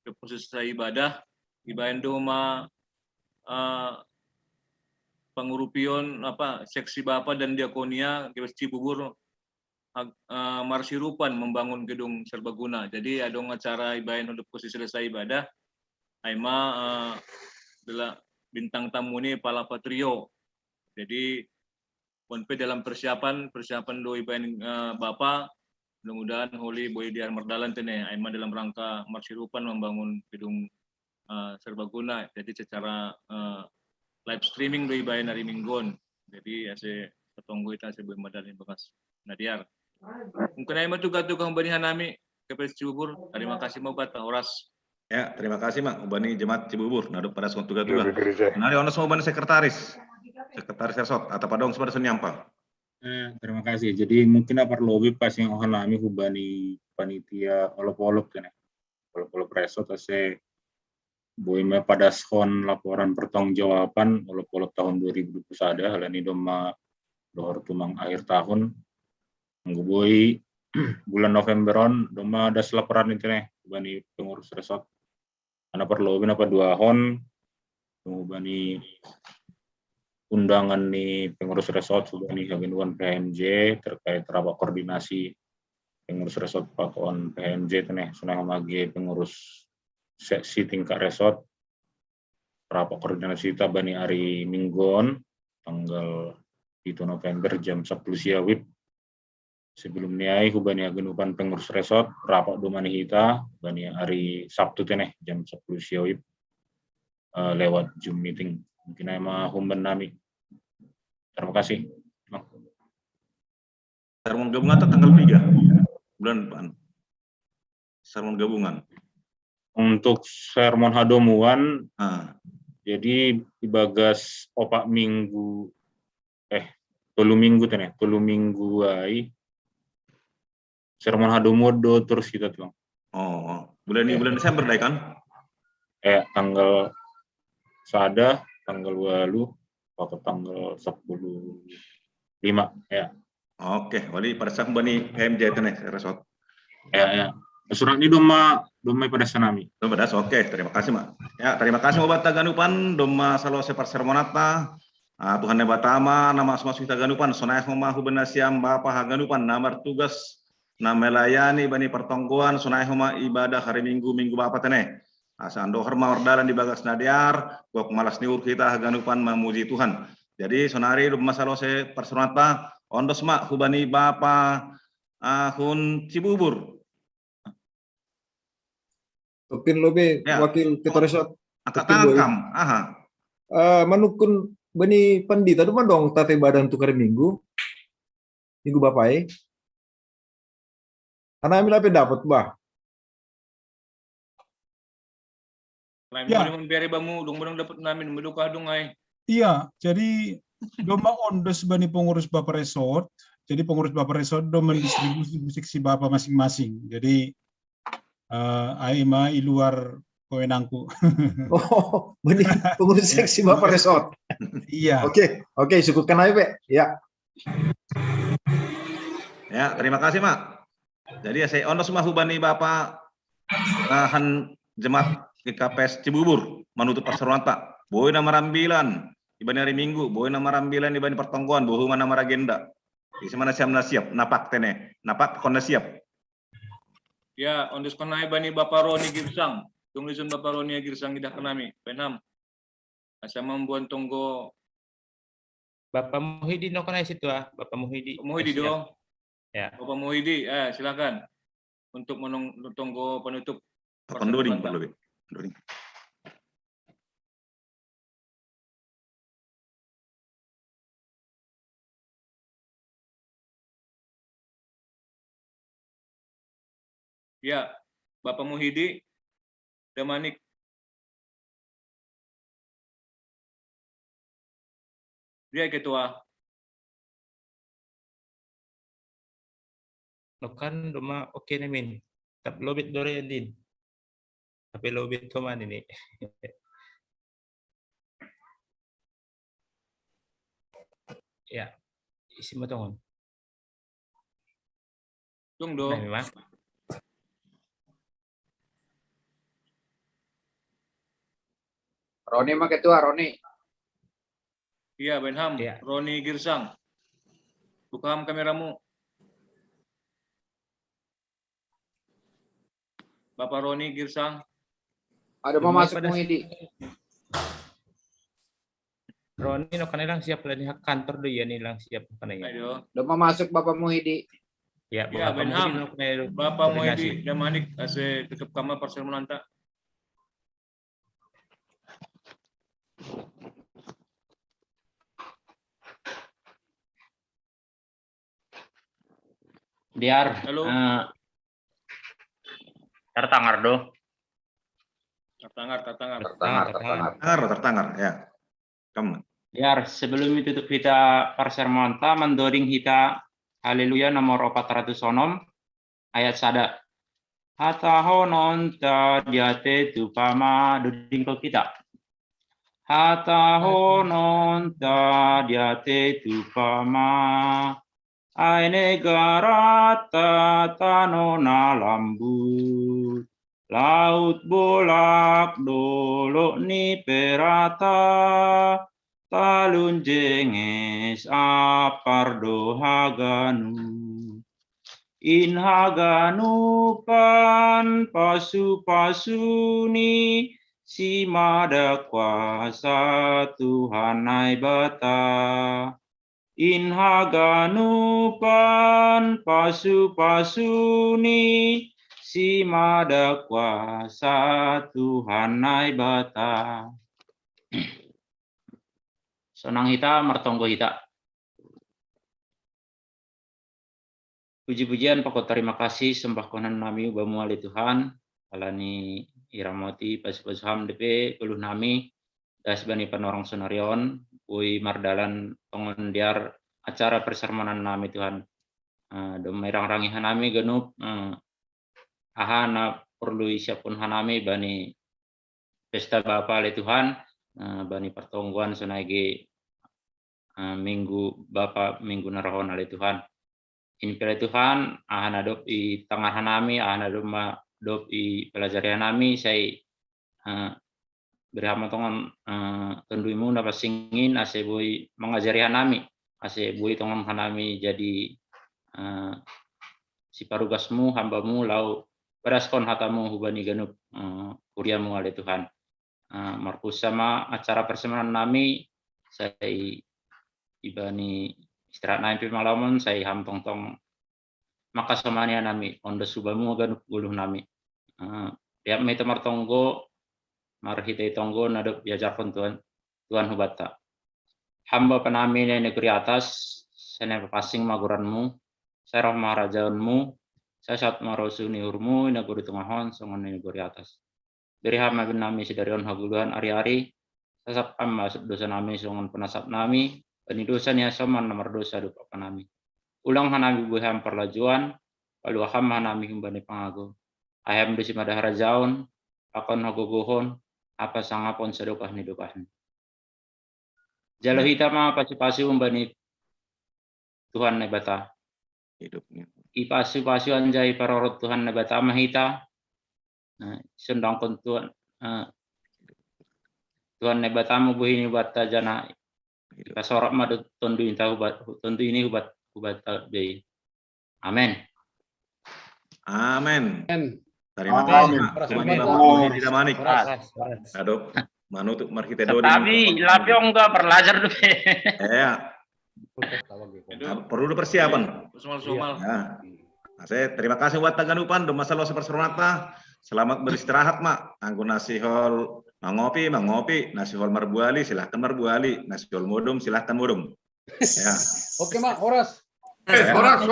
ke proses ibadah ibayan dohuma pengurupion seksi Bapa dan diakonia ke Cibubur marsirupan membangun gedung serbaguna. Jadi adong acara ibayan untuk posisi selesai ibadah aima adalah bintang tamu ini Pala Patrio. Jadi ponpe dalam persiapan do ibayan Bapak mudah-mudahan Holy Boy Diar Merdalan tene aima dalam rangka marsirupan membangun gedung serbaguna. Jadi secara live streaming do ibayan hari Minggon. Jadi ase ketonggo ita ase Boy Medalin bekas Nadiar. Mungkin aima juga banihan nami ke Cibubur. Terima kasih mau bata Horas. Ya, terima kasih Mak Ubani Jemaat Cibubur. Nado pada suatu tugas. Nari ono semua Ubani sekretaris resort atau padong sepada senyampa. Terima kasih. Jadi mungkin apa lebih pas yang nami Ubani panitia olop-olop kan ya. Olop-olop resort ase boime pada skon laporan pertanggungjawaban olop-olop tahun 2021 ada hal ini doma dohor tumang akhir tahun menggubui bulan Novemberon doma ada laporan itu nih bani pengurus resort karena perlu apa 2 hon bani undangan nih pengurus resort sudah nih hagenuan PMJ terkait rapat koordinasi pengurus resort pakon PMJ itu nih sunah mage pengurus seksi tingkat resort rapat koordinasi kita bani hari Minggon tanggal 1 November jam 10 siang wib sebelum niai hubani agenupan pengurus resort rapat domani kita bani hari Sabtu teneh jam 10 siang wib lewat Zoom meeting mungkin ama humban nami. Terima kasih. Sermon gabungan tanggal 3 bulan depan. Sermon gabungan. Untuk sermon hadomuan, jadi dibagas opak minggu, telu minggu teneh, telu minggu ai. Sermon hadomuan terus kita tuh. Bulan Desember deh kan? Tanggal sada, tanggal 8, atau tanggal 15 ya. Oke, wali pada saat bani PMJ teneh resort. Ya. Surat ini doma pada sanami. Pada oke, terima kasih Mak. Ya, terima kasih Bapak Taganupan doma salo separ sermonata. Tuhan Nebatama nama semua kita ganupan sonai homa hubenasiam Bapak Haganupan nama tugas nama melayani bani pertongguan sonai homa ibadah hari Minggu Bapak teneh. Asando horma ordalan di bagas nadiar, gok malas niur kita Haganupan memuji Tuhan. Jadi sonari doma salo separ sermonata ondos Mak hubani Bapak hun Cibubur. Topin lobe wakil ketua resort. Angkam. Manukun bani pandita tu dong tate badan tukar minggu bapai. Karena ambil apa dapat bah. Lain mau biari bamu dong dapat namin meduka dong ai. Iya, jadi doma ondos bani pengurus Bapak resort. Jadi pengurus Bapak resort do mendistribusi seksi Bapak masing-masing. Jadi aima i luar kewenangku. Bani pengurus seksi Bapak resort. Iya. Oke, cukupkan aja, Pak. Ya. Ya, terima kasih, Mak. Jadi saya onos mah hubani Bapak nahan jemaat GKPS Cibubur menutup perseroan Pak. Boy nama rambilan ibani hari Minggu, boy nama rambilan ibani pertongguan, bohongan nama agenda. Di mana siap napak tene, napak konda siap. Ya, ondes konai bani Bapak Roni Girsang. Tungguisun Bapak Roni Girsang idah kenami. Penam. Asa membuat tonggo Bapak Muhyiddin no konai situ Bapak Muhyiddin. Muhyiddin dong. Ya. Bapak Muhyiddin, silakan untuk menunggu penutup. Penduding. Ya, Bapak Muhyiddin, Damanik. Dia ketua. Kan rumah oke nih min. Tapi lobit dore din. Tapi lobit kuman ini. Ya, isi matongon. Tunggu. Roni mah ketua, Roni. Iya, Benham. Roni Girsang. Buka kameramu. Bapak Roni Girsang. Ada mau masuk Muhidi. Roni no kanilang siap lah di kantor do ya nilang siap kanaya. Ayo. Udah mau masuk Bapak Muhidi. Ya, Ya, Bapak Benham. Muhidi Bapak Muhidi Damanik ase tutup kamar parcel Melanta. Diar, tertangar do. Tertangar. Ya. Kamu. Diar, sebelum itu kita parser monta mendoring kita Haleluya nomor 406 ayat sada. Hata honon ta diate tu pama duding ko kita. Hata honon ta diate tu pama. Ai negarata tano na lambut, laut bolak dolo ni perata, talun jenges apardo haganu. In haganu pan pasu-pasuni, si mada kuasa Tuhan ai bata. In haganupan pasu-pasuni, si mada kuasa Tuhan ai bata. Sonang hita martonggo hita. Puji-pujian pokok terima kasih sembah konan nami ubamu ali Tuhan. Alani iramoti pasu-pasuham DP puluh nami. Das bani panorong sonarion. Ui mardalan pengundiar acara persermonan nami Tuhan. Domai rang-rangi hanami genup ahana perlu siapun hanami bani pesta Bapa le Tuhan bani pertongguan sonagi minggu Bapa minggu narahon ale Tuhan. Ini pele Tuhan ahana dop i tengah hanami ahana dop i pelajari hanami saya berhama tongon tenduimu dapat singin ase boy mengajari hanami ase boy tongon hanami jadi si parugasmu hambamu lau peraskon hatamu hubani ganup kuriamu ale Tuhan. Markus sama acara persembahan nami saya ibani istirahat naik malaman saya hampong tong maka samania nami onda subamu ganup guluh nami tiap meta martonggo marhite tonggo nadop diajarkan Tuhan hubata. Hamba penami negeri atas, saya pasing maguranmu, saya roh maharajaanmu, saya saat marosuni urmu, negeri tengahon, songon negeri atas. Beri hamba penami sedarion haguluhan ari-ari, sasap amma dosa nami, songon penasap nami, penidosa niya soman nomor dosa dupa penami. Ulang hanami buham perlajuan, lalu aham hanami humbani pangago. Ayam dosi madaharajaon, akon hagogohon, apa sangapon sedekah ni dokah. Jalo hita ma pasi-pasi umbani Tuhan ne bata. Hidupnya. Ipasi-pasi anjay parorot Tuhan ne bata mahita. Sendang kon Tuhan Tuhan ne bata mo buhini bata jana. Kasorok ma tondu inta hubat tondu ini hubat be. Amen. Amen. Terima kasih Pak. Tidak manik. Aduh, manut markite do. Tapi lapiong tuh perlajar dulu. Ya. Perlu persiapan. Somal-somal. Saya terima kasih buat taganupan do masalah sepersermata. Selamat beristirahat, Mak. Anggo nasihol mangopi, nasihol marbuali silahkan marbuali, nasihol modum silahkan modum. Ya. Oke, Mak, horas. Horas.